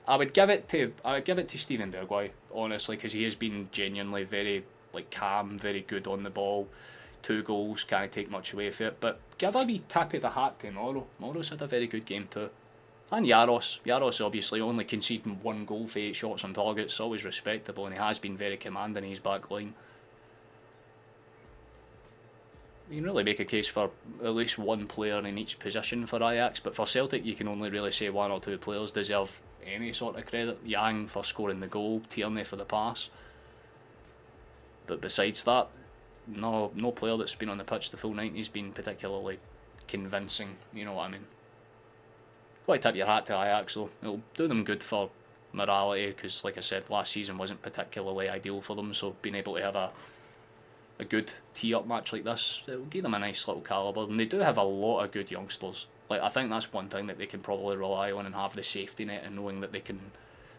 I would give it to Steven Bergwijn, honestly, because he has been genuinely very calm, very good on the ball. 2 goals, can't take much away from it. But give a wee tip of the hat to Moro. Moro's had a very good game too. And Jaros. Jaros obviously only conceding 1 goal for 8 shots on target. It's always respectable, and he has been very commanding in his back line. You can really make a case for at least 1 player in each position for Ajax, but for Celtic you can only really say 1 or 2 players deserve any sort of credit. Yang for scoring the goal, Tierney for the pass. But besides that, no player that's been on the pitch the full 90 has been particularly convincing, you know what I mean. Got to tip your hat to Ajax though. It'll do them good for morality because, like I said, last season wasn't particularly ideal for them. So being able to have a good tee-up match like this, it'll give them a nice little calibre. And they do have a lot of good youngsters. Like, I think that's one thing that they can probably rely on and have the safety net and knowing that they can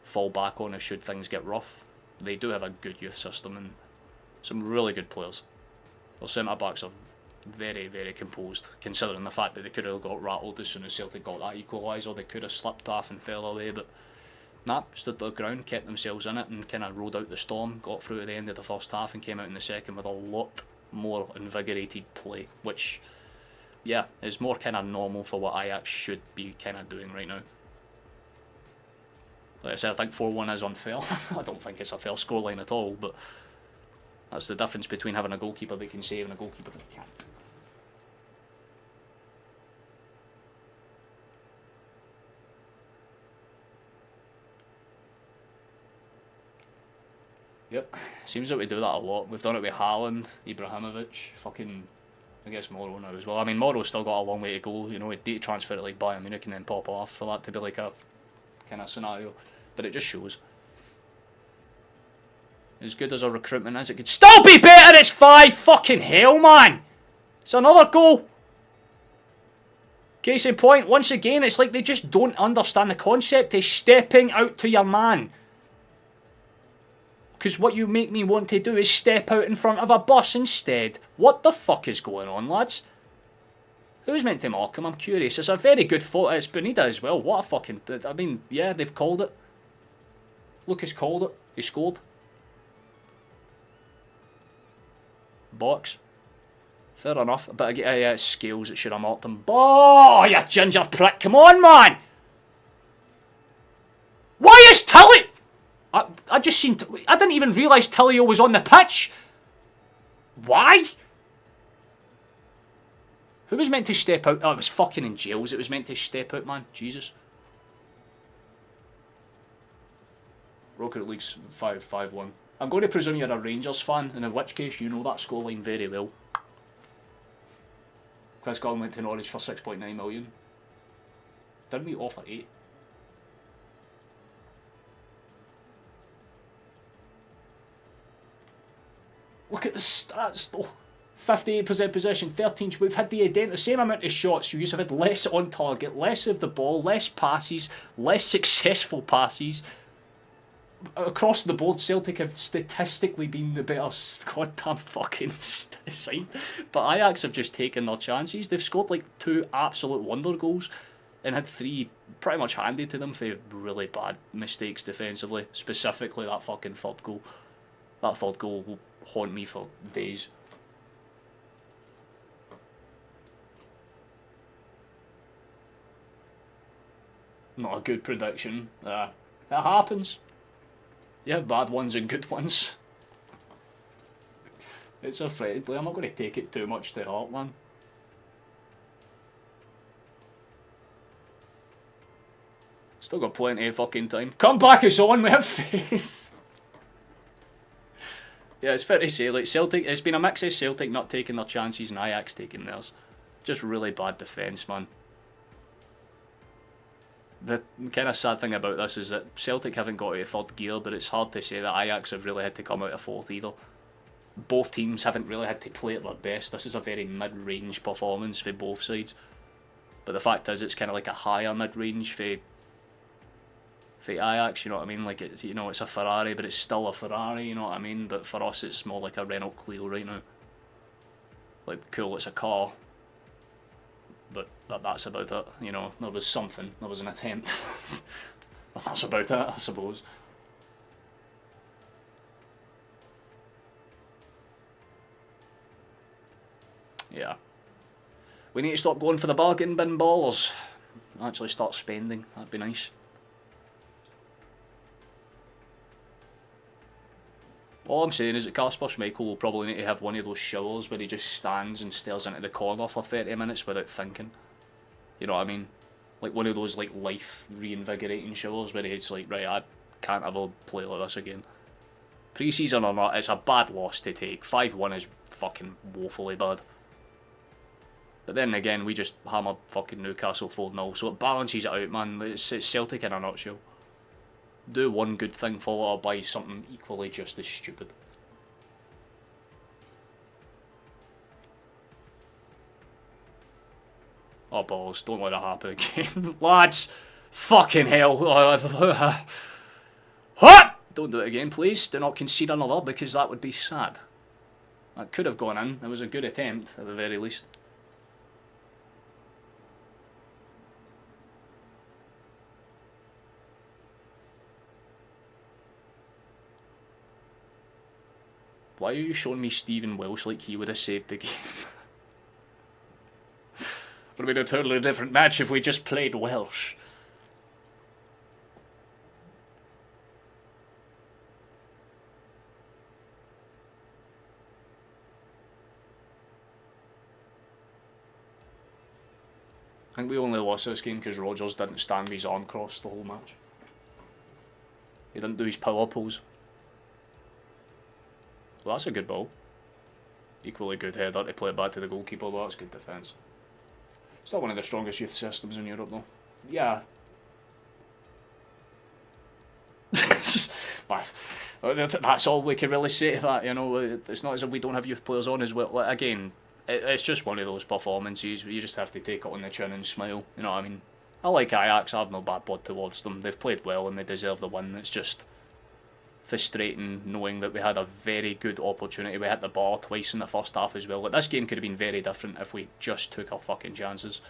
fall back on as should things get rough. They do have a good youth system and some really good players. Their centre-backs are very, very composed, considering the fact that they could have got rattled as soon as Celtic got that equaliser. They could have slipped off and fell away, but nah, stood their ground, kept themselves in it and kind of rode out the storm, got through to the end of the first half and came out in the second with a lot more invigorated play, which, yeah, is more kind of normal for what Ajax should be kind of doing right now. Like I said, I think 4-1 is unfair. I don't think it's a fair scoreline at all, but that's the difference between having a goalkeeper that can save and a goalkeeper that can't. Yep, seems that we do that a lot. We've done it with Haaland, Ibrahimovic, fucking, I guess Morrow now as well. I mean, Morrow's still got a long way to go. You know, we need to transfer it like Bayern Munich and then pop off for that to be like a kind of scenario. But it just shows. As good as our recruitment is, it could still be better. It's 5 fucking hell, man. It's another goal. Case in point, once again, it's like they just don't understand the concept of stepping out to your man. Because what you make me want to do is step out in front of a bus instead. What the fuck is going on, lads? Who's meant to mark him? I'm curious. It's a very good photo. It's Benita as well. What a fucking... I mean, yeah, they've called it. Lucas called it. He scored. Box. Fair enough. But yeah, it's Scales that should have marked him. Oh, you ginger prick. Come on, man. Why is Tilly... I just seen... I didn't even realise Tillio was on the pitch. Why? Who was meant to step out? Oh, it was fucking in Jails. It was meant to step out, man. Jesus. Rocket League's 5-5-1. I'm going to presume you're a Rangers fan, and in which case you know that scoreline very well. Chris Gunn went to Norwich for 6.9 million. Didn't we offer 8? Look at the stats though. 58% possession, 13. We've had the same amount of shots. You have had less on target, less of the ball, less passes, less successful passes. Across the board, Celtic have statistically been the better goddamn fucking side. But Ajax have just taken their chances. They've scored like 2 absolute wonder goals and had 3 pretty much handed to them for really bad mistakes defensively. Specifically that fucking third goal. That third goal will haunt me for days. Not a good prediction. It happens. You have bad ones and good ones. It's a friendly. I'm not going to take it too much to heart, man. Still got plenty of fucking time. Come back us on, we have faith. Yeah, it's fair to say, like Celtic, it's been a mix of Celtic not taking their chances and Ajax taking theirs. Just really bad defence, man. The kind of sad thing about this is that Celtic haven't got out of third gear, but it's hard to say that Ajax have really had to come out of fourth either. Both teams haven't really had to play at their best. This is a very mid-range performance for both sides. But the fact is, it's kind of like a higher mid-range for Ajax, you know what I mean? Like, it's, you know, it's a Ferrari, but it's still a Ferrari, you know what I mean? But for us, it's more like a Renault Clio right now. Like, cool, it's a car. But that's about it, you know. There was something, there was an attempt. That's about it, I suppose. Yeah. We need to stop going for the bargain bin ballers. Actually start spending, that'd be nice. All I'm saying is that Kasper Schmeichel will probably need to have one of those showers where he just stands and stares into the corner for 30 minutes without thinking. You know what I mean? Like one of those like life reinvigorating showers where he's like, right, I can't ever play like this again. Pre-season or not, it's a bad loss to take. 5-1 is fucking woefully bad. But then again, we just hammered fucking Newcastle 4-0, so it balances it out, man. It's Celtic in a nutshell. Do one good thing, follow up by something equally just as stupid. Oh balls, don't let it happen again. Lads! Fucking hell! Don't do it again, please. Do not concede another, because that would be sad. That could have gone in. It was a good attempt, at the very least. Why are you showing me Stephen Welsh like he would have saved the game? Would have been a totally different match if we just played Welsh. I think we only lost this game because Rodgers didn't stand with his arm crossed the whole match. He didn't do his power pose. Well, that's a good ball. Equally good header to play it back to the goalkeeper, though. That's good defence. It's not one of the strongest youth systems in Europe, though. Yeah. That's all we can really say to that, you know. It's not as if we don't have youth players on as well. Again, it's just one of those performances where you just have to take it on the chin and smile, you know what I mean? I like Ajax, I have no bad blood towards them. They've played well and they deserve the win. It's just frustrating knowing that we had a very good opportunity. We hit the bar twice in the first half as well. Like, this game could have been very different if we just took our fucking chances.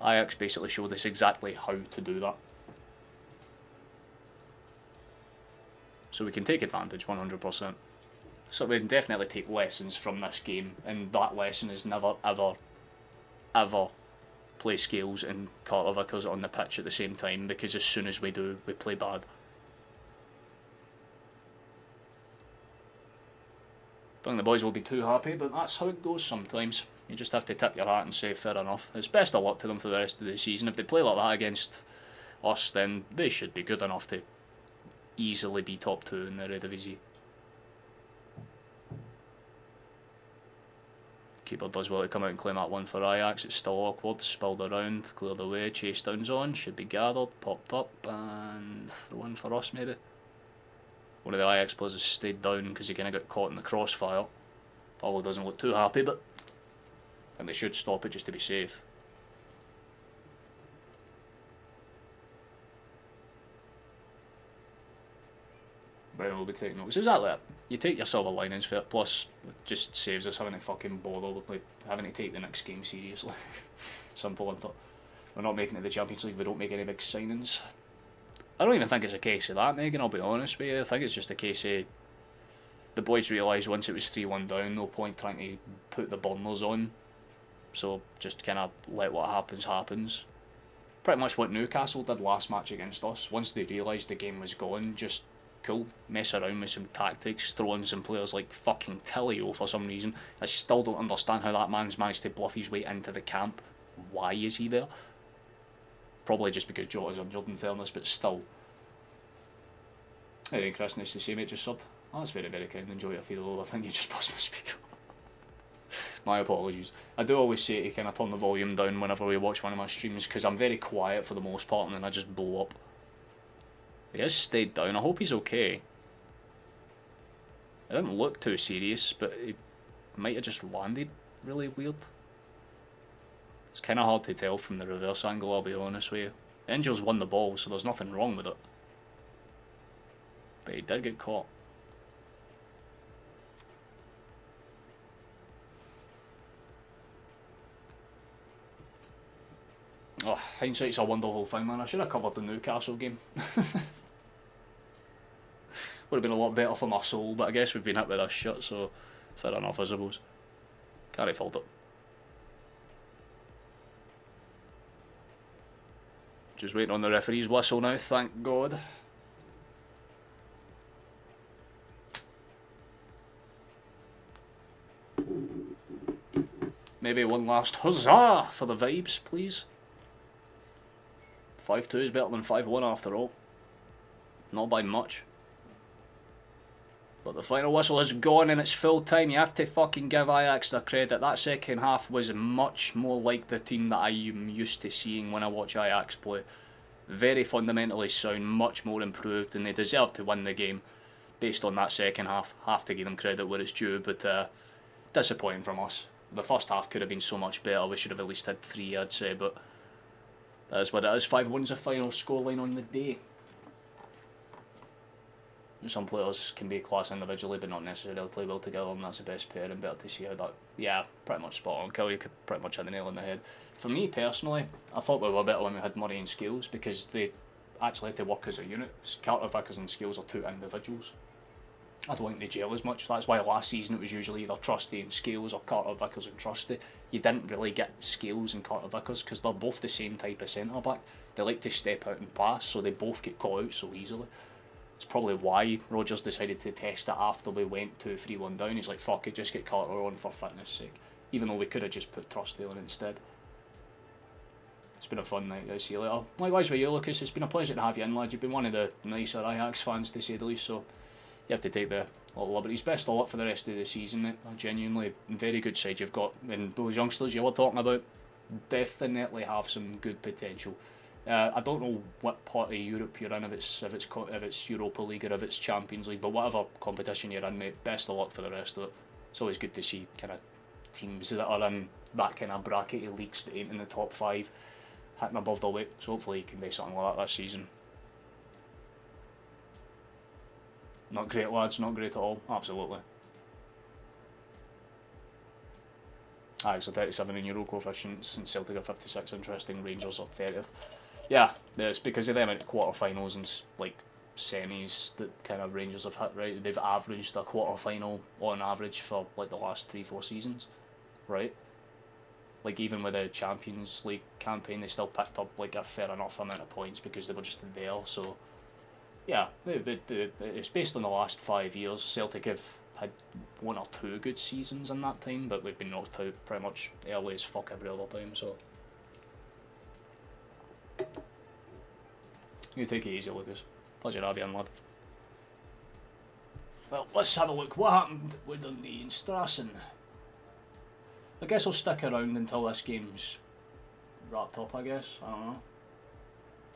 Ajax basically showed us exactly how to do that. So we can take advantage 100%. So we can definitely take lessons from this game, and that lesson is never, ever, ever play Scales and Carter Vickers on the pitch at the same time, because as soon as we do, we play bad. I think the boys will be too happy, but that's how it goes sometimes. You just have to tip your hat and say fair enough. It's best of luck to them for the rest of the season. If they play like that against us, then they should be good enough to easily be top 2 in the Eredivisie. Keeper does well to come out and claim that one for Ajax. It's still awkward, spilled around, cleared away, chase down's on, should be gathered, popped up, and throw in for us maybe. One of the Ajax players has stayed down because he kind of got caught in the crossfire. Paulo doesn't look too happy, but I think they should stop it just to be safe. Brown will be taking notes. Exactly it. You take your silver linings for it, plus it just saves us having to fucking bother with like, having to take the next game seriously. Simple, isn't it? We're not making it to the Champions League, we don't make any big signings. I don't even think it's a case of that, Megan, I'll be honest with you. I think it's just a case of the boys realised once it was 3-1 down, no point trying to put the burners on. So just kind of let what happens happens. Pretty much what Newcastle did last match against us. Once they realised the game was gone, just cool, mess around with some tactics, throw in some players like fucking Tillio for some reason. I still don't understand how that man's managed to bluff his way into the camp. Why is he there? Probably just because Jota's injured in fairness, but still. Hey, Chris, nice to see mate, just subbed. Oh, that's very, very kind. Enjoy your feed, I think you just passed my speaker. My apologies. I do always say to kind of turn the volume down whenever we watch one of my streams, because I'm very quiet for the most part and then I just blow up. He has stayed down. I hope he's okay. It didn't look too serious, but he might have just landed really weird. It's kind of hard to tell from the reverse angle, I'll be honest with you. Angels won the ball, so there's nothing wrong with it. But he did get caught. Oh, hindsight's a wonderful thing, man. I should have covered the Newcastle game. Would have been a lot better for my soul, but I guess we've been hit with this shit, so fair enough, I suppose. Can't fault it. Just waiting on the referee's whistle now, thank God. Maybe one last huzzah for the vibes, please. 5-2 is better than 5-1 after all. Not by much. But the final whistle has gone and it's full time. You have to fucking give Ajax their credit. That second half was much more like the team that I am used to seeing when I watch Ajax play. Very fundamentally sound, much more improved, and they deserve to win the game based on that second half. Have to give them credit where it's due, but disappointing from us. The first half could have been so much better. We should have at least had 3, I'd say, but that is what it is. 5-1's the final scoreline on the day. Some players can be class individually, but not necessarily play well together, and that's the best pair, and better to see how that... Yeah, pretty much spot on. Kill, you could pretty much hit the nail on the head. For me, personally, I thought we were better when we had Murray and Scales, because they actually had to work as a unit. Carter, Vickers and Scales are 2 individuals. I don't think they gel as much. That's why last season it was usually either Trusty and Scales or Carter, Vickers and Trusty. You didn't really get Scales and Carter, Vickers, because they're both the same type of centre-back. They like to step out and pass, so they both get caught out so easily. It's probably why Rodgers decided to test it after we went 2-3-1 down. He's like, fuck it, just get Carter on for fitness sake. Even though we could have just put Trusty on instead. It's been a fun night, guys. See you later. Likewise with you, Lucas. It's been a pleasure to have you in, lad. You've been one of the nicer Ajax fans, to say the least, so you have to take the little liberties. Best of luck for the rest of the season, mate. Genuinely, very good side you've got. And those youngsters you were talking about definitely have some good potential. I don't know what part of Europe you're in, if it's Europa League or if it's Champions League, but whatever competition you're in, mate, best of luck for the rest of it. It's always good to see kind of teams that are in that kind of brackety leagues that ain't in the top 5 hitting above the weight, so hopefully you can do something like that this season. Not great, lads, not great at all, absolutely. Ajax are 37 in Euro coefficients and Celtic are 56, interesting, Rangers are 30th. Yeah, it's because of them at quarterfinals and like semis that kind of Rangers have hit, right? They've averaged a quarterfinal on average for like the last 3-4 seasons, right? Like even with the Champions League campaign, they still picked up like a fair enough amount of points because they were just there. So yeah, it's based on the last 5 years. Celtic have had 1 or 2 good seasons in that time, but we've been knocked out pretty much early as fuck every other time. So you take it easy, Lucas. Pleasure to have you on, lad. Well, let's have a look. What happened with Dundee and Strassen? I guess I'll stick around until this game's wrapped up, I guess. I don't know.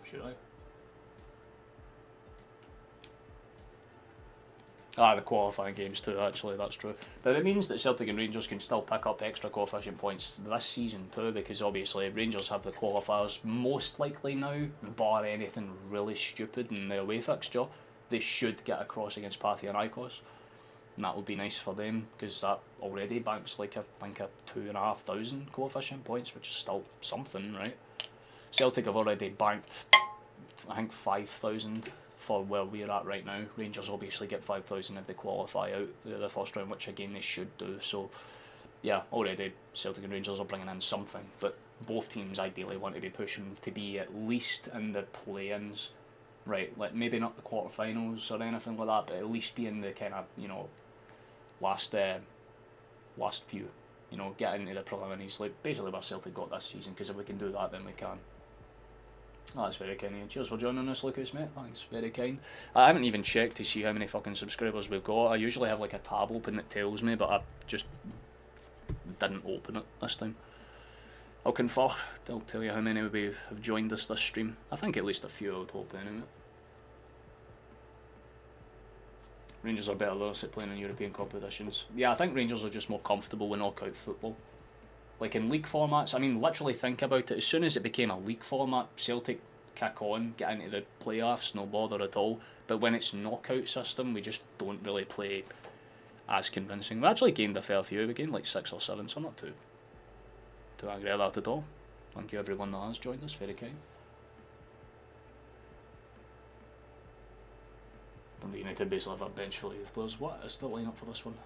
Should I? Ah, the qualifying games too, actually, that's true. But it means that Celtic and Rangers can still pick up extra coefficient points this season too, because obviously Rangers have the qualifiers most likely now, bar anything really stupid in the away fixture. They should get across against Panathinaikos, and that would be nice for them, because that already banks like I think a 2,500 coefficient points, which is still something, right? Celtic have already banked, I think, 5,000 for where we're at right now. Rangers obviously get 5,000 if they qualify out the first round, which again they should do. So yeah, already Celtic and Rangers are bringing in something, but both teams ideally want to be pushing to be at least in the play-ins, right? Like maybe not the quarterfinals or anything like that, but at least be in the kind of, you know, last few, you know, get into the preliminaries, like basically what Celtic got this season, because if we can do that then we can. Oh, that's very kind of you. Cheers for joining us, Lucas, mate. Thanks, very kind. I haven't even checked to see how many fucking subscribers we've got. I usually have like a tab open that tells me, but I just didn't open it this time. I'll confer. I'll tell you how many we have joined us this stream. I think at least a few, I would hope, anyway. Rangers are better though at playing in European competitions. Yeah, I think Rangers are just more comfortable with knockout football. Like in league formats, I mean, literally think about it. As soon as it became a league format, Celtic kick on, get into the playoffs, no bother at all. But when it's knockout system, we just don't really play as convincing. We actually gained a fair few. We gained like 6 or 7, so I'm not too angry at that at all. Thank you everyone that has joined us, very kind. Dundee United basically have a bench full of youth players. What is the lineup for this one?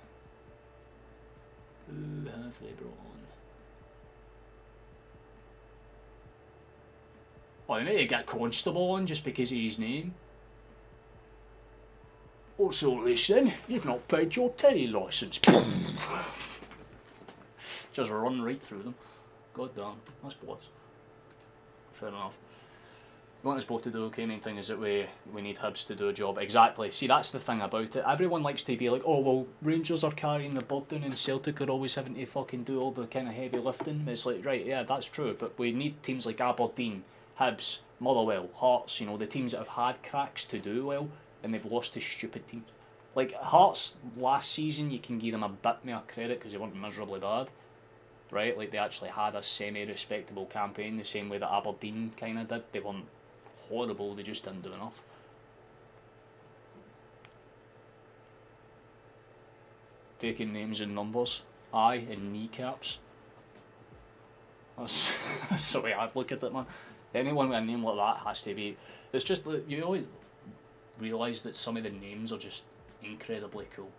Who have they brought on? Oh, they need to get Constable on just because of his name. Also, listen, you've not paid your telly licence. Just run right through them. God damn, that's blood. Fair enough. want us both to do okay. Main thing is that we need Hibs to do a job. Exactly. See, that's the thing about it. Everyone likes to be like, oh, well, Rangers are carrying the burden and Celtic are always having to fucking do all the kind of heavy lifting. It's like, right, yeah, that's true. But we need teams like Aberdeen, Hibs, Motherwell, Hearts, you know, the teams that have had cracks to do well and they've lost to stupid teams. Like, Hearts last season, you can give them a bit more credit because they weren't miserably bad. Right? Like, they actually had a semi-respectable campaign the same way that Aberdeen kind of did. They weren't horrible, they just didn't do enough. Taking names and numbers. Aye, and kneecaps. That's the way I'd look at it, man. Anyone with a name like that has to be... It's just that you always realise that some of the names are just incredibly cool.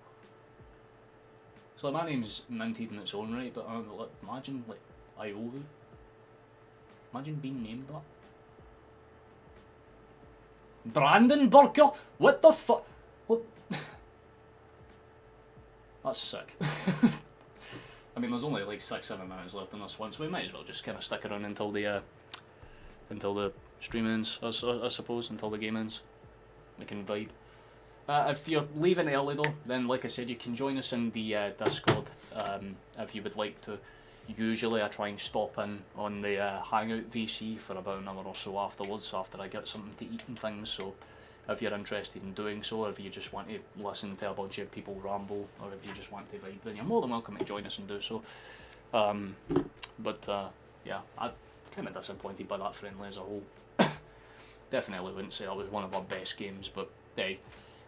So my name's minted in its own right, but imagine, like, Iovu. Imagine being named that. Brandon Burker? What the fuck? What? That's sick. I mean, there's only like 6-7 minutes left in this one, so we might as well just kind of stick around until the stream ends, I suppose, until the game ends. We can vibe. If you're leaving early though, then like I said, you can join us in the Discord if you would like to. Usually I try and stop in on the Hangout VC for about an hour or so afterwards, after I get something to eat and things, so if you're interested in doing so, if you just want to listen to a bunch of people ramble, or if you just want to vibe, then you're more than welcome to join us and do so. Yeah, I'm kind of disappointed by that friendly as a whole. Definitely wouldn't say that was one of our best games, but hey,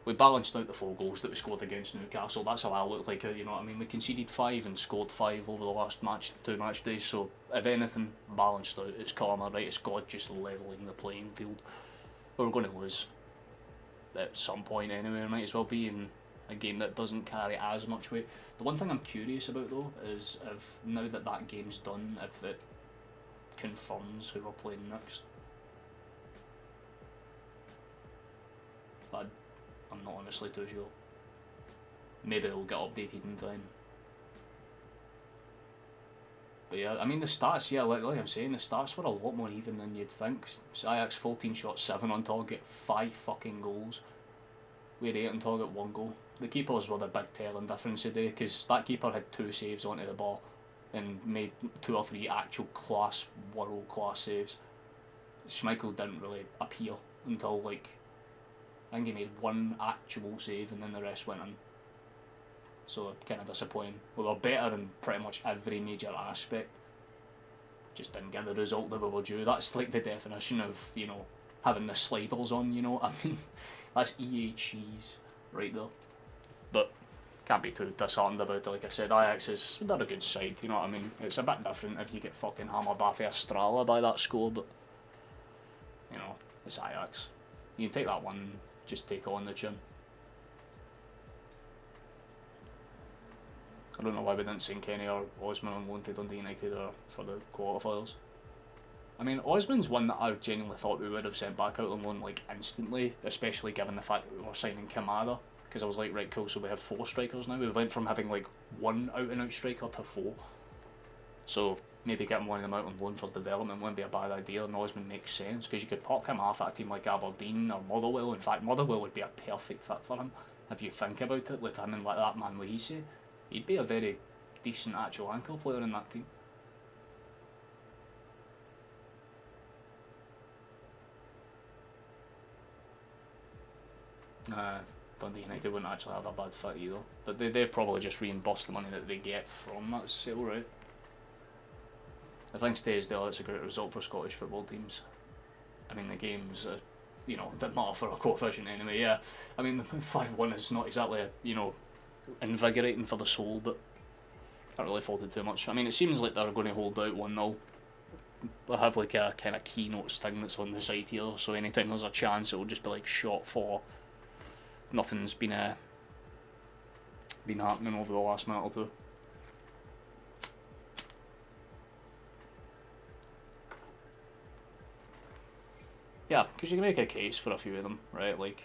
we balanced out the 4 goals that we scored against Newcastle. That's how I look like it, you know what I mean? We conceded 5 and scored 5 over the last 2 match days, so if anything, balanced out. It's karma, right? It's God just levelling the playing field. But we're going to lose at some point anyway. It might as well be in a game that doesn't carry as much weight. The one thing I'm curious about though is if now that that game's done, if it confirms who we're playing next. But I'm not honestly too sure. Maybe it'll get updated in time. But yeah, I mean the stats, yeah, like I'm saying, the stats were a lot more even than you'd think. Ajax 14 shots, 7 on target, 5 fucking goals. We had 8 on target, 1 goal. The keepers were the big telling difference today, because that keeper had 2 saves onto the ball and made 2 or 3 actual class, world class saves. Schmeichel didn't really appear until like, I think he made 1 actual save and then the rest went in. So kind of disappointing. We were better in pretty much every major aspect. Just didn't get the result that we were due. That's like the definition of, you know, having the sliders on, you know what I mean? That's EA cheese right there. But can't be too disheartened about it. Like I said, Ajax they're a good side, you know what I mean? It's a bit different if you get fucking hammered off Estrella by that score, but you know, it's Ajax. You can take that one, just take on the chin. I don't know why we didn't send Kenny or Osman on loan to Dundee United or for the quarterfinals. I mean, Osman's one that I genuinely thought we would have sent back out on loan like instantly, especially given the fact that we were signing Kamara. Because I was like, right, cool, so we have 4 strikers now. We went from having like 1 out-and-out striker to 4. So maybe getting one of them out on loan for development wouldn't be a bad idea, and Osman makes sense, because you could pop him off at a team like Aberdeen or Motherwell. In fact, Motherwell would be a perfect fit for him, if you think about it, with him and like that man Wahise. He'd be a very decent actual ankle player in that team. Dundee United wouldn't actually have a bad fit either, but they probably just reimburse the money that they get from that sale, right? If things stay as they are, it's a great result for Scottish football teams. I mean, the games, you know, that matter for a coefficient anyway, yeah. I mean, the 5-1 is not exactly, you know, invigorating for the soul, but can't really fault it too much. I mean, it seems like they're going to hold out 1-0. They have like a kind of keynotes thing that's on the side here, so anytime there's a chance, it'll just be like shot for. Nothing's been happening over the last minute or 2. Yeah, because you can make a case for a few of them, right? Like,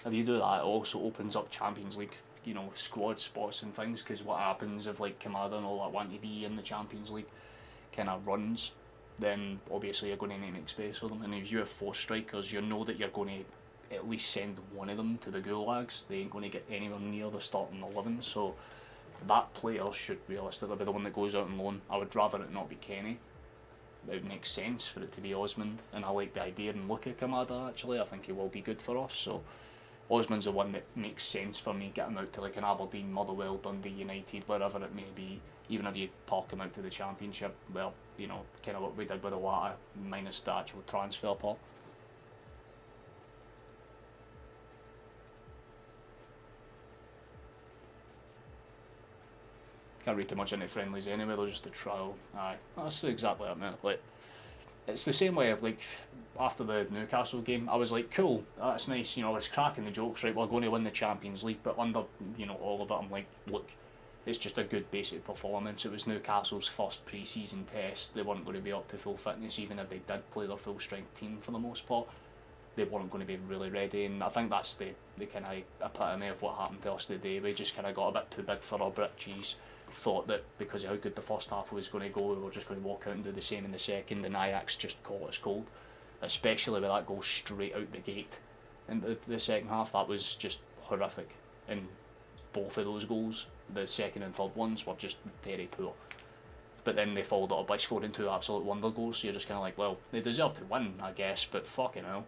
if you do that, it also opens up Champions League, you know, squad spots and things, because what happens if like Kamada and all that want to be in the Champions League kind of runs, then obviously you're going to need to make space for them. And if you have 4 strikers, you know that you're going to at least send one of them to the gulags. They ain't going to get anywhere near the starting 11, so that player should realistically be the one that goes out on loan. I would rather it not be Kenny. It would make sense for it to be Osmond, and I like the idea and look at Kamada actually. I think he will be good for us, so Osmond's the one that makes sense for me. Get him out to like an Aberdeen, Motherwell, Dundee United, wherever it may be. Even if you park him out to the Championship, well, you know, kind of what we did with the Wata, minus the actual transfer part. Can't read too much into friendlies anyway, they're just a trial. Aye, that's exactly what I meant. Like, it's the same way of like, after the Newcastle game, I was like, cool, that's nice, you know, I was cracking the jokes, right, we're going to win the Champions League, but under, you know, all of it, I'm like, look, it's just a good basic performance. It was Newcastle's first pre-season test. They weren't going to be up to full fitness, even if they did play their full strength team for the most part. They weren't going to be really ready, and I think that's the kind of epitome of what happened to us today. We just kind of got a bit too big for our britches, thought that because of how good the first half was going to go, we were just going to walk out and do the same in the second, and Ajax just caught us cold, especially with that goal straight out the gate in the second half. That was just horrific, and both of those goals, the second and third ones, were just very poor. But then they followed it up by scoring 2 absolute wonder goals, so you're just kind of like, well, they deserve to win, I guess, but fucking hell.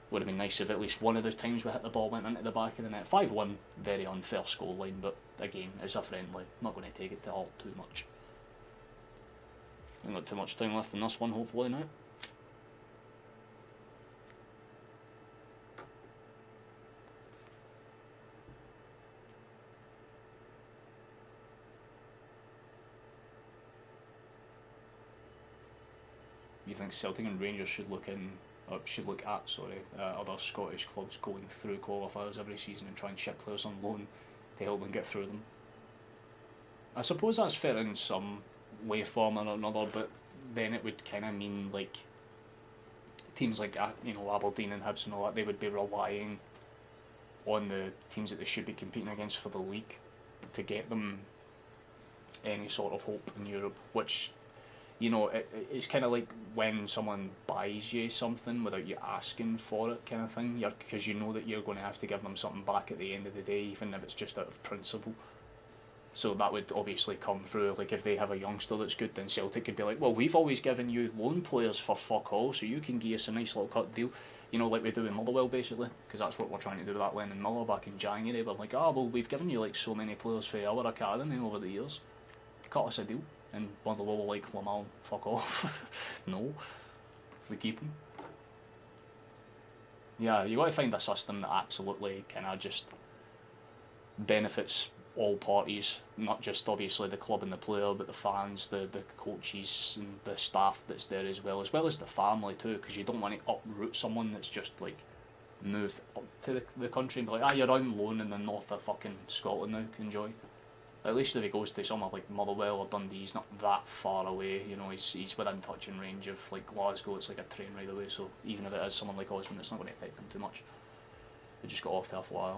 Would have been nice if at least one of the times we hit the ball went into the back of the net. 5-1, very unfair scoreline, but again, it's a friendly. Not going to take it to heart too much. Ain't got too much time left in this one, hopefully now. You think Celtic and Rangers should look at other Scottish clubs going through qualifiers every season and try and ship players on loan to help them get through them? I suppose that's fair in some way, form or another, but then it would kind of mean like teams like Aberdeen and Hibs and all that, they would be relying on the teams that they should be competing against for the league to get them any sort of hope in Europe, which, you know, it's kind of like when someone buys you something without you asking for it, kind of thing, because you know that you're going to have to give them something back at the end of the day, even if it's just out of principle. So that would obviously come through, like if they have a youngster that's good, then Celtic could be like, well, we've always given you loan players for fuck all, so you can give us a nice little cut deal, you know, like we do in Motherwell basically, because that's what we're trying to do with that Lennon Miller back in January. We're like, well, we've given you like so many players for our academy over the years, cut us a deal. And Motherwell were like, Lamau, fuck off. No, we keep him. Yeah, you got to find a system that absolutely kind of just benefits all parties, not just obviously the club and the player, but the fans, the coaches and the staff that's there as well as the family too, because you don't want to uproot someone that's just like moved up to the country and be like, you're on loan in the north of fucking Scotland now, enjoy. At least if he goes to somewhere like Motherwell or Dundee, he's not that far away, you know, he's within touching range of like Glasgow, it's like a train ride away, so even if it is someone like Osmond, it's not going to affect him too much. They just got off to a flyer.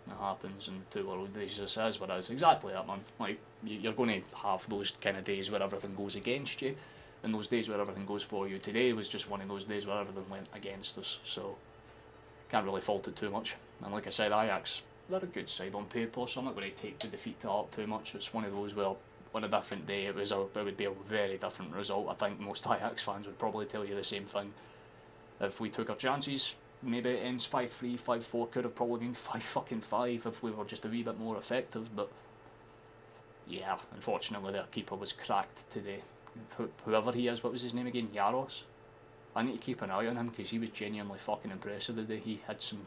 It happens, and two world days is what it is. Exactly that, man. Like, you're going to have those kind of days where everything goes against you, and those days where everything goes for you. Today was just one of those days where everything went against us, so can't really fault it too much. And like I said, Ajax, they're a good side on paper, so I'm not going to take the defeat to heart too much. It's one of those where on a different day it would be a very different result. I think most Ajax fans would probably tell you the same thing. If we took our chances, maybe it ends 5-3, 5-4, could have probably been 5-5 if we were just a wee bit more effective, but yeah, unfortunately their keeper was cracked today. Whoever he is, what was his name again? Yaros? I need to keep an eye on him because he was genuinely fucking impressive today. He had some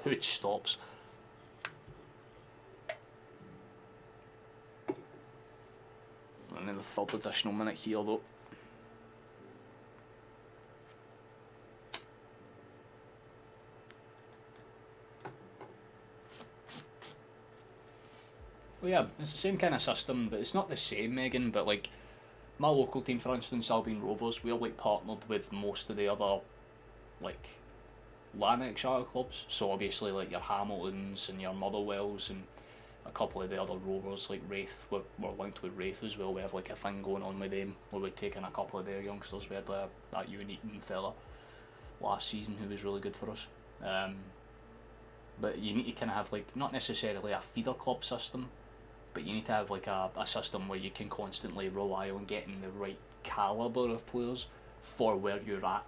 good stops. Another third additional minute here though. Well, yeah, it's the same kind of system, but it's not the same, Megan, but like my local team, for instance, Albion Rovers, we're like partnered with most of the other like Lanarkshire clubs, so obviously like your Hamiltons and your Motherwells and a couple of the other Rovers, like Wraith, we're linked with Wraith as well. We have like a thing going on with them where we're taking a couple of their youngsters. We had that unique fella last season who was really good for us. But you need to kind of have like, not necessarily a feeder club system, but you need to have like a system where you can constantly rely on getting the right calibre of players for where you're at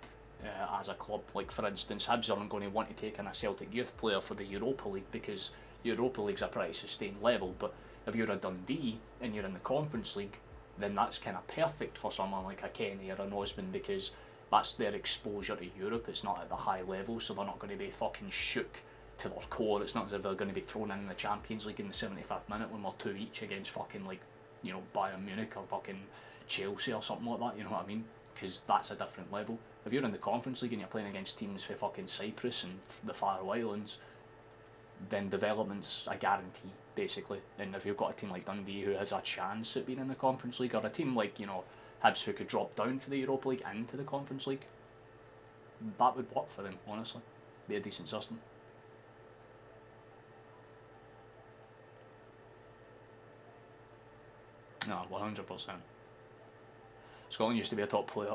as a club. Like for instance, Hibs aren't going to want to take in a Celtic youth player for the Europa League because Europa League's a pretty sustained level, but if you're a Dundee and you're in the Conference League, then that's kind of perfect for someone like a Kenny or an Osmond because that's their exposure to Europe. It's not at the high level, so they're not going to be fucking shook to their core. It's not as if they're going to be thrown in the Champions League in the 75th minute when we're 2 each against fucking like, you know, Bayern Munich or fucking Chelsea or something like that, you know what I mean? Because that's a different level. If you're in the Conference League and you're playing against teams for fucking Cyprus and the Faroe Islands, then development's a guarantee, basically. And if you've got a team like Dundee who has a chance at being in the Conference League, or a team like, you know, Hibs who could drop down for the Europa League into the Conference League, that would work for them, honestly. Be a decent system. No, 100%. Scotland used to be a top player.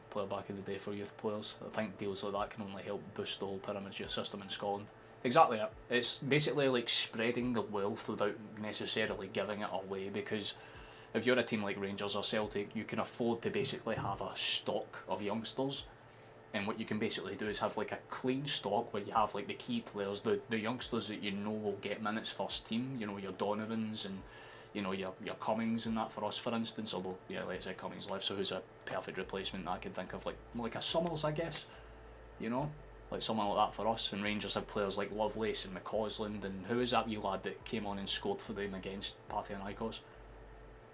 Player back in the day for youth players. I think deals like that can only help boost the whole pyramid youth system in Scotland. Exactly it. It's basically like spreading the wealth without necessarily giving it away, because if you're a team like Rangers or Celtic, you can afford to basically have a stock of youngsters, and what you can basically do is have like a clean stock where you have like the key players, the youngsters that you know will get minutes first team, you know, your Donovans and, you know, your Cummings and that for us, for instance, although, yeah, let's say Cummings left, so who's a perfect replacement that I can think of, like a Summers, I guess, you know, like someone like that for us. And Rangers have players like Lovelace and McCausland, and who is that wee lad that came on and scored for them against Panathinaikos?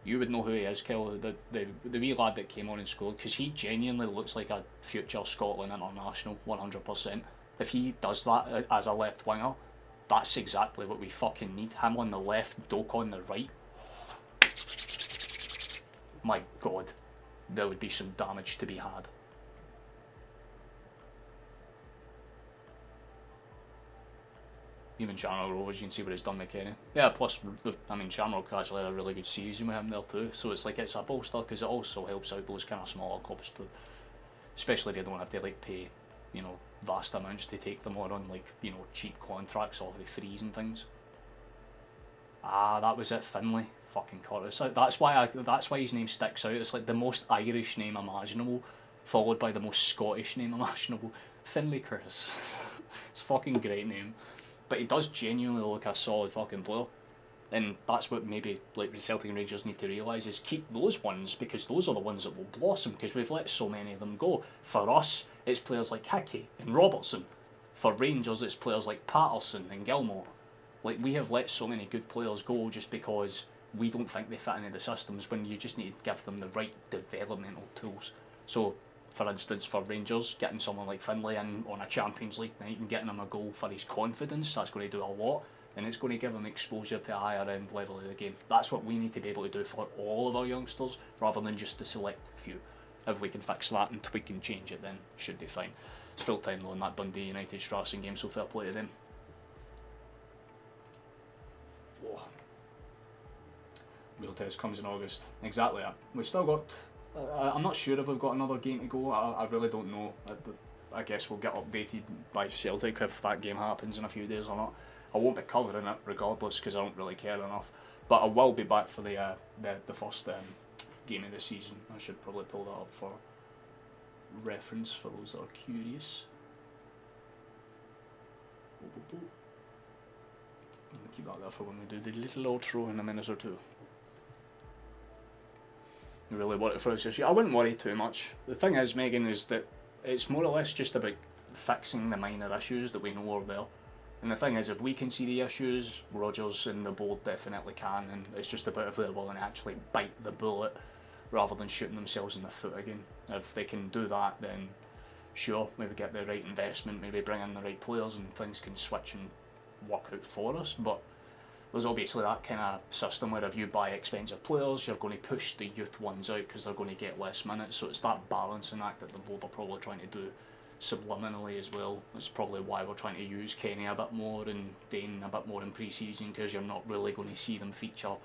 You would know who he is, Kel, the wee lad that came on and scored, because he genuinely looks like a future Scotland international, 100%. If he does that as a left winger, that's exactly what we fucking need. Him on the left, Doak on the right. My God, there would be some damage to be had. Even Shamrock Rovers, you can see what he's done with Kenny. Yeah, plus, I mean, Shamrock actually had a really good season with him there too, so it's like it's a bolster, because it also helps out those kind of smaller clubs too. Especially if you don't have to like pay, you know, vast amounts to take them on like, you know, cheap contracts off the frees and things. Ah, that was it, Finlay. Fucking Curtis. That's why his name sticks out. It's like the most Irish name imaginable, followed by the most Scottish name imaginable. Finlay Curtis. It's a fucking great name. But he does genuinely look a solid fucking player. And that's what maybe like the Celtic and Rangers need to realise, is keep those ones, because those are the ones that will blossom, because we've let so many of them go. For us, it's players like Hickey and Robertson. For Rangers, it's players like Patterson and Gilmore. Like, we have let so many good players go just because we don't think they fit into the systems, when you just need to give them the right developmental tools. So, for instance, for Rangers, getting someone like Finlay in on a Champions League night and getting him a goal for his confidence, that's going to do a lot, and it's going to give him exposure to a higher end level of the game. That's what we need to be able to do for all of our youngsters, rather than just the select few. If we can fix that and tweak and change it, then should be fine. It's full time though in that Dundee United Strasson game, so fair play to them. Whoa. Wheel test comes in August. Exactly that. We've still got... I'm not sure if we've got another game to go. I really don't know. I guess we'll get updated by Celtic if that game happens in a few days or not. I won't be covering it regardless, because I don't really care enough. But I will be back for the first game of the season. I should probably pull that up for reference for those that are curious. I'm going to keep that there for when we do the little outro in a minute or two. You really want it for us this year? I wouldn't worry too much. The thing is, Megan, is that it's more or less just about fixing the minor issues that we know are there. And the thing is, if we can see the issues, Rodgers and the board definitely can, and it's just about if they're willing to actually bite the bullet rather than shooting themselves in the foot again. If they can do that, then sure, maybe get the right investment, maybe bring in the right players, and things can switch and work out for us. But there's obviously that kind of system where if you buy expensive players, you're going to push the youth ones out because they're going to get less minutes. So it's that balancing act that the board are probably trying to do. subliminally as well. That's probably why we're trying to use Kenny a bit more and Dane a bit more in pre-season, because you're not really going to see them feature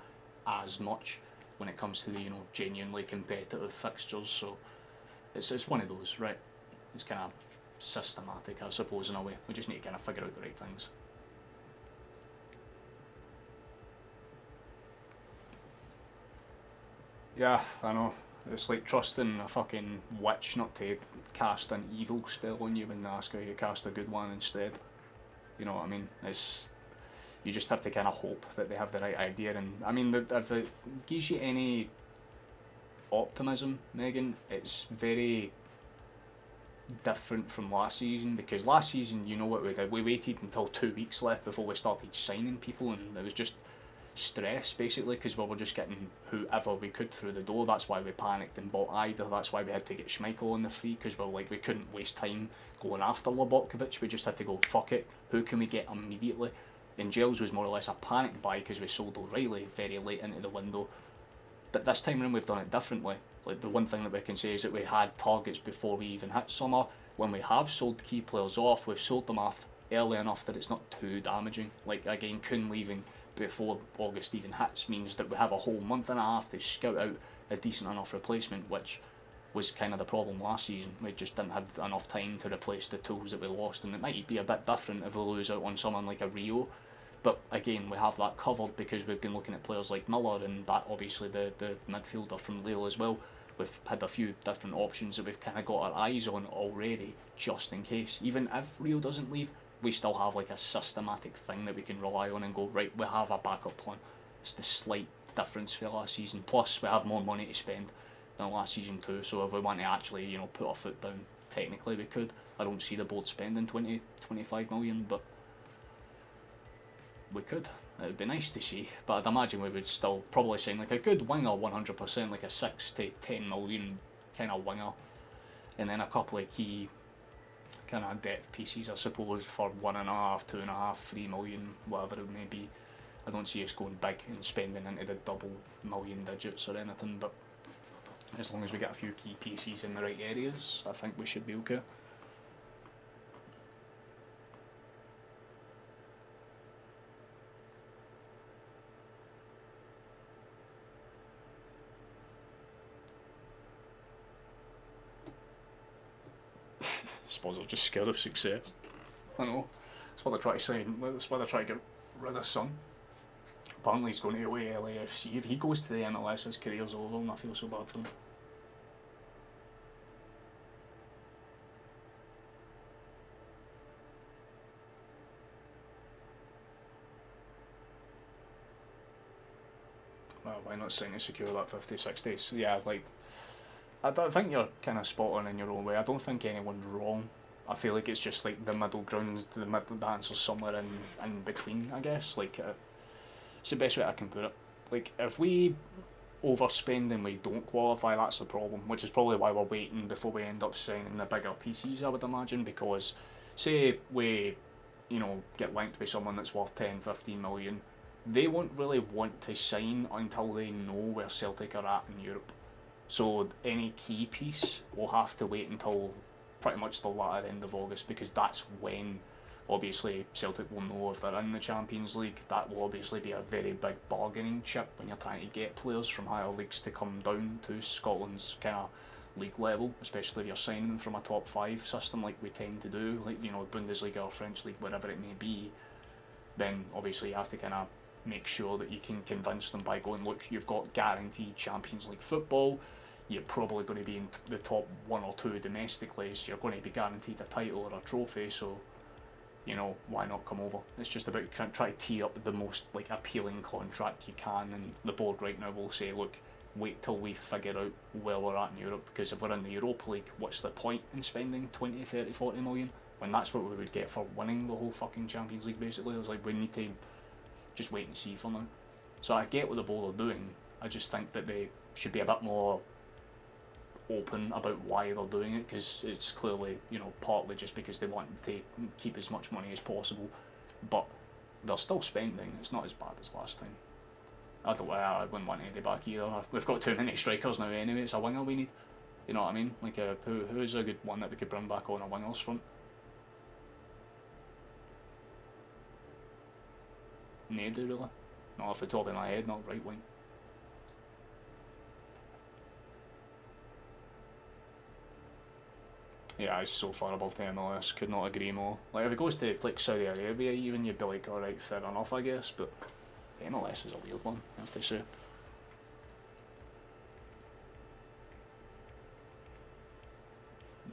as much when it comes to the genuinely competitive fixtures. So it's one of those, right? It's kind of systematic, I suppose, in a way. We just need to kind of figure out the right things. Yeah, I know. It's like trusting a fucking witch not to cast an evil spell on you when they ask you to cast a good one instead. You know what I mean? You just have to kind of hope that they have the right idea. And I mean, if it gives you any optimism, Megan, it's very different from last season, because last season, you know what we did? We waited until 2 weeks left before we started signing people, and it was just stress basically, because we were just getting whoever we could through the door. That's why we panicked and bought Ida. That's why we had to get Schmeichel on the free, because we couldn't waste time going after Lobotkowicz. We just had to go, fuck it, who can we get immediately? And Giles was more or less a panic buy because we sold O'Reilly very late into the window. But this time around we've done it differently. Like, the one thing that we can say is that we had targets before we even hit summer. When we have sold key players off, we've sold them off early enough that it's not too damaging. Like, again, Kuhn leaving before August even hits means that we have a whole month and a half to scout out a decent enough replacement, which was kind of the problem last season. We just didn't have enough time to replace the tools that we lost, and it might be a bit different if we lose out on someone like a Rio. But again, we have that covered because we've been looking at players like Miller, and that obviously the midfielder from Lille as well. We've had a few different options that we've kind of got our eyes on already, just in case. Even if Rio doesn't leave, we still have like a systematic thing that we can rely on and go, right, we have a backup plan. It's the slight difference for last season. Plus, we have more money to spend than last season too, so if we want to actually, put our foot down, technically we could. I don't see the board spending 20-25 million, but we could. It would be nice to see, but I'd imagine we would still probably sign like a good winger 100%, like a 6 to 10 million kind of winger, and then a couple of key kind of depth pieces, I suppose, for 1.5, 2.5, 3 million, whatever it may be. I don't see us going big and spending into the double million digits or anything, but as long as we get a few key pieces in the right areas, I think we should be okay. I suppose I'm just scared of success. I know. That's what they're trying to say. That's why they're trying to get rid of Son. Apparently he's going to away LAFC. If he goes to the MLS, his career's over, and I feel so bad for him. Well, why not sign to secure that 50, 60? So yeah, like, I think you're kind of spot on in your own way. I don't think anyone's wrong. I feel like it's just like the middle ground, the answer's somewhere in between, I guess. Like, it's the best way I can put it. Like, if we overspend and we don't qualify, that's the problem, which is probably why we're waiting before we end up signing the bigger PCs, I would imagine, because say we, get linked with someone that's worth 10, 15 million, they won't really want to sign until they know where Celtic are at in Europe. So any key piece will have to wait until pretty much the latter end of August, because that's when obviously Celtic will know if they're in the Champions League. That will obviously be a very big bargaining chip when you're trying to get players from higher leagues to come down to Scotland's kind of league level, especially if you're signing from a top 5 system like we tend to do, like Bundesliga or French league, whatever it may be. Then obviously you have to kind of make sure that you can convince them by going, look, you've got guaranteed Champions League football, you're probably going to be in the top 1 or 2 domestically, so you're going to be guaranteed a title or a trophy, so why not come over? It's just about trying to tee up the most appealing contract you can, and the board right now will say, look, wait till we figure out where we're at in Europe, because if we're in the Europa League, what's the point in spending 20, 30, 40 million when that's what we would get for winning the whole fucking Champions League basically? It's like, we need to just wait and see for now. So I get what the board are doing, I just think that they should be a bit more open about why they're doing it, because it's clearly partly just because they want to keep as much money as possible, but they're still spending. It's not as bad as last time. I wouldn't want Eddie back either. We've got too many strikers now anyway. It's a winger we need. You know what I mean? Like, who is a good one that we could bring back on a wingers front? Nobody really. Not off the top of my head, not right wing. Yeah, he's so far above the MLS, could not agree more. Like, if it goes to like Saudi Arabia even, you'd be like, alright, fair enough I guess, but the MLS is a weird one, I have to say.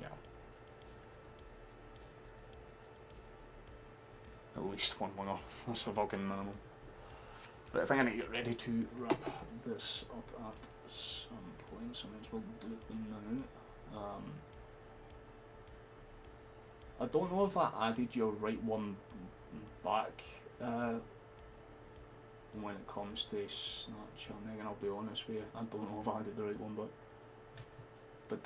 Yeah. At least one winger, that's the fucking minimum. But I think I need to get ready to wrap this up at some point, so I might as well do it now. I don't know if I added your right one back when it comes to Snapchat, Megan, I'll be honest with you. I don't know if I added the right one back. But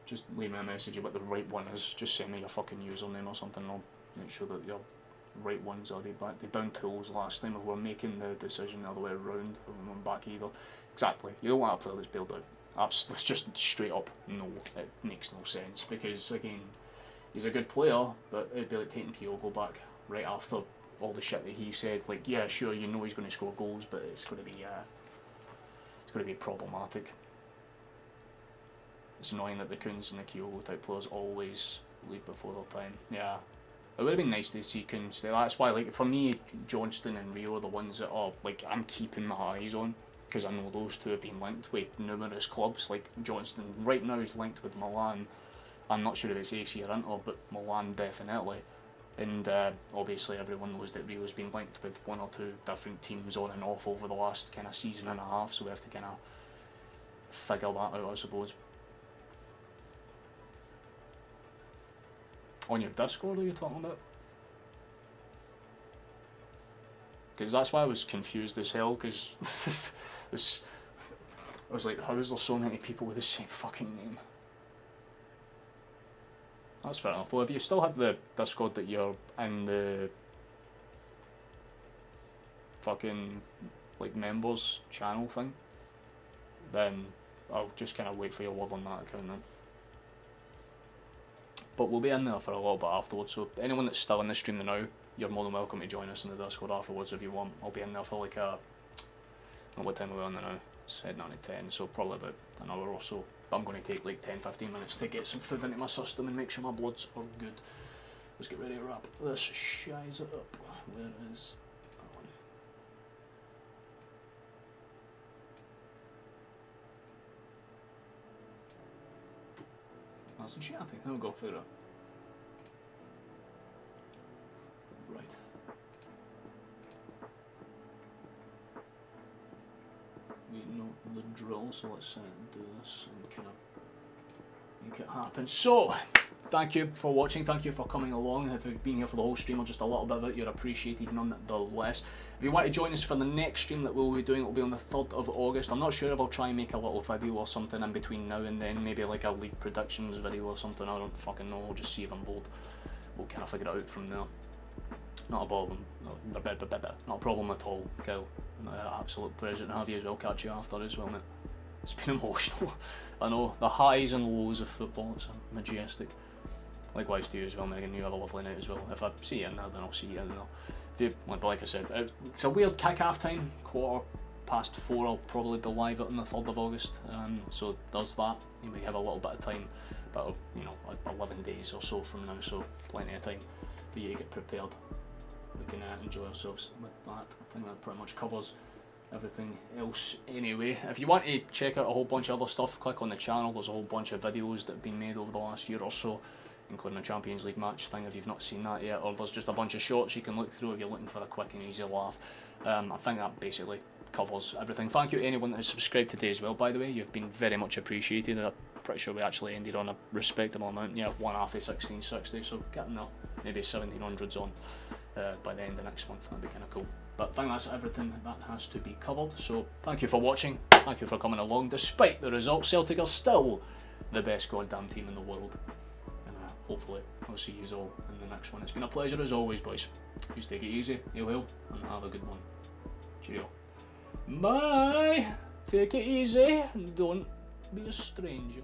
just leave me a message about the right one is. Just send me your fucking username or something and I'll make sure that your right one's added back. They down tools last time if we're making the decision the other way around, if we went back either. Exactly. You don't want a player that's bailed out. It's just straight up no. It makes no sense because again, he's a good player, but it'd be like taking Kyogo back right after all the shit that he said. Like, yeah, sure, you know he's going to score goals, but it's going to be problematic. It's annoying that the Kuhns and the Kyogo type players always leave before their time. Yeah, it would have been nice to see Kuhn stay. That's why, like, for me, Johnston and Rio are the ones that are like I'm keeping my eyes on because I know those two have been linked with numerous clubs. Like Johnston right now is linked with Milan. I'm not sure if it's AC or Inter, but Milan definitely. And obviously everyone knows that Rio's been linked with one or two different teams on and off over the last kind of season and a half, so we have to kind of figure that out, I suppose. On your Discord, are you talking about? Because that's why I was confused as hell, because I was like, how is there so many people with the same fucking name? That's fair enough. Well, if you still have the Discord that you're in the fucking like members channel thing, then I'll just kind of wait for your word on that account then. But we'll be in there for a little bit afterwards, so anyone that's still in the stream now, you're more than welcome to join us in the Discord afterwards if you want. I'll be in there for like I don't know what time we're on now, it's heading on at 10, so probably about an hour or so. But I'm going to take like 10-15 minutes to get some food into my system and make sure my bloods are good. Let's get ready to wrap this shizer up. Where is that one? That's the chappy. There we go, for it. Right. We know the drill, so let's do this and kind of make it happen. So, thank you for watching, thank you for coming along. If you've been here for the whole stream or just a little bit of it, you're appreciated nonetheless. If you want to join us for the next stream that we'll be doing, it'll be on the 3rd of August. I'm not sure if I'll try and make a little video or something in between now and then, maybe like a league predictions video or something, I don't fucking know, we'll just see if I'm bored. We'll kind of figure it out from there. Not a problem, not a problem at all, Kyle. Absolute pleasure to have you as well, catch you after as well, mate. It's been emotional. I know, the highs and lows of football, it's majestic. Likewise to you as well, Megan, you have a lovely night as well. If I see you in there, then I'll see you in there. But like I said, it's a weird kick-off time, 4:15 I'll probably be live on the 3rd of August, so there's that. We have a little bit of time, but you know, 11 days or so from now, so plenty of time for you to get prepared. We can enjoy ourselves with that. I think that pretty much covers everything else anyway. If you want to check out a whole bunch of other stuff, click on the channel. There's a whole bunch of videos that have been made over the last year or so, including the Champions League match thing if you've not seen that yet, or there's just a bunch of shorts you can look through if you're looking for a quick and easy laugh. I think that basically covers everything. Thank you to anyone that has subscribed today as well, by the way. You've been very much appreciated. I'm pretty sure we actually ended on a respectable amount. Yeah, one half of 1660, so getting there, maybe 1700s on by the end of next month. That'd be kind of cool. But I think that's everything that has to be covered. So thank you for watching, thank you for coming along. Despite the results, Celtic are still the best goddamn team in the world. And hopefully I'll see you all in the next one. It's been a pleasure as always, boys. Just take it easy, hail, and have a good one. Cheerio. Bye! Take it easy, and don't to be a stranger.